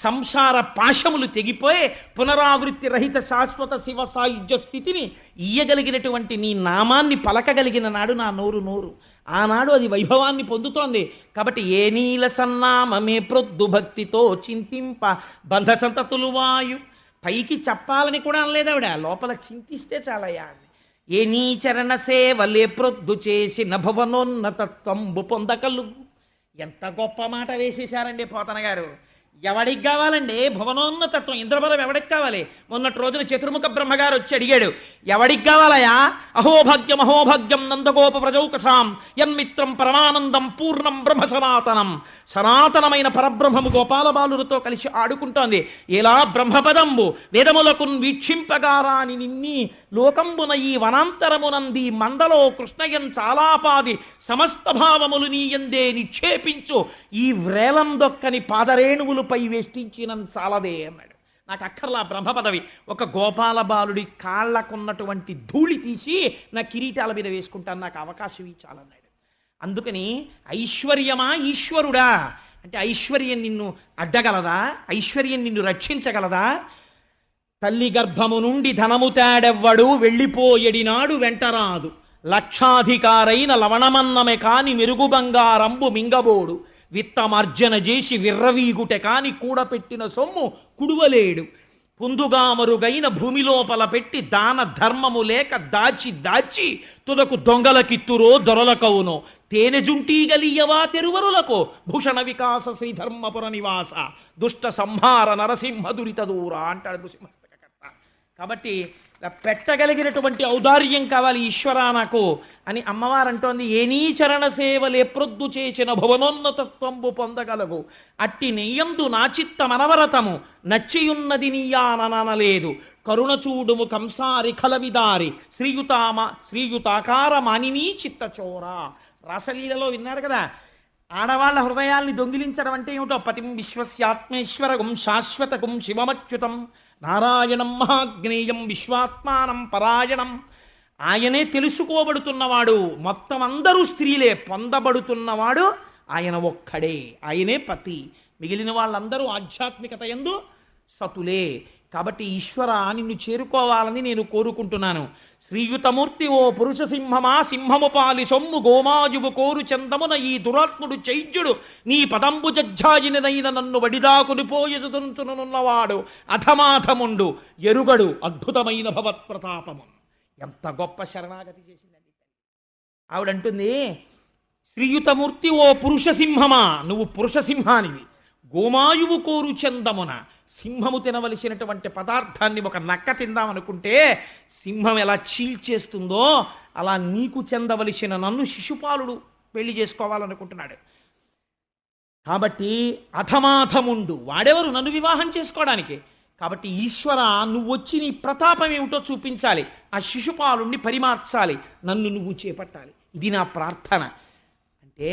సంసార పాశములు తెగిపోయి పునరావృత్తి రహిత శాశ్వత శివ సాయుధ్య స్థితిని ఇయ్యగలిగినటువంటి నీ నామాన్ని పలకగలిగిన నాడు నా నోరు ఆనాడు అది వైభవాన్ని పొందుతోంది. కాబట్టి ఏ నీల సన్నామమే ప్రొద్దు భక్తితో చింతింప బంధ సంతతులు వాయు. పైకి చెప్పాలని కూడా అనలేదావిడ, లోపల చింతిస్తే చాలయ్యా. ఏ నీ చరణ సేవలే ప్రొద్దు చేసి నభవనోన్నతత్వంబు పొందకలుగు. ఎంత గొప్ప మాట వేసేశారండి పోతన గారు. ఎవడికి కావాలండి భువనోన్నతత్వం? ఇంద్రబలం ఎవడికి కావాలి? మొన్నటి రోజున చతుర్ముఖ బ్రహ్మగారు వచ్చి అడిగాడు, ఎవడికి కావాలయా? అహోభాగ్యం అహోభాగ్యం నందగోప ప్రజౌకసాం యన్మిత్రం పరమానందం పూర్ణం బ్రహ్మ సనాతనం. సనాతనమైన పరబ్రహ్మము గోపాలబాలులతో కలిసి ఆడుకుంటోంది. ఎలా బ్రహ్మపదంబు వేదములకున్ వీక్షింపగారాని నిన్ని లోకంబున ఈ వనాంతరమునంది మందలో కృష్ణయం చాలాపాది సమస్త భావములు నీయందే నిక్షేపించు. ఈ వ్రేలం దొక్కని పాదరేణువులపై వేష్టించిన చాలదే అన్నాడు. నాకు అక్కర్లా బ్రహ్మ పదవి, ఒక గోపాల బాలుడి కాళ్లకున్నటువంటి ధూళి తీసి నా కిరీటాల మీద వేసుకుంటాను, నాకు అవకాశం ఇచ్చాలన్నాడు. అందుకని ఐశ్వర్యమా ఈశ్వరుడా అంటే ఐశ్వర్యం నిన్ను అడ్డగలదా? ఐశ్వర్యం నిన్ను రక్షించగలదా? తల్లి గర్భము నుండి ధనము తేడెవ్వడు వెళ్ళిపోయడినాడు వెంటరాదు. లక్షాధికారైన లవణమన్నమే కాని మెరుగు బంగారంబు మింగబోడు. విత్తమార్జన చేసి విర్రవీగుటె కాని కూడపెట్టిన సొమ్ము కుడువలేడు. పుందుగా మరుగైన భూమి లోపల పెట్టి దాన ధర్మము లేక దాచి దాచి తుదకు దొంగలకిత్తురో దొరలకవునో. తేనె జుంటీగలియవా తెరువరులకు భూషణ వికాస శ్రీధర్మపుర నివాస దుష్ట సంహార నరసింహ దురిత దూర అంటాడు నృసింహకర్త. కాబట్టి పెట్టగలిగినటువంటి ఔదార్యం కావాలి ఈశ్వరా నాకు అని అమ్మవారు అంటోంది. ఏ నీ చరణ సేవలే ప్రొద్దు చేసిన భువనోన్నతత్వంబు పొందగలగు. అట్టి నెయ్యందు నా చిత్త మనవరతము నచ్చియున్నది నీయాననలేదు. కరుణ చూడుము కంసారి కలవిదారి శ్రీయుతాకార మానినీ చిత్తచోరా. రాసలీలలో విన్నారు కదా, ఆడవాళ్ల హృదయాల్ని దొంగిలించడం అంటే ఏమిటో. పతిం విశ్వస్యాత్మేశ్వరగుం శాశ్వతగుం శివమచ్యుతం నారాయణం మహాజ్ఞేయం విశ్వాత్మానం పరాయణం. ఆయనే తెలుసుకోబడుతున్నవాడు, మొత్తం అందరూ స్త్రీలే. పొందబడుతున్నవాడు ఆయన ఒక్కడే, ఆయనే పతి. మిగిలిన వాళ్ళందరూ ఆధ్యాత్మికత యందు సతులే. కాబట్టి ఈశ్వర నిన్ను చేరుకోవాలని నేను కోరుకుంటున్నాను. శ్రీయుతమూర్తి ఓ పురుష సింహమా సింహము పాలి సొమ్ము గోమాయువు కోరు చందమున ఈ దురాత్ముడు చైద్యుడు నీ పదంబు జజ్జాయినదైన నన్ను వడిదాకునిపోయనున్నవాడు అధమాధముండు ఎరుగడు అద్భుతమైన భవత్ప్రతాపము. ఎంత గొప్ప శరణాగతి చేసిందండి ఆవిడంటుంది. శ్రీయుతమూర్తి ఓ పురుష సింహమా, నువ్వు పురుష సింహానివి. గోమాయువు కోరు చందమున, సింహము తినవలసినటువంటి పదార్థాన్ని ఒక నక్క తిందామనుకుంటే సింహం ఎలా చీల్చేస్తుందో అలా నీకు చెందవలసిన నన్ను శిశుపాలుడు పెళ్లి చేసుకోవాలనుకుంటున్నాడు. కాబట్టి అధమాధముండు, వాడెవరు నన్ను వివాహం చేసుకోవడానికి? కాబట్టి ఈశ్వర నువ్వు వచ్చి నీ ప్రతాపం ఏమిటో చూపించాలి, ఆ శిశుపాలుణ్ణి పరిమార్చాలి, నన్ను నువ్వు చేపట్టాలి. ఇది నా ప్రార్థన అంటే,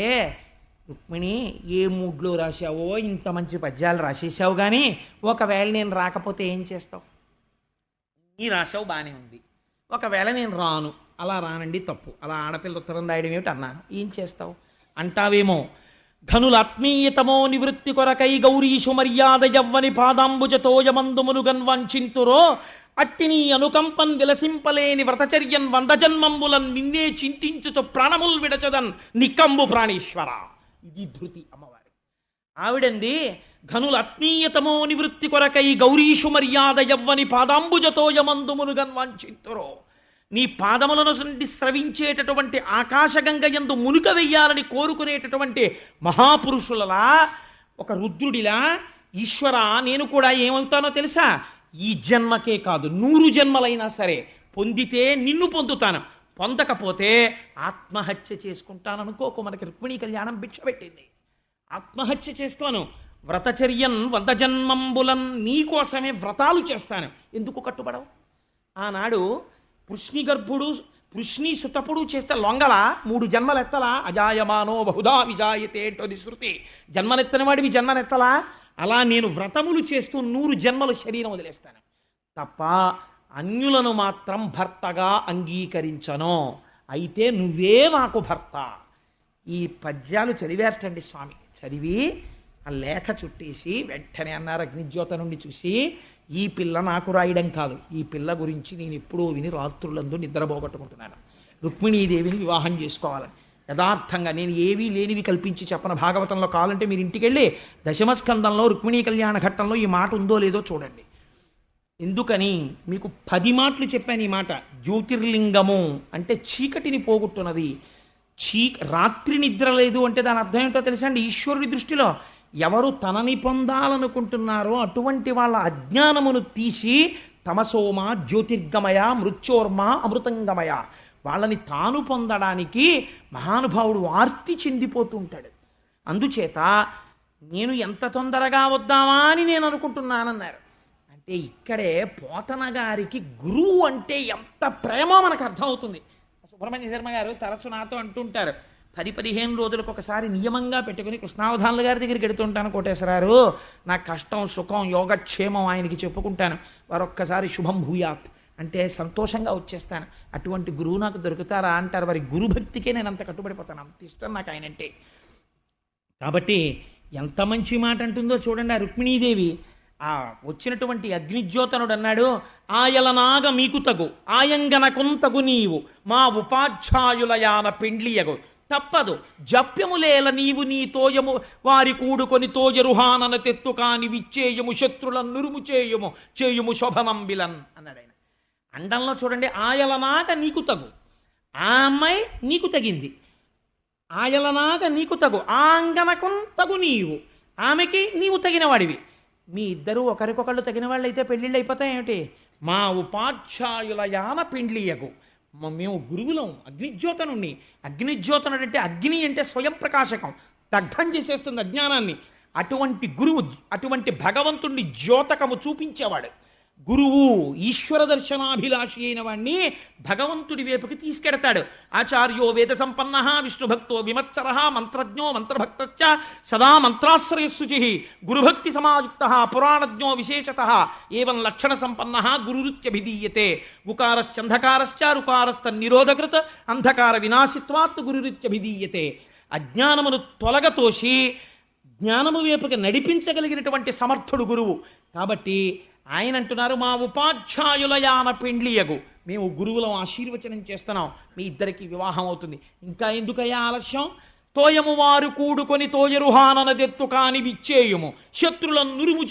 రుక్మిణి ఏ మూడ్లో రాశావో ఇంత మంచి పద్యాలు రాసేసావు, కానీ ఒకవేళ నేను రాకపోతే ఏం చేస్తావు? నీ రాశావు బాగానే ఉంది, ఒకవేళ నేను రాను. అలా రానండి తప్పు, అలా ఆడపిల్ల ఉత్తరం రాయడం ఏమిటి అన్నా, ఏం చేస్తావు అంటావేమో. ఘనుల ఆత్మీయతమో నివృత్తి కొరకై గౌరీషు మర్యాద యవ్వని పాదాంబుజతోయమందుమును గన్వంచింతురో అట్టి నీ అనుకంపన్ విలసింపలేని వ్రతచర్యన్ వంద జన్మంబులన్ నిన్నే చింతించుచు ప్రాణముల్ విడచదన్ నికంబు ప్రాణేశ్వర. ఇది ధృతి అమ్మవారి. ఆవిడంది ఘనుల ఆత్మీయతమో నివృత్తి కొరకై గౌరీషు మర్యాద యవ్వని పాదాంబుజతోయమందుమును గన్వంచింతురో. నీ పాదములను స్రవించేటటువంటి ఆకాశగంగ యందు మునుక వెయ్యాలని కోరుకునేటటువంటి మహాపురుషులలా, ఒక రుద్రుడిలా ఈశ్వర నేను కూడా ఏమవుతానో తెలుసా, ఈ జన్మకే కాదు 100 జన్మలైనా సరే పొందితే నిన్ను పొందుతాను, పొందకపోతే ఆత్మహత్య చేసుకుంటాననుకోకు. మనకి రుక్మిణీ కళ్యాణం భిక్ష పెట్టింది. ఆత్మహత్య చేసుకోను, వ్రతచర్యన్ 100 జన్మంబులన్, నీకోసమే వ్రతాలు చేస్తాను. ఎందుకు కట్టుబడవు? ఆనాడు పృష్ణిగర్భుడు పృష్ణి సుతపుడు చేస్తే లొంగల 3 జన్మలెత్తలా, అజాయమానో బహుదా విజాయతే అంటోది శృతి. జన్మనెత్తని వాడివి జన్మనెత్తలా. అలా నేను వ్రతములు చేస్తూ 100 జన్మలు శరీరం వదిలేస్తాను తప్ప అన్యులను మాత్రం భర్తగా అంగీకరించను. అయితే నువ్వే నాకు భర్త. ఈ పద్యాలు చదివేటండి స్వామి. చదివి ఆ లేఖ చుట్టేసి వెంటనే అన్నారు అగ్నిజ్యోత నుండి చూసి, ఈ పిల్ల నాకు రాయడం కాదు, ఈ పిల్ల గురించి నేను ఎప్పుడూ విని రాత్రులందు నిద్రపోగొట్టుకుంటున్నాను. రుక్మిణీదేవిని వివాహం చేసుకోవాలని యథార్థంగా నేను ఏవీ లేనివి కల్పించి చెప్పను. భాగవతంలో కావాలంటే మీరు ఇంటికి వెళ్ళి దశమస్కందంలో రుక్మిణీ కళ్యాణ ఘట్టంలో ఈ మాట ఉందో లేదో చూడండి. ఎందుకని మీకు 10 మాటలు చెప్పాను ఈ మాట. జ్యోతిర్లింగము అంటే చీకటిని పోగొట్టున్నది. రాత్రి నిద్ర లేదు అంటే దాని అర్థం ఏంటో తెలుసా అండి? ఈశ్వరుడి దృష్టిలో ఎవరు తనని పొందాలనుకుంటున్నారో అటువంటి వాళ్ళ అజ్ఞానమును తీసి తమసోమ జ్యోతిర్గమయ మృత్యోర్మ అమృతంగమయ, వాళ్ళని తాను పొందడానికి మహానుభావుడు ఆర్తి చెందిపోతూ ఉంటాడు. అందుచేత నేను ఎంత తొందరగా వద్దామా అని నేను అనుకుంటున్నానన్నారు. అంటే ఇక్కడే పోతన గారికి గురువు అంటే ఎంత ప్రేమో మనకు అర్థమవుతుంది. సుబ్రహ్మణ్య శర్మ గారు తరచు నాతో అంటుంటారు, 10-15 రోజులకు ఒకసారి నియమంగా పెట్టుకుని కృష్ణావధానుల గారి దగ్గరికి వెడుతుంటాను కోటేశ్వరారు, నా కష్టం సుఖం యోగక్షేమం ఆయనకి చెప్పుకుంటాను, వారొక్కసారి శుభం భూయాత్ అంటే సంతోషంగా వచ్చేస్తాను. అటువంటి గురువు నాకు దొరుకుతారా అంటారు. వారి గురుభక్తికే నేను అంత కట్టుబడిపోతాను, అంత ఇష్టం నాకు ఆయనంటే. కాబట్టి ఎంత మంచి మాట అంటుందో చూడండి ఆ రుక్మిణీదేవి. ఆ వచ్చినటువంటి అగ్నిజ్యోతనుడు అన్నాడు, ఆయలనాగ మీకు తగు ఆయంగనకుంతగు నీవు మా ఉపాధ్యాయులయాన పెండ్లియగు తప్పదు జప్యములేల నీవు నీ తోయము వారి కూడుకొని తోయరుహానన తెత్తు కాని విచ్చేయము శత్రులను నురుము చేయుము శోభనంబిలన్ అన్నాడు ఆయన. అండంలో చూడండి, ఆయలనాగ నీకు తగు, ఆ అమ్మాయి నీకు తగింది. ఆయలనాగ నీకు తగు ఆంగనకున్ తగు నీవు, ఆమెకి నీవు తగిన వాడివి. మీ ఇద్దరూ ఒకరికొకళ్ళు తగిన వాళ్ళు అయితే పెళ్ళిళ్ళు అయిపోతాయి ఏమిటి? మా ఉపాధ్యాయుల యాన పెండ్లియగు, మేము గురువులం అగ్నిజ్యోతనుణ్ణి. అగ్నిజ్యోతనుడు అంటే అగ్ని అంటే స్వయం ప్రకాశకం, దగ్ధం చేసేస్తుంది అజ్ఞానాన్ని. అటువంటి గురువు, అటువంటి భగవంతుణ్ణి ద్యోతకము చూపించేవాడు గురువు. ఈశ్వర దర్శనాభిలాషి అయిన వాణ్ణి భగవంతుడి వైపుకి తీసుకెడతాడు. ఆచార్యో వేద సంపన్న విష్ణుభక్తో విమత్సర మంత్రజ్ఞో మంత్రభక్త సదా మంత్రాశ్రయస్సుచి గురుభక్తి సమాయుక్త పురాణజ్ఞో విశేషత ఏవం లక్షణ సంపన్న గురురిత్యభిధీయతే ఉకారశ్చంధకారశ్చ రుకారస్థ నిరోధకృత అంధకార వినాశిత్వాత్ గురురిత్యభిధీయతే. అజ్ఞానమును తొలగతోసి జ్ఞానము వైపుకి నడిపించగలిగినటువంటి సమర్థుడు గురువు. కాబట్టి ఆయన అంటున్నారు, మా ఉపాధ్యాయుల యాన పెండ్లియగు, మేము గురువులం ఆశీర్వచనం చేస్తున్నాం, మీ ఇద్దరికి వివాహం అవుతుంది. ఇంకా ఎందుకయ్యా ఆలస్యం? తోయము వారు కూడుకొని తోయరుహాననదెత్తు కాని విచ్చేయుము శత్రులను నురుము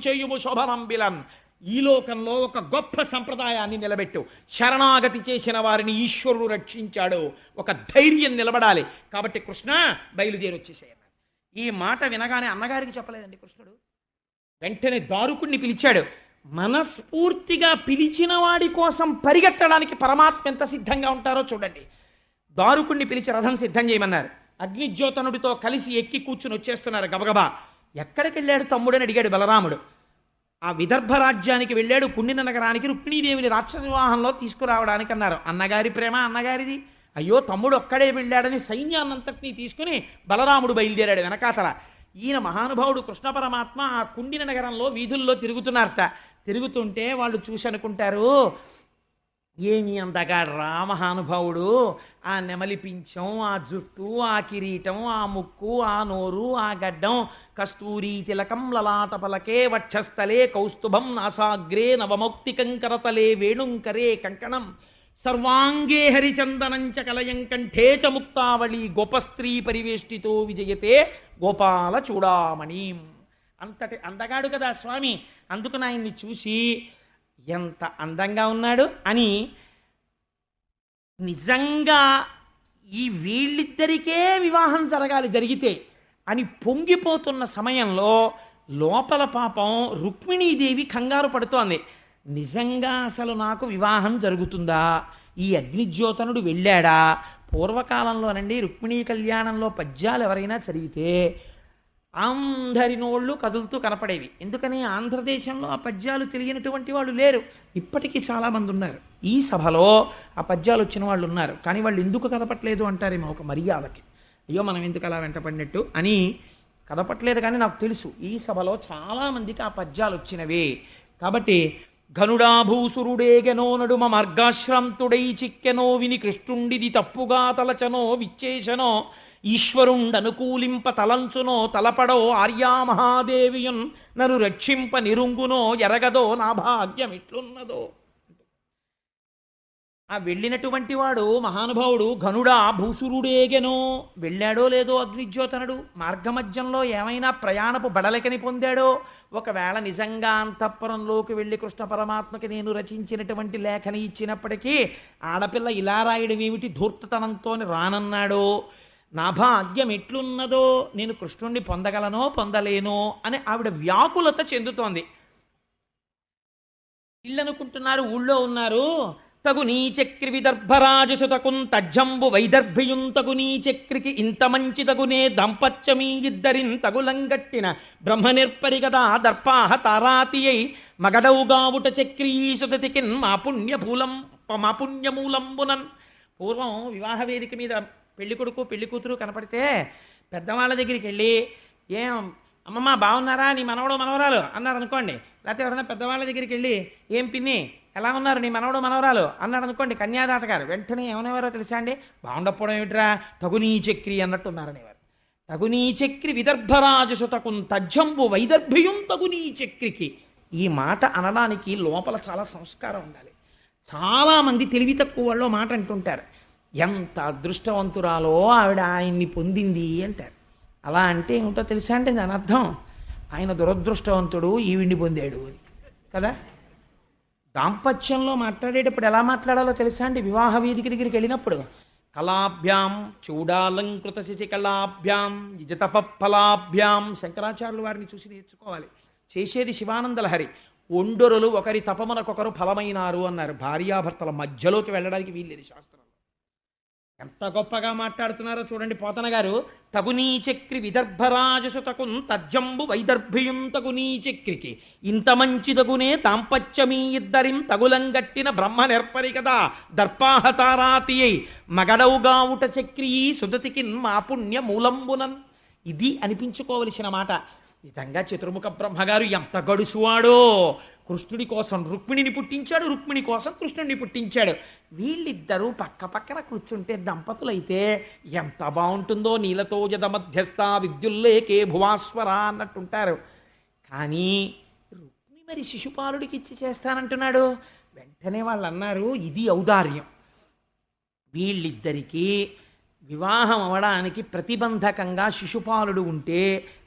చేయుము శోభనంబిలన్. ఈ లోకంలో ఒక గొప్ప సంప్రదాయాన్ని నిలబెట్టు. శరణాగతి చేసిన వారిని ఈశ్వరుడు రక్షించాడు. ఒక ధైర్యం నిలబడాలి. కాబట్టి కృష్ణ బయలుదేరి వచ్చేసేయన్నారు. ఈ మాట వినగానే అన్నగారికి చెప్పలేదండి కృష్ణుడు. వెంటనే దారుకుణ్ణి పిలిచాడు. మనస్ఫూర్తిగా పిలిచిన వాడి కోసం పరిగెత్తడానికి పరమాత్మ ఎంత సిద్ధంగా ఉంటారో చూడండి. దారుకుణ్ణి పిలిచి రథం సిద్ధం చేయమన్నారు. అగ్నిజ్యోతనుడితో కలిసి ఎక్కి కూర్చుని వచ్చేస్తున్నారు గబగబా. ఎక్కడికి వెళ్ళాడు తమ్ముడని అడిగాడు బలరాముడు. ఆ విదర్భ రాజ్యానికి వెళ్ళాడు, పుణ్యన నగరానికి రుక్మిణీదేవిని రాక్షస వివాహంలో తీసుకురావడానికి అన్నారు. అన్నగారి ప్రేమ అన్నగారిది. అయ్యో తమ్ముడు ఒక్కడే వెళ్ళాడని సైన్యాన్నంతటినీ తీసుకుని బలరాముడు బయలుదేరాడు వెనకాతల. ఈయన మహానుభావుడు కృష్ణ పరమాత్మ ఆ కుండిన నగరంలో వీధుల్లో తిరుగుతున్నారట. తిరుగుతుంటే వాళ్ళు చూసి అనుకుంటారు, ఏమి అందగాడు రా మహానుభావుడు, ఆ నెమలి పించం, ఆ జుట్టు, ఆ కిరీటం, ఆ ముక్కు, ఆ నోరు, ఆ గడ్డం, కస్తూరీ తిలకం లలాట పలకే వక్షస్థలే కౌస్తుభం నాసాగ్రే నవమౌక్తికం కరతలే వేణుంకరే కంకణం సర్వాంగే హరిచందనంచ కలయం కంఠే చ ముక్తావళి గోపస్త్రీ పరివేష్టితో విజయతే గోపాల చూడామణి. అంతటి అందగాడు కదా స్వామి. అందుకని ఆయన్ని చూసి ఎంత అందంగా ఉన్నాడు అని నిజంగా ఈ వీళ్ళిద్దరికే వివాహం జరిగితే అని పొంగిపోతున్న సమయంలో లోపల పాపం రుక్మిణీదేవి కంగారు పడుతోంది. నిజంగా అసలు నాకు వివాహం జరుగుతుందా? ఈ అగ్నిజ్యోతనుడు వెళ్ళాడా? పూర్వకాలంలోనండి రుక్మిణీ కళ్యాణంలో పద్యాలు ఎవరైనా చదివితే అందరి నోళ్ళు కదులుతూ కనపడేవి. ఎందుకని? ఆంధ్రదేశంలో ఆ పద్యాలు తెలియనటువంటి వాళ్ళు లేరు. ఇప్పటికీ చాలామంది ఉన్నారు. ఈ సభలో ఆ పద్యాలు వచ్చిన వాళ్ళు ఉన్నారు. కానీ వాళ్ళు ఎందుకు కదపట్లేదు అంటారేమో ఒక మర్యాదకి. అయ్యో మనం ఎందుకు అలా వెంటపడినట్టు అని కదపట్లేదు. కానీ నాకు తెలుసు ఈ సభలో చాలామందికి ఆ పద్యాలు వచ్చినవే. కాబట్టి ఘనుడాభూసురుడేగెనో నడుమ మార్గాశ్రాంతుడై చిక్కెనో విని కృష్ణుండిది తప్పుగా తలచనో విచ్చేశనో ఈశ్వరుండనుకూలింప తలంచునో తలపడో ఆర్యామహాదేవియున్ నన్ను రక్షింప నిరుంగునో ఎరగదో నా భాగ్యం ఎట్లున్నదో. ఆ వెళ్ళినటువంటి వాడు మహానుభావుడు ఘనుడా భూసురుడేగెనో, వెళ్ళాడో లేదో అగ్నిజ్యోతనుడు, మార్గమధ్యంలో ఏమైనా ప్రయాణపు బడలకని పొందాడో, ఒకవేళ నిజంగా అంతఃపురంలోకి వెళ్ళి కృష్ణ పరమాత్మకి నేను రచించినటువంటి లేఖని ఇచ్చినప్పటికీ ఆడపిల్ల ఇలా రాయడం ఏమిటి ధూర్తతనంతో రానన్నాడో, నా భాగ్యం ఎట్లున్నదో, నేను కృష్ణుణ్ణి పొందగలనో పొందలేనో అని ఆవిడ వ్యాకులత చెందుతోంది. ఇళ్ళనుకుంటున్నారు, ఊళ్ళో ఉన్నారు. తగు నీ చక్రి విదర్భరాజసుతకున్ తజ్జంబు వైదర్భియున్ తగు నీ చక్రికి ఇంత మంచి తగునే దంపత్యమీ ఇద్దరిన్ తగులంగట్టిన బ్రహ్మనిర్పరిగదా దర్పాహ తారాతియై మగడౌగావుట చక్రీసుతతికిన్ మా పుణ్యమూలంబునన్. పూర్వం వివాహ వేదిక మీద పెళ్లి కొడుకు పెళ్లి కూతురు కనపడితే పెద్దవాళ్ళ దగ్గరికి వెళ్ళి ఏం అమ్మమ్మ బాగున్నారా నీ మనవడు మనవరాలు అన్నారు అనుకోండి. లేకపోతే ఎవరైనా పెద్దవాళ్ళ దగ్గరికి వెళ్ళి ఏం పిన్ని ఎలా ఉన్నారు నీ మనవడు మనవరాలు అన్నాడు అనుకోండి కన్యాదాత గారు, వెంటనే ఏమనేవారో తెలుసా అండి? బాగుండకపోవడం ఏమిట్రా తగునీ చక్రి అన్నట్టున్నారనేవారు. తగునీ చక్రి విదర్భరాజసుతకున్ తజ్జంబు వైదర్భియుం తగునీ చక్రికి. ఈ మాట అనడానికి లోపల చాలా సంస్కారం ఉండాలి. చాలామంది తెలివి తక్కువ వాళ్ళు మాట అంటుంటారు, ఎంత అదృష్టవంతురాలో ఆవిడ ఆయన్ని పొందింది అంటారు. అలా అంటే ఏమిటో తెలుసా అంటే దాని అర్థం ఆయన దురదృష్టవంతుడు ఈవిడ్ని పొందాడు అని కదా. దాంపత్యంలో మాట్లాడేటప్పుడు ఎలా మాట్లాడాలో తెలుసా అండి? వివాహ వేదిక దగ్గరికి వెళ్ళినప్పుడు కళాభ్యాం చూడాలంకృత శశికళాభ్యాం నిజతపఫలాభ్యాం, శంకరాచార్యులు వారిని చూసి నేర్చుకోవాలి. చేసేది శివానందలహరి. ఒండొరులు ఒకరి తపమునకొకరు ఫలమైనారు అన్నారు. భార్యాభర్తల మధ్యలోకి వెళ్ళడానికి వీల్లేదు శాస్త్రంలో. ఎంత గొప్పగా మాట్లాడుతున్నారో చూడండి పోతన గారు. తగునీ చక్రి విదర్భరాజసుతకున్ తజ్జంబు వైదర్భియుం తగునీ చక్రికి ఇంత మంచి తగునే దాంపత్యమీ ఇద్దరిం తగులంగట్టిన బ్రహ్మ నెర్పరి కదా దర్పాహతారాతి అయి మగడౌగావుట చక్రీ సుదతికిన్ మా పుణ్య మూలంబునన్. ఇది అనిపించుకోవలసిన మాట. నిజంగా చతుర్ముఖ బ్రహ్మగారు ఎంత గడుసువాడో. కృష్ణుడి కోసం రుక్మిణిని పుట్టించాడు, రుక్మిణి కోసం కృష్ణుడిని పుట్టించాడు. వీళ్ళిద్దరూ పక్క పక్కన కూర్చుంటే దంపతులైతే ఎంత బాగుంటుందో. నీలతో జద మధ్యస్థ విద్యుల్లేకే భువాస్వర అన్నట్టుంటారు. కానీ రుక్మిణి మరి శిశుపాలుడికి ఇచ్చి చేస్తానంటున్నాడు. వెంటనే వాళ్ళు అన్నారు ఇది ఔదార్యం. వీళ్ళిద్దరికీ వివాహం అవడానికి ప్రతిబంధకంగా శిశుపాలుడు ఉంటే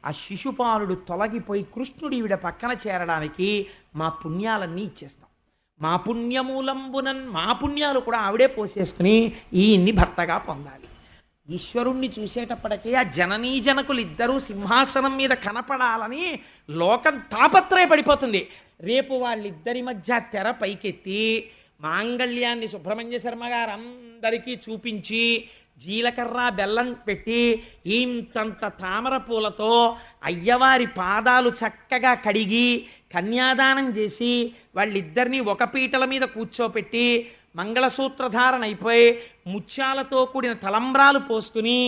ఆ శిశుపాలుడు తొలగిపోయి కృష్ణుడి ఈవిడ పక్కన చేరడానికి మా పుణ్యాలన్నీ ఇచ్చేస్తాం. మా పుణ్యమూలంబునన్, మా పుణ్యాలు కూడా ఆవిడే పోసేసుకుని ఈయన్ని భర్తగా పొందాలి. ఈశ్వరుణ్ణి చూసేటప్పటికీ ఆ జననీ జనకులు ఇద్దరూ సింహాసనం మీద కనపడాలని లోకం తాపత్రయపడిపోతుంది. రేపు వాళ్ళిద్దరి మధ్య తెర పైకెత్తి మాంగళ్యాన్ని సుబ్రహ్మణ్య శర్మ గారు అందరికీ చూపించి జీలకర్ర బెల్లం పెట్టి ఇంతంత తామర పూలతో అయ్యవారి పాదాలు చక్కగా కడిగి కన్యాదానం చేసి వాళ్ళిద్దరినీ ఒక పీటల మీద కూర్చోపెట్టి మంగళసూత్రధారణ అయిపోయి ముత్యాలతో కూడిన తలంబ్రాలు పోసుకుని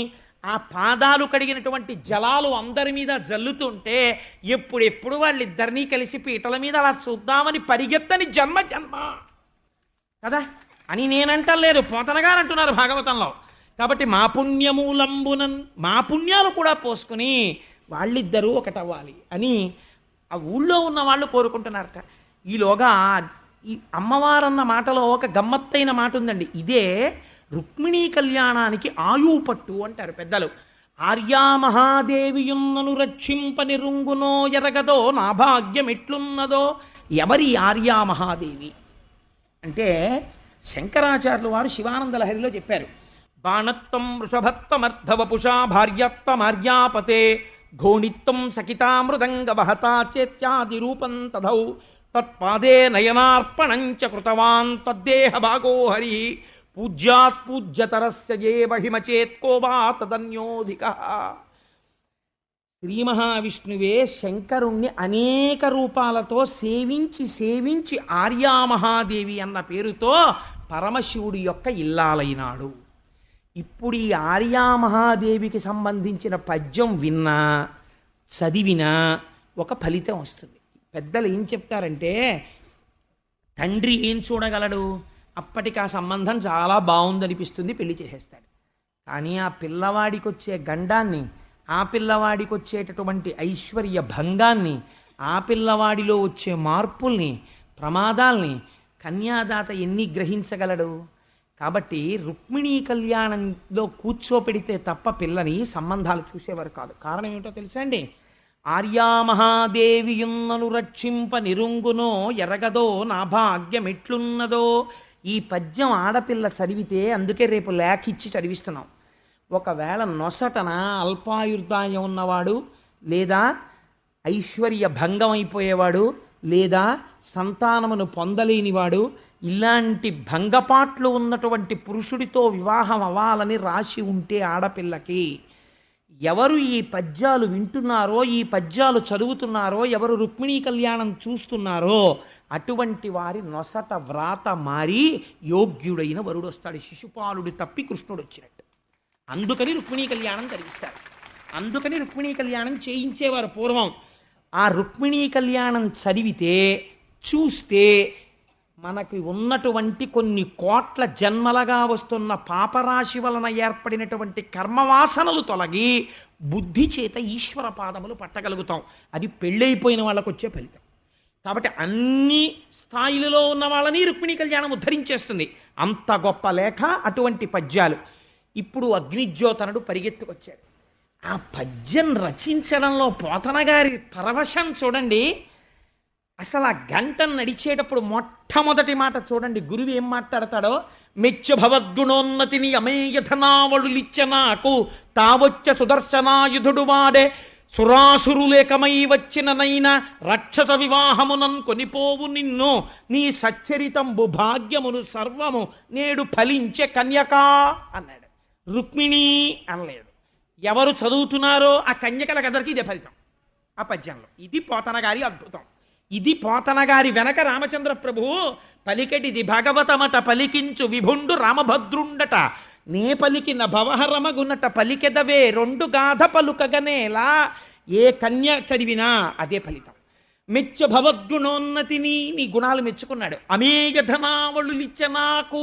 ఆ పాదాలు కడిగినటువంటి జలాలు అందరి మీద జల్లుతుంటే ఎప్పుడెప్పుడు వాళ్ళిద్దరినీ కలిసి పీటల మీద అలా చూద్దామని పరిగెత్తని జన్మ జన్మ కదా అని నేనంటలేదు, పోతన గారు అంటున్నారు భాగవతంలో. కాబట్టి మా పుణ్యమూలంబునన్, మా పుణ్యాలు కూడా పోసుకుని వాళ్ళిద్దరూ ఒకటవ్వాలి అని ఆ ఊళ్ళో ఉన్న వాళ్ళు కోరుకుంటున్నారట. ఈలోగా ఈ అమ్మవారన్న మాటలో ఒక గమ్మత్తైన మాట ఉందండి. ఇదే రుక్మిణీ కళ్యాణానికి ఆయువు పట్టు అంటారు పెద్దలు. ఆర్యామహాదేవియున్నను రక్షింప నిరుంగునో ఎరగదో నా భాగ్యం ఎట్లున్నదో. ఎవరి ఆర్యామహాదేవి అంటే శంకరాచార్యులు వారు శివానంద లహరిలో చెప్పారు. బాణత్వం వృషభత్వమర్ధవపుషా భార్యత్వమార్యాపతే ఘోణిత్వం సకితామృదంగ వహతా చేత్యాది రూపం తథౌ తత్పాదే నయనార్పణంచ కృతవాన్ తద్దేహ భాగో హరి పూజ్యాత్ పూజ్యతరస్య ఏ మహిమచేత్కో వా తదన్యోధిక. శ్రీ మహావిష్ణువే శంకరుణ్ణి అనేక రూపాలతో సేవించి సేవించి ఆర్యామహాదేవి అన్న పేరుతో పరమశివుడి యొక్క ఇల్లాలైనాడు. ఇప్పుడు ఈ ఆర్యామహాదేవికి సంబంధించిన పద్యం విన్నా చదివినా ఒక ఫలితం వస్తుంది. పెద్దలు ఏం చెప్తారంటే, తండ్రి ఏం చూడగలడు, అప్పటికి ఆ సంబంధం చాలా బాగుందనిపిస్తుంది, పెళ్లి చేసేస్తాడు. కానీ ఆ పిల్లవాడికి వచ్చే గండాన్ని, ఆ పిల్లవాడికి వచ్చేటటువంటి ఐశ్వర్య భంగాన్ని, ఆ పిల్లవాడిలో వచ్చే మార్పుల్ని, ప్రమాదాల్ని కన్యాదాత ఎన్ని గ్రహించగలడు? కాబట్టి రుక్మిణీ కళ్యాణంలో కూర్చోపెడితే తప్ప పిల్లని సంబంధాలు చూసేవారు కాదు. కారణం ఏమిటో తెలుసా అండి? ఆర్యామహాదేవియున్నను రక్షింప నిరుంగునో ఎరగదో నా భాగ్యమెట్లున్నదో. ఈ పద్యం ఆడపిల్ల చదివితే, అందుకే రేపు లేఖ ఇచ్చి చదివిస్తున్నాం. ఒకవేళ నొసటన అల్పాయుర్దాయం ఉన్నవాడు, లేదా ఐశ్వర్య భంగం అయిపోయేవాడు, లేదా సంతానమును పొందలేనివాడు, ఇలాంటి భంగపాట్లు ఉన్నటువంటి పురుషుడితో వివాహం అవ్వాలని రాసి ఉంటే ఆడపిల్లకి, ఎవరు ఈ పద్యాలు వింటున్నారో, ఈ పద్యాలు చదువుతున్నారో, ఎవరు రుక్మిణీ కళ్యాణం చూస్తున్నారో అటువంటి వారి నొసట వ్రాత మారి యోగ్యుడైన వరుడు వస్తాడు. శిశుపాలుడు తప్పి కృష్ణుడు వచ్చినట్టు. అందుకని రుక్మిణీ కళ్యాణం కలిగిస్తారు. అందుకని రుక్మిణీ కళ్యాణం చేయించేవారు పూర్వం. ఆ రుక్మిణీ కళ్యాణం చదివితే, చూస్తే మనకి ఉన్నటువంటి కొన్ని కోట్ల జన్మలుగా వస్తున్న పాపరాశి వలన ఏర్పడినటువంటి కర్మవాసనలు తొలగి బుద్ధి చేత ఈశ్వర పాదములు పట్టగలుగుతాం. అది పెళ్ళైపోయిన వాళ్ళకు వచ్చే ఫలితం. కాబట్టి అన్ని స్థాయిలలో ఉన్న వాళ్ళని రుక్మిణీ కళ్యాణం ఉద్ధరించేస్తుంది. అంత గొప్ప లేఖ అటువంటి పద్యాలు. ఇప్పుడు అగ్నిజ్యోతనుడు పరిగెత్తుకొచ్చాడు. ఆ పద్యం రచించడంలో పోతన గారి పరవశం చూడండి. అసలు ఆ గంటను నడిచేటప్పుడు మొట్టమొదటి మాట చూడండి, గురువు ఏం మాట్లాడతాడో. మెచ్చ భవద్గుణోన్నతిని అమేయధనావళులిచ్చ నాకు తావొచ్చ సుదర్శనాయుధుడు వాడే సురాసురులేకమై వచ్చిన నైనా రాక్షస వివాహమునన్ కొనిపోవు నిన్ను నీ సచ్చరితంబు భాగ్యమును సర్వము నేడు ఫలించే కన్యకా అన్నాడు. రుక్మిణి అనలేడు. ఎవరు చదువుతున్నారో ఆ కన్యకలకందరికీ ఇదే ఫలితం ఆ పద్యంలో. ఇది పోతన గారి అద్భుతం. ఇది పోతన గారి వెనక రామచంద్ర ప్రభువు పలికెటిది భాగవతమట పలికించు విభుండు రామభద్రుండట నే పలికిన భవహరమగునట పలికెదవే రెండు గాథ పలుకగనేలా. ఏ కన్య చదివినా అదే ఫలితం. మెచ్చ భవద్గుణోన్నతిని, నీ గుణాలు మెచ్చుకున్నాడు. అమేయధనావళులిచ్చ నాకు,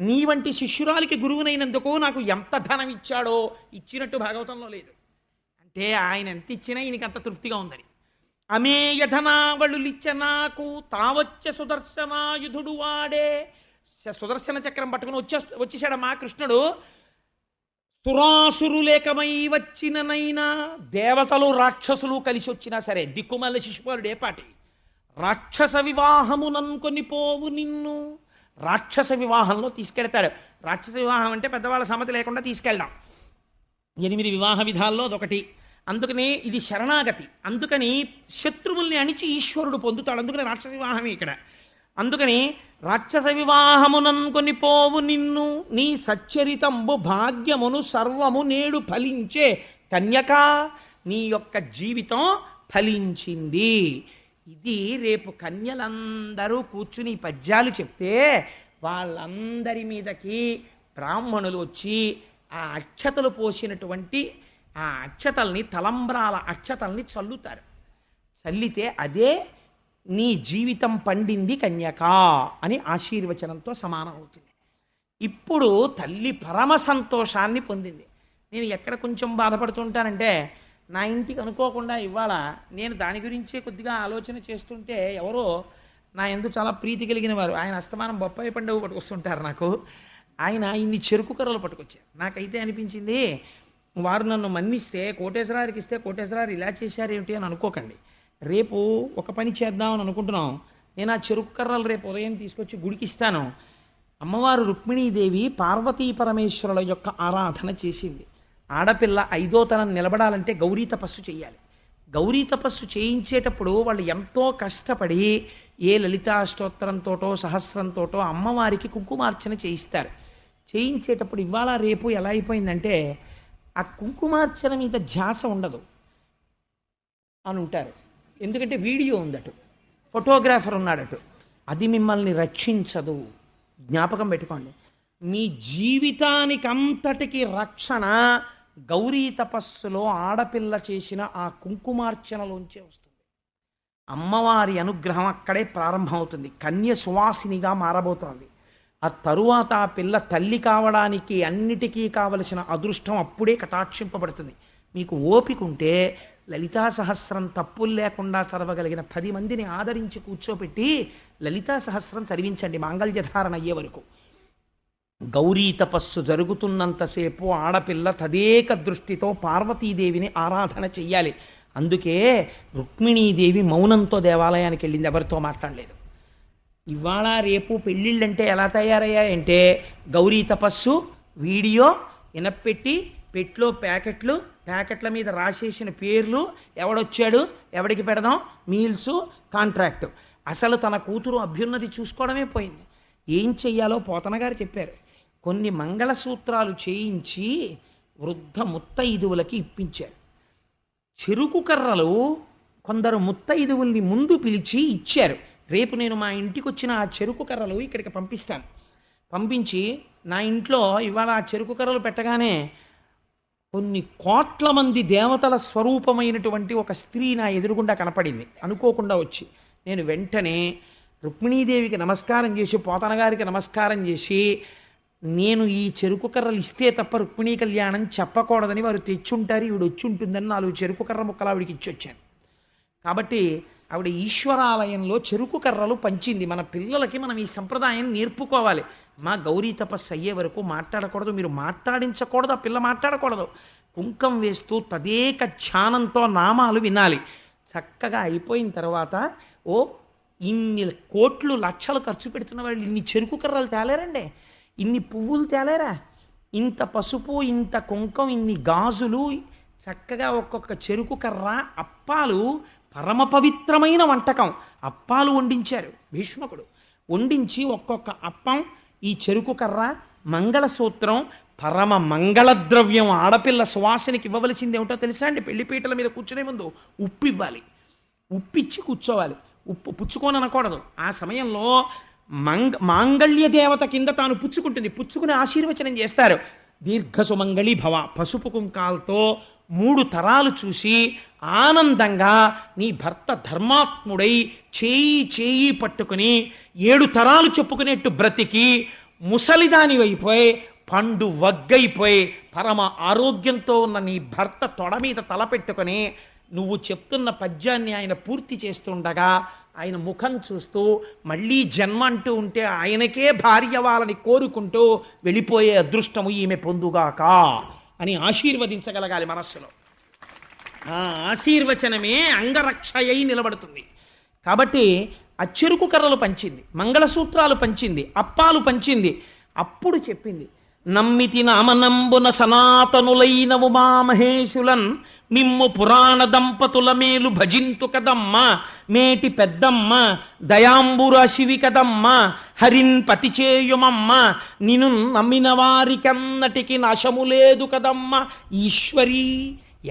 నీ వంటి శిష్యురాలికి గురువునైనందుకు నాకు ఎంత ధనం ఇచ్చాడో, ఇచ్చినట్టు భాగవతంలో లేదు. అంటే ఆయన ఎంత ఇచ్చినా ఈయనకి అంత తృప్తిగా ఉందని. అమేయధనావళులిచ్చ నాకు తావచ్చ సుదర్శనాయుధుడు వాడే. సుదర్శన చక్రం పట్టుకుని వచ్చేసాడమ్మా కృష్ణుడు. సురాసురులేకమై వచ్చిననైనా, దేవతలు రాక్షసులు కలిసి వచ్చినా సరే, దిక్కుమల్ల శిశుపాలుడే పాటి. రాక్షస వివాహముననుకొని పోవు నిన్ను, రాక్షస వివాహంలో తీసుకెడతాడు. రాక్షస వివాహం అంటే పెద్దవాళ్ళ సమ్మతి లేకుండా తీసుకెళ్దాం. 8 వివాహ విధాల్లో అదొకటి. అందుకని ఇది శరణాగతి. అందుకని శత్రువుల్ని అణిచి ఈశ్వరుడు పొందుతాడు. అందుకని రాక్షస వివాహమే ఇక్కడ. అందుకని రాక్షస వివాహముననుకొని పోవు నిన్ను నీ సచ్చరితంబు భాగ్యమును సర్వము నేడు ఫలించే కన్యకా, నీ యొక్క జీవితం ఫలించింది. ఇది రేపు కన్యలందరూ కూర్చుని పద్యాలు చెప్తే వాళ్ళందరి మీదకి బ్రాహ్మణులు వచ్చి ఆ అక్షతలు పోసినటువంటి ఆ అక్షతల్ని, తలంబ్రాల అక్షతల్ని చల్లుతారు. చల్లితే అదే నీ జీవితం పండింది కన్యకా అని ఆశీర్వచనంతో సమానం అవుతుంది. ఇప్పుడు తల్లి పరమ సంతోషాన్ని పొందింది. నేను ఎక్కడ కొంచెం బాధపడుతుంటానంటే, నా ఇంటికి అనుకోకుండా ఇవాళ నేను దాని గురించే కొద్దిగా ఆలోచన చేస్తుంటే ఎవరో నా యందు చాలా ప్రీతి కలిగిన వారు, ఆయన అస్తమానం బొప్పాయి పండుగ పట్టుకొస్తుంటారు నాకు. ఆయన ఇన్ని చెరుకు కర్రలు పట్టుకొచ్చారు. నాకైతే అనిపించింది, వారు నన్ను మన్నిస్తే కోటేశ్వరారికి ఇస్తే కోటేశ్వరారు ఇలా చేశారేమిటి అని అనుకోకండి. రేపు ఒక పని చేద్దామని అనుకుంటున్నాం. నేను ఆ చెరుకు కర్రలు రేపు ఉదయం తీసుకొచ్చి గుడికి ఇస్తాను. అమ్మవారు రుక్మిణీదేవి పార్వతీ పరమేశ్వరుల యొక్క ఆరాధన చేసింది. ఆడపిల్ల ఐదోతనం నిలబడాలంటే గౌరీ తపస్సు చేయాలి. గౌరీ తపస్సు చేయించేటప్పుడు వాళ్ళు ఎంతో కష్టపడి ఏ లలితాష్టోత్తరంతోటో సహస్రంతోటో అమ్మవారికి కుంకుమార్చన చేయిస్తారు. చేయించేటప్పుడు ఇవాళ రేపు ఎలా అయిపోయిందంటే ఆ కుంకుమార్చన మీద ధ్యాస ఉండదు అని ఉంటారు. ఎందుకంటే వీడియో ఉందటు, ఫోటోగ్రాఫర్ ఉన్నాడటు. అది మిమ్మల్ని రక్షించదు. జ్ఞాపకం పెట్టుకోండి. మీ జీవితానికి అంతటికి రక్షణ గౌరీ తపస్సులో ఆడపిల్ల చేసిన ఆ కుంకుమార్చనలోంచే వస్తుంది. అమ్మవారి అనుగ్రహం అక్కడే ప్రారంభమవుతుంది. కన్య సువాసినిగా మారబోతోంది. ఆ తరువాత ఆ పిల్ల తల్లి కావడానికి అన్నిటికీ కావలసిన అదృష్టం అప్పుడే కటాక్షింపబడుతుంది. మీకు ఓపిక ఉంటే లలితా సహస్రం తప్పులు లేకుండా చదవగలిగిన 10 మందిని ఆదరించి కూర్చోపెట్టి లలితా సహస్రం చదివించండి మాంగళ్యధారణ అయ్యే వరకు. గౌరీ తపస్సు జరుగుతున్నంతసేపు ఆడపిల్ల తదేక దృష్టితో పార్వతీదేవిని ఆరాధన చెయ్యాలి. అందుకే రుక్మిణీదేవి మౌనంతో దేవాలయానికి వెళ్ళింది, ఎవరితో మాట్లాడలేదు. ఇవాళ రేపు పెళ్ళిళ్ళంటే ఎలా తయారయ్యాయంటే గౌరీ తపస్సు వీడియో ఇనపెట్టి పెట్లో ప్యాకెట్ల మీద రాసేసిన పేర్లు, ఎవడొచ్చాడు, ఎవడికి పెడదాం, మీల్సు, కాంట్రాక్టు. అసలు తన కూతురు అభ్యున్నతి చూసుకోవడమే పోయింది. ఏం చెయ్యాలో పోతన గారు చెప్పారు. కొన్ని మంగళసూత్రాలు చేయించి వృద్ధ ముత్తైదువులకి ఇప్పించారు. చెరుకు కర్రలు కొందరు ముత్తైదువుల్ని ముందు పిలిచి ఇచ్చారు. రేపు నేను మా ఇంటికి వచ్చిన ఆ చెరుకు కర్రలు ఇక్కడికి పంపిస్తాను. పంపించి నా ఇంట్లో ఇవాళ ఆ చెరుకు కర్రలు పెట్టగానే కొన్ని కోట్ల మంది దేవతల స్వరూపమైనటువంటి ఒక స్త్రీ నా ఎదురుగుండా కనపడింది. అనుకోకుండా వచ్చి నేను వెంటనే రుక్మిణీదేవికి నమస్కారం చేసి పోతన గారికి నమస్కారం చేసి, నేను ఈ చెరుకు కర్రలు ఇస్తే తప్ప రుక్మిణీ కళ్యాణం చెప్పకూడదని వారు తెచ్చుంటారు, ఈవిడ వచ్చి ఉంటుందని 4 చెరుకు కర్ర ముక్కలు ఆవిడికి ఇచ్చొచ్చాను. కాబట్టి ఆవిడ ఈశ్వరాలయంలో చెరుకు కర్రలు పంచింది. మన పిల్లలకి మనం ఈ సంప్రదాయం నేర్పుకోవాలి. మా గౌరీ తపస్సు అయ్యే వరకు మాట్లాడకూడదు, మీరు మాట్లాడించకూడదు, ఆ పిల్ల మాట్లాడకూడదు. కుంకం వేస్తూ తదేక ధ్యానంతో నామాలు వినాలి. చక్కగా అయిపోయిన తర్వాత ఇన్ని కోట్లు లక్షలు ఖర్చు పెడుతున్న వాళ్ళు ఇన్ని చెరుకు కర్రలు తేలేరండి, ఇన్ని పువ్వులు తేలేరా, ఇంత పసుపు, ఇంత కుంకం, ఇన్ని గాజులు, చక్కగా ఒక్కొక్క చెరుకు కర్ర, అప్పాలు, పరమ పవిత్రమైన వంటకం అప్పాలు వండించారు భీష్మకుడు. వండించి ఒక్కొక్క అప్పం, ఈ చెరుకు కర్ర, మంగళసూత్రం, పరమ మంగళద్రవ్యం ఆడపిల్ల సువాసనకి ఇవ్వవలసింది ఏమిటో తెలుసా అండి? పెళ్లిపీటల మీద కూర్చునే ముందు ఉప్పు ఇవ్వాలి. ఉప్పిచ్చి కూర్చోవాలి. ఉప్పు పుచ్చుకొని అనకూడదు. ఆ సమయంలో మాంగళ్య దేవత కింద తాను పుచ్చుకుంటుంది. పుచ్చుకుని ఆశీర్వచనం చేస్తారు. దీర్ఘసుమంగళి భవ. పసుపు కుంకాలతో 3 తరాలు చూసి ఆనందంగా నీ భర్త ధర్మాత్ముడై చేయి పట్టుకుని 7 తరాలు చెప్పుకునేట్టు బ్రతికి ముసలిదాని అయిపోయి పండు వగ్గైపోయి పరమ ఆరోగ్యంతో ఉన్న నీ భర్త తొడ మీద తలపెట్టుకొని నువ్వు చెప్తున్న పద్యాన్ని ఆయన పూర్తి చేస్తుండగా ఆయన ముఖం చూస్తూ మళ్ళీ జన్మ అంటూ ఉంటే ఆయనకే భార్య వాళ్ళని కోరుకుంటూ వెళ్ళిపోయే అదృష్టము ఈమె పొందుగాక అని ఆశీర్వదించగలగాలి మనస్సులో. ఆ ఆశీర్వచనమే అంగరక్షయై నిలబడుతుంది. కాబట్టి ఆ చెరుకు కర్రలు పంచింది, మంగళసూత్రాలు పంచింది, అప్పాలు పంచింది. అప్పుడు చెప్పింది, నమ్మితి నామనంబున సనాతనులైన ఉమామహేశులన్ మిమ్ము పురాణ దంపతుల మేలు భజింతు కదమ్మ, మేటి పెద్దమ్మ దయాంబురాశివి కదమ్మ, హరిన్ పతి చేయుమమ్మ, నిన్ను నమ్మిన వారికన్నటికి నాశము లేదు కదమ్మ ఈశ్వరీ.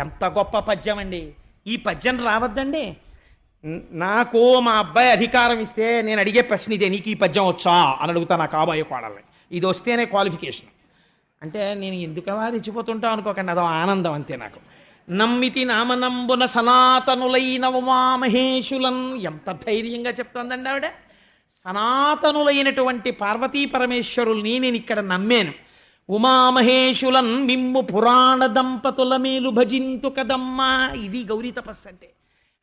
ఎంత గొప్ప పద్యం అండి! ఈ పద్యం రావద్దండి. నాకు మా అబ్బాయి అధికారం ఇస్తే నేను అడిగే ప్రశ్న ఇదే, నీకు ఈ పద్యం వచ్చా అని అడుగుతా నా కాబోయే కోడల్ని. ఇది వస్తేనే క్వాలిఫికేషన్. అంటే నేను ఎందుకలా రెచ్చిపోతుంటావు అనుకోకండి, అదో ఆనందం అంతే నాకు. నమ్మితి నామనంబున సనాతనులైన ఉమామహేశులన్. ఎంత ధైర్యంగా చెప్తోందండి ఆవిడ. సనాతనులైనటువంటి పార్వతీ పరమేశ్వరుల్ని నేను ఇక్కడ నమ్మాను. ఉమామహేశులన్ మిమ్ము పురాణ దంపతుల మేలు భజింతు కదమ్మా. ఇది గౌరీ తపస్సు అంటే.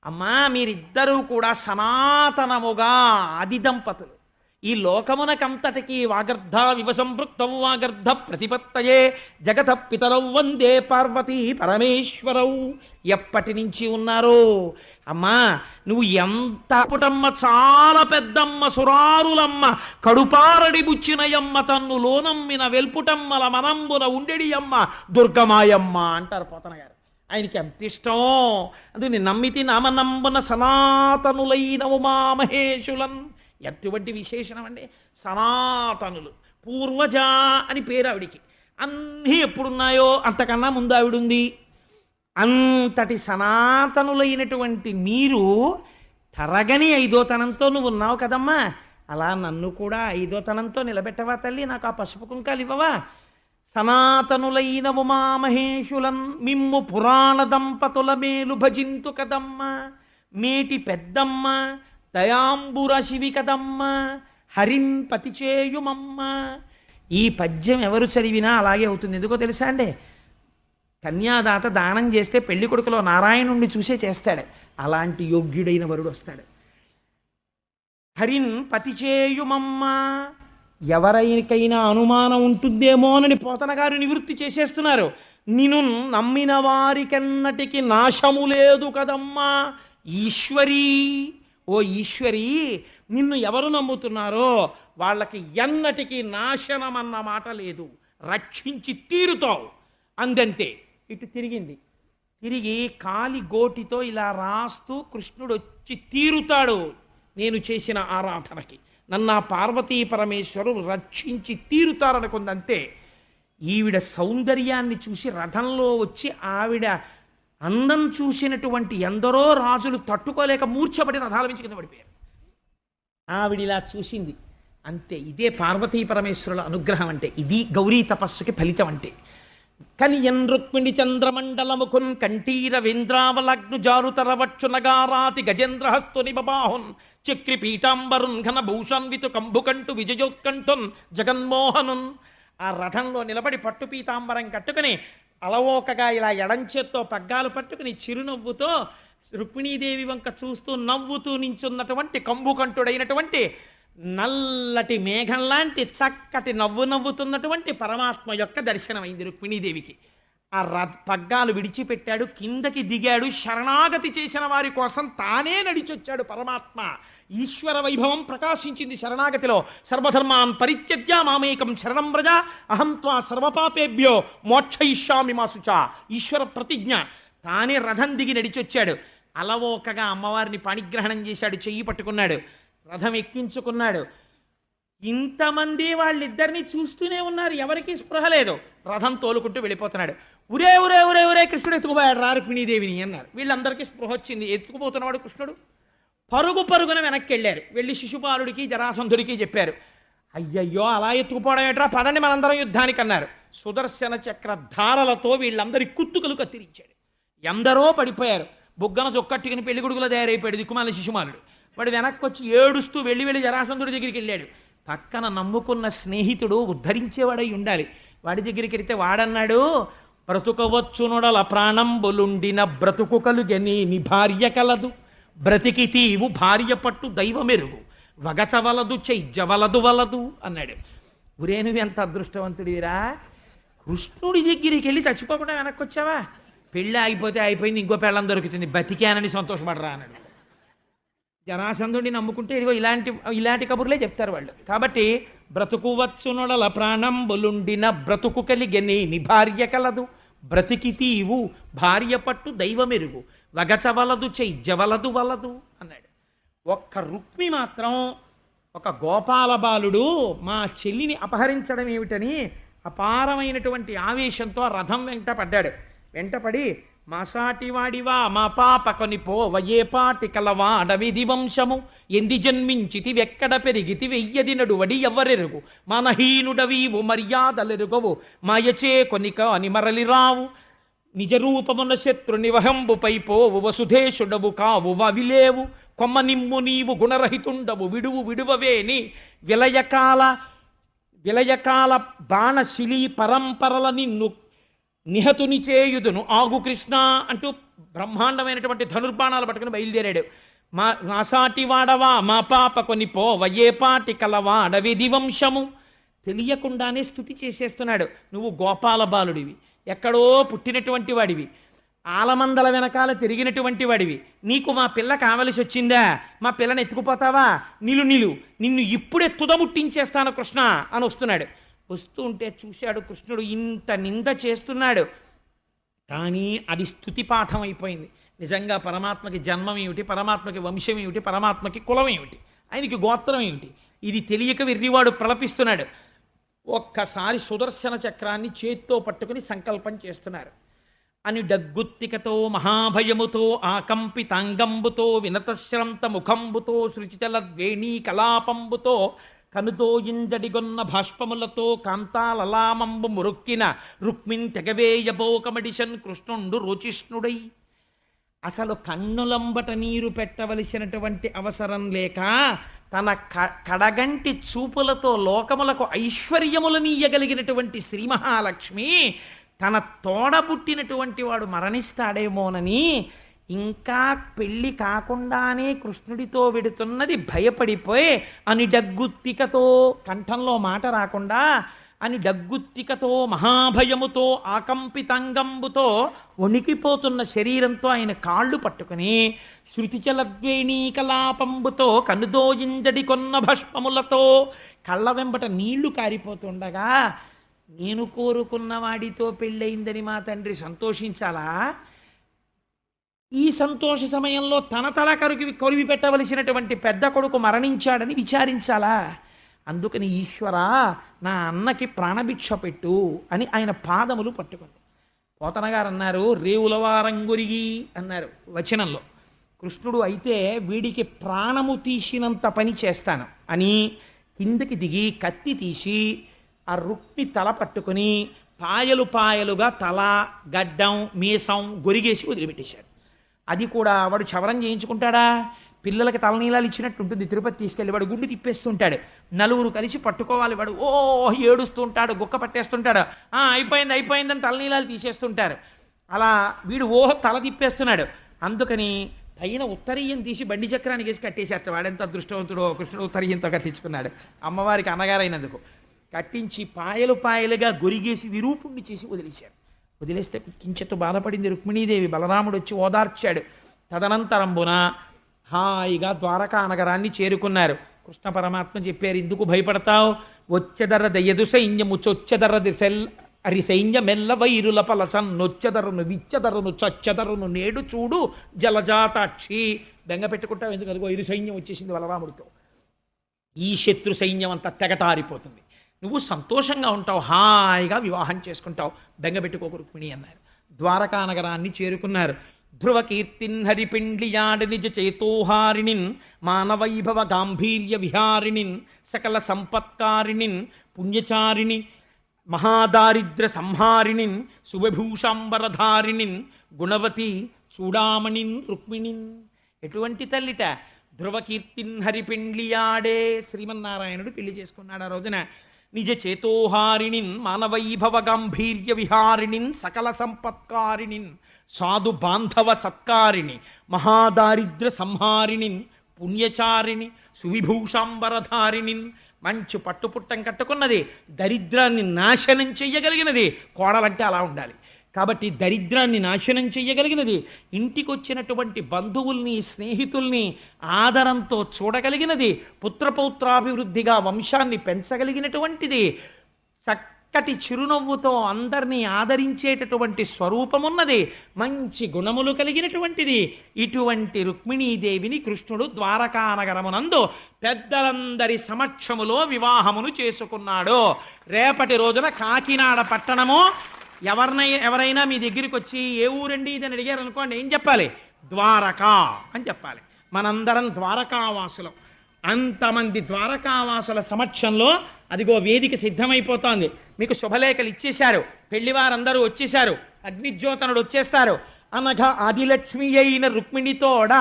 అమ్మా మీరిద్దరూ కూడా సనాతనముగా ఆది దంపతులు, ఈ లోకమునకంతటికి వాగర్ధ వివసంపృక్తం వాగర్ధ ప్రతిపత్తయే జగత పితరౌ వందే పార్వతీ పరమేశ్వరౌ. ఎప్పటి నుంచి ఉన్నారో అమ్మా, నువ్వు ఎంత పుటమ్మ, చాలా పెద్దమ్మ, సురారులమ్మ, కడుపారడి బుచ్చినయమ్మ, తన్ను లోనమ్మిన వెల్పుటమ్మల మనంబున ఉండెడియమ్మ దుర్గమాయమ్మ అంటారు పోతన గారు. ఆయనకి ఎంత ఇష్టం. అందుకని నమ్మితి నామనంబున సనాతనులైన ఉమామహేశులన్. ఎటువంటి విశేషణం అండి! సనాతనులు, పూర్వజ అని పేరు ఆవిడికి. అన్నీ ఎప్పుడున్నాయో అంతకన్నా ముందు ఆవిడుంది. అంతటి సనాతనులైనటువంటి మీరు తరగని ఐదోతనంతో నువ్వు ఉన్నావు కదమ్మా. అలా నన్ను కూడా ఐదోతనంతో నిలబెట్టవా తల్లి? నాకు ఆ పసుపు కుంకాలు ఇవ్వవా? సనాతనులైన ఉమామహేశులన్ మిమ్ము పురాణ దంపతుల మేలు భజింతు కదమ్మ. మేటి పెద్దమ్మ దయాంబుర శివి కదమ్మ, హరిన్ పతి చేయుమమ్మ. ఈ పద్యం ఎవరు చదివినా అలాగే అవుతుంది. ఎందుకో తెలుసా అండి? కన్యాదాత దానం చేస్తే పెళ్లి కొడుకులో నారాయణుణ్ణి చూసే చేస్తాడు. అలాంటి యోగ్యుడైన వరుడు వస్తాడు. హరిన్ పతి చేయుమమ్మ. ఎవరికైనా అనుమానం ఉంటుందేమోనని పోతన గారు నివృత్తి చేసేస్తున్నారు. నిన్ను నమ్మిన వారికెన్నటికి నాశము లేదు కదమ్మా ఈశ్వరీ. ఓ ఈశ్వరి, నిన్ను ఎవరు నమ్ముతున్నారో వాళ్ళకి ఎన్నటికీ నాశనం అన్న మాట లేదు, రక్షించి తీరుతావు అందంతే. ఇటు తిరిగింది. తిరిగి కాలి గోటితో ఇలా రాస్తూ కృష్ణుడు వచ్చి తీరుతాడు నేను చేసిన ఆరాధనకి. నన్ను ఆ పార్వతీ పరమేశ్వరు రక్షించి తీరుతారనుకుందంతే. ఈవిడ సౌందర్యాన్ని చూసి రథంలో వచ్చి ఆవిడ అందం చూసినటువంటి ఎందరో రాజులు తట్టుకోలేక మూర్ఛపడి రథాల నుంచి కింద పడిపోయారు. ఆవిడిలా చూసింది అంతే. ఇదే పార్వతీ పరమేశ్వరుల అనుగ్రహం అంటే. ఇది గౌరీ తపస్సుకి ఫలితం అంటే. కనియన్ రుక్మిణి చంద్రమండలముఖున్ కంఠీర వేంద్రావలగ్ను జారుతరవక్షు నగారాతి గజేంద్రహస్తు నిబబాహున్ చక్రి పీఠాంబరున్ ఘనభూషాన్వితు కంభుకంటు విజయోత్కంఠున్ జగన్మోహనున్. ఆ రథంలో నిలబడి పట్టు పీతాంబరం కట్టుకుని అలవోకగా ఇలా ఎడంచేత్తో పగ్గాలు పట్టుకుని చిరునవ్వుతో రుక్మిణీదేవి వంక చూస్తూ నవ్వుతూ నించున్నటువంటి కంబుకంఠుడైనటువంటి నల్లటి మేఘం లాంటి చక్కటి నవ్వుతున్నటువంటి పరమాత్మ యొక్క దర్శనమైంది రుక్మిణీదేవికి. ఆ పగ్గాలు విడిచిపెట్టాడు, కిందకి దిగాడు, శరణాగతి చేసిన వారి కోసం తానే నడిచొచ్చాడు పరమాత్మ. ఈశ్వర వైభవం ప్రకాశించింది శరణాగతిలో. సర్వధర్మాన్ పరిత్యజ్య మామేకం శరణం వ్రజ అహం త్వా సర్వపాపేభ్యో మోక్షయిష్యామి మా శుచ. ఈశ్వర ప్రతిజ్ఞ. తానే రథం దిగి నడిచొచ్చాడు. అలవోకగా అమ్మవారిని పాణిగ్రహణం చేశాడు, చెయ్యి పట్టుకున్నాడు, రథం ఎక్కించుకున్నాడు. ఇంతమంది వాళ్ళిద్దరిని చూస్తూనే ఉన్నారు, ఎవరికి స్పృహ లేదు. రథం తోలుకుంటూ వెళ్ళిపోతున్నాడు. ఉరే ఉరే ఉరే ఉరే కృష్ణుడు ఎత్తుకుపోయాడు రా రుక్మిణీదేవిని అన్నారు. వీళ్ళందరికీ స్పృహ వచ్చింది. ఎత్తుకుపోతున్నవాడు కృష్ణుడు. పరుగు పరుగున వెనక్కి వెళ్ళారు. వెళ్ళి శిశుపాలుడికి జరాసంధుడికి చెప్పారు. అయ్యయ్యో అలా ఎత్తుకుపోవడం ఏంట్రా, పదండి మనందరం యుద్ధానికి అన్నారు. సుదర్శన చక్ర ధారలతో వీళ్ళందరి కుత్తుకలు కత్తిరించాడు. ఎందరో పడిపోయారు. బుగ్గన చొక్కట్టుకుని పెళ్లి కొడుకులో తయారైపోయాడు దిక్కుమాల శిశుమాలుడు. వాడు వెనక్కి వచ్చి ఏడుస్తూ వెళ్ళి జరాసంధుడి దగ్గరికి వెళ్ళాడు. పక్కన నమ్ముకున్న స్నేహితుడు ఉద్ధరించేవాడై ఉండాలి. వాడి దగ్గరికి వెళితే వాడన్నాడు, బ్రతుకవచ్చునొడల ప్రాణంబులుండిన బ్రతుకు కలుగని నీ భార్య కలదు, బ్రతికి తీవు భార్య పట్టు దైవమెరుగు, వగచవలదు చైజ్జవలదు వలదు అన్నాడు. ఒరే నువ్వు ఎంత అదృష్టవంతుడివిరా, కృష్ణుడి దగ్గరికి వెళ్ళి చచ్చిపోకుండా వెనక్కి వచ్చావా? పెళ్ళి ఆగిపోతే అయిపోయింది, ఇంకో పెళ్ళం దొరుకుతుంది, బతికానని సంతోషపడరా అన్నాడు. జరాసంధుడిని నమ్ముకుంటే ఇదిగో ఇలాంటి కబుర్లే చెప్తారు వాళ్ళు. కాబట్టి బ్రతుకు వచ్చునొడల ప్రాణంబులుండిన బ్రతుకు కలిగని నీ భార్య కలదు, బ్రతికి తీవు భార్య పట్టు దైవమెరుగు, వగచవలదు చైజ్జవలదు వలదు అన్నాడు. ఒక్క రుక్మి మాత్రం ఒక గోపాల బాలుడు మా చెల్లిని అపహరించడం ఏమిటని అపారమైనటువంటి ఆవేశంతో రథం వెంట పడ్డాడు. వెంటపడి మాసాటివాడివా మా పాప కొనిపోవయే పాటి కలవా అడవిది వంశము ఎంది జన్మించితి వెక్కడ పెరిగితి వెయ్యది నడువడి ఎవ్వరెరుగు మనహీనుడవీవు మర్యాదలెరుగవు మాయచే కొనిక అని మరలిరావు నిజరూపమున శత్రుని వహంబుపై పోవు వసుధేశుడవు కావు వవిలేవు కొమ్మ నిమ్ము నీవు గుణరహితుండవు విడువవేని విలయకాల బాణశిలీ పరంపరల నిన్ను నిహతుని చేయుదును ఆగు కృష్ణ అంటూ బ్రహ్మాండమైనటువంటి ధనుర్బాణాలు పట్టుకుని బయలుదేరాడు. మా సాటి వాడవా మా పాప కొని పోవ ఏ పాటి కలవాడ విధి వంశము. తెలియకుండానే స్తుతి చేసేస్తున్నాడు. నువ్వు గోపాల బాలుడివి, ఎక్కడో పుట్టినటువంటి వాడివి, ఆలమందల వెనకాల తిరిగినటువంటి వాడివి, నీకు మా పిల్ల కావలసి వచ్చిందా? మా పిల్లని ఎత్తుకుపోతావా? నిలు నిన్ను ఇప్పుడే తుదముట్టించేస్తాను కృష్ణ అని వస్తున్నాడు. వస్తూ ఉంటే చూశాడు కృష్ణుడు ఇంత నింద చేస్తున్నాడు, కానీ అది స్తుతి పాఠం అయిపోయింది. నిజంగా పరమాత్మకి జన్మం ఏమిటి, పరమాత్మకి వంశం ఏమిటి, పరమాత్మకి కులం ఏమిటి, ఆయనకి గోత్రం ఏమిటి, ఇది తెలియక వెర్రివాడు ప్రలపిస్తున్నాడు. ఒక్కసారి సుదర్శన చక్రాన్ని చేత్తో పట్టుకుని సంకల్పం చేస్తున్నారు. అని డగ్గుత్తికతో మహాభయముతో ఆకంపితాంగంబుతో వినతశ్రంత ముఖంబుతో శృచిచల ద్వేణీ కలాపంబుతో కనుతో ఇంజడిగొన్న భాష్పములతో కాంతాలలామంబు మురుక్కిన రుక్మిన్ తెగవేయబోకమడిషన్ కృష్ణుండు రోచిష్ణుడై. అసలు కన్నులంబట నీరు పెట్టవలసినటువంటి అవసరం లేక తన కడగంటి చూపులతో లోకములకు ఐశ్వర్యములనీయగలిగినటువంటి శ్రీ మహాలక్ష్మి తన తోడబుట్టినటువంటి వాడు మరణిస్తాడేమోనని ఇంకా పెళ్లి కాకుండానే కృష్ణుడితో వెడుతున్నది భయపడిపోయి అని డగ్గుత్తికతో, కంఠంలో మాట రాకుండా అని డగ్గుత్తికతో మహాభయముతో ఆకంపితాంగంబుతో వణికిపోతున్న శరీరంతో ఆయన కాళ్ళు పట్టుకుని శృతిచలద్వేణీ కలాపంబుతో కనుదోయింజడి కొన్న భస్మములతో కళ్ళ వెంబట నీళ్లు కారిపోతుండగా, నేను కోరుకున్న వాడితో పెళ్ళయిందని మా తండ్రి సంతోషించాలా? ఈ సంతోష సమయంలో తన తల కొరివి పెట్టవలసినటువంటి పెద్ద కొడుకు మరణించాడని విచారించాలా? అందుకని ఈశ్వరా నా అన్నకి ప్రాణభిక్ష పెట్టు అని ఆయన పాదములు పట్టుకుంది. పోతన గారు అన్నారు, రేవులవారంగురిగి అన్నారు వచనంలో. కృష్ణుడు అయితే వీడికి ప్రాణము తీసినంత పని చేస్తాను అని కిందకి దిగి కత్తి తీసి ఆ రుక్మి తల పట్టుకుని పాయలు పాయలుగా తల, గడ్డం, మీసం గొరిగేసి వదిలిపెట్టేశాడు. అది కూడా వాడు చవరం చేయించుకుంటాడా? పిల్లలకి తలనీలాలు ఇచ్చినట్టు ఉంటుంది. తిరుపతి తీసుకెళ్ళి వాడు గుండు తిప్పేస్తుంటాడు, నలుగురు కలిసి పట్టుకోవాలి, వాడు ఓ ఏడుస్తుంటాడు, గుక్క పట్టేస్తుంటాడు, అయిపోయిందని తలనీలాలు తీసేస్తుంటారు. అలా వీడు ఓహో తల తిప్పేస్తున్నాడు. అందుకని పైన ఉత్తరీయం తీసి బండి చక్రానికి వేసి కట్టేసేట. వాడెంత అదృష్టవంతుడో, కృష్ణుడు ఉత్తరీయంతో కట్టించుకున్నాడు అమ్మవారికి అన్నగారైనందుకు. కట్టించి పాయలు పాయలుగా గొరిగేసి విరూపుణ్ణి చేసి వదిలేశారు. వదిలేస్తే కించెత్తు బాధపడింది రుక్మిణీదేవి. బలరాముడు వచ్చి ఓదార్చాడు. తదనంతరంబున హాయిగా ద్వారకా నగరాన్ని చేరుకున్నారు. కృష్ణ పరమాత్మ చెప్పారు, ఎందుకు భయపడతావు? వచ్చెదర దయదు సైన్యము చొచ్చెదర అరి సైన్యమెల్ల వైరుల పలసన్ నొచ్చెదరును విచ్చెదరును చచ్చెదరును నేడు చూడు జలజాతాక్షి. బెంగ పెట్టుకుంటావు ఎందుకు? అదిగో ఇరు సైన్యం వచ్చేసింది బలరాముడితో. ఈ శత్రు సైన్యం అంతా తెగటారిపోతుంది. నువ్వు సంతోషంగా ఉంటావు, హాయిగా వివాహం చేసుకుంటావు, బెంగపెట్టుకోకు రుక్మిణి అన్నారు. ద్వారకా నగరాన్ని చేరుకున్నారు. ధ్రువ కీర్తిన్ హరిపిండ్లియాడి నిజ చేతోహారిణిన్ మానవైభవ గాంభీర్య విహారిణిన్ సకల సంపత్కారిణిన్ పుణ్యచారిణి మహాదారిద్ర సంహారిణిన్ శుభభూషాంబరధారిణిన్ గుణవతి చూడామణిన్ రుక్మిణిన్. ఎటువంటి తల్లిట? ధ్రువకీర్తిన్ హరిపిండ్లియాడే, శ్రీమన్నారాయణుడు పెళ్లి చేసుకున్నాడు ఆ రోజున. నిజ చేతోహారిణిన్ మానవైభవ గాంభీర్య విహారిణిన్ సకల సంపత్కారిణిన్ సాధు బాంధవ సత్కారిణి మహాదారిద్ర సంహారిణిన్ పుణ్యచారిణి సువిభూషాంబరధారిణిన్. మంచు పట్టుపుట్టం కట్టుకున్నది, దరిద్రాన్ని నాశనం చెయ్యగలిగినది. కోడలంటే అలా ఉండాలి. కాబట్టి దరిద్రాన్ని నాశనం చెయ్యగలిగినది, ఇంటికి వచ్చినటువంటి బంధువుల్ని స్నేహితుల్ని ఆదరంతో చూడగలిగినది, పుత్రపౌత్రాభివృద్ధిగా వంశాన్ని పెంచగలిగినటువంటిది, చక్కటి చిరునవ్వుతో అందరినీ ఆదరించేటటువంటి స్వరూపమున్నది, మంచి గుణములు కలిగినటువంటిది. ఇటువంటి రుక్మిణీదేవిని కృష్ణుడు ద్వారకానగరమునందు పెద్దలందరి సమక్షములో వివాహమును చేసుకున్నాడు. రేపటి రోజున కాకినాడ పట్టణము ఎవరైనా మీ దగ్గరికి వచ్చి ఏ ఊరండి ఇదని అడిగారు అనుకోండి, ఏం చెప్పాలి? ద్వారకా అని చెప్పాలి. మనందరం ద్వారకావాసులం. అంతమంది ద్వారకావాసుల సమక్షంలో అదిగో వేదిక సిద్ధమైపోతోంది. మీకు శుభలేఖలు ఇచ్చేశారు, పెళ్లివారందరూ వచ్చేశారు, అగ్నిజ్యోతనుడు వచ్చేస్తారు. అనగా ఆదిలక్ష్మి అయిన రుక్మిణితోడ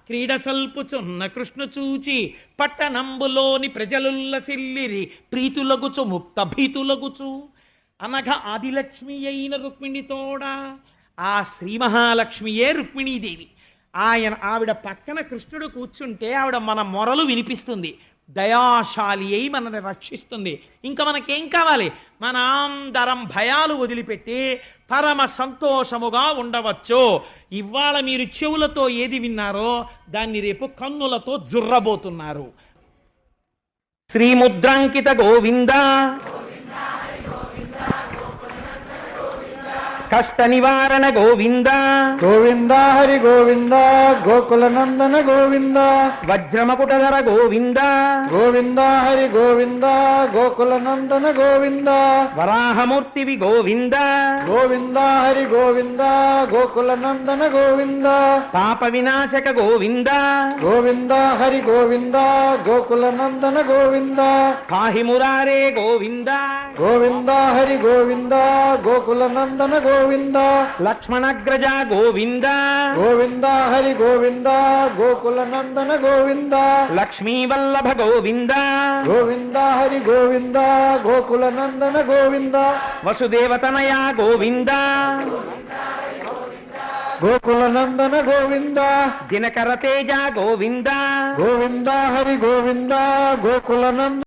క్రీడ సల్పుచున్న కృష్ణు చూచి పట్టణంబులోని ప్రజలుల్లసిల్లిరి ప్రీతులగుచు ముక్త భీతులగుచు. అనగా ఆదిలక్ష్మి అయిన రుక్మిణితోడ, ఆ శ్రీ మహాలక్ష్మియే రుక్మిణీదేవి. ఆవిడ పక్కన కృష్ణుడు కూర్చుంటే ఆవిడ మన మొరలు వినిపిస్తుంది, దయాశాలి అయి మనల్ని రక్షిస్తుంది. ఇంకా మనకేం కావాలి? మన అందరం భయాలు వదిలిపెట్టి పరమ సంతోషముగా ఉండవచ్చు. ఇవాళ మీరు చెవులతో ఏది విన్నారో దాన్ని రేపు కన్నులతో జుర్రబోతున్నారు. శ్రీముద్రాంకిత గోవింద, కష్ట నివారణ గోవింద, గోవింద హరి గోవింద, గోకుల నందన గోవింద, వజ్రమకుటధర గోవింద, గోవింద హరి గోవింద, గోకుల నందన గోవింద, వరాహమూర్తివి గోవింద, గోవింద హరి గోవింద, గోకుల నందన గోవింద, పాప వినాశక గోవింద, గోవింద హరి గోవింద, గోకుల నందన గోవింద, పాహి మురారే గోవింద, గోవింద హరి గోవింద, గోకుల నందన గోవింద, లక్ష్మణగ్రజ గోవింద, గోవింద హరి గోవింద, గోకుల నందన గోవింద, లక్ష్మీవల్లభ గోవింద, గోవింద హరి గోవింద, గోకుల నందన గోవింద, వసుదేవతనయ గోవింద, గోకుల నందన గోవింద, దినకర తేజ గోవింద, గోవింద హరి గోవింద, గోకుల నందన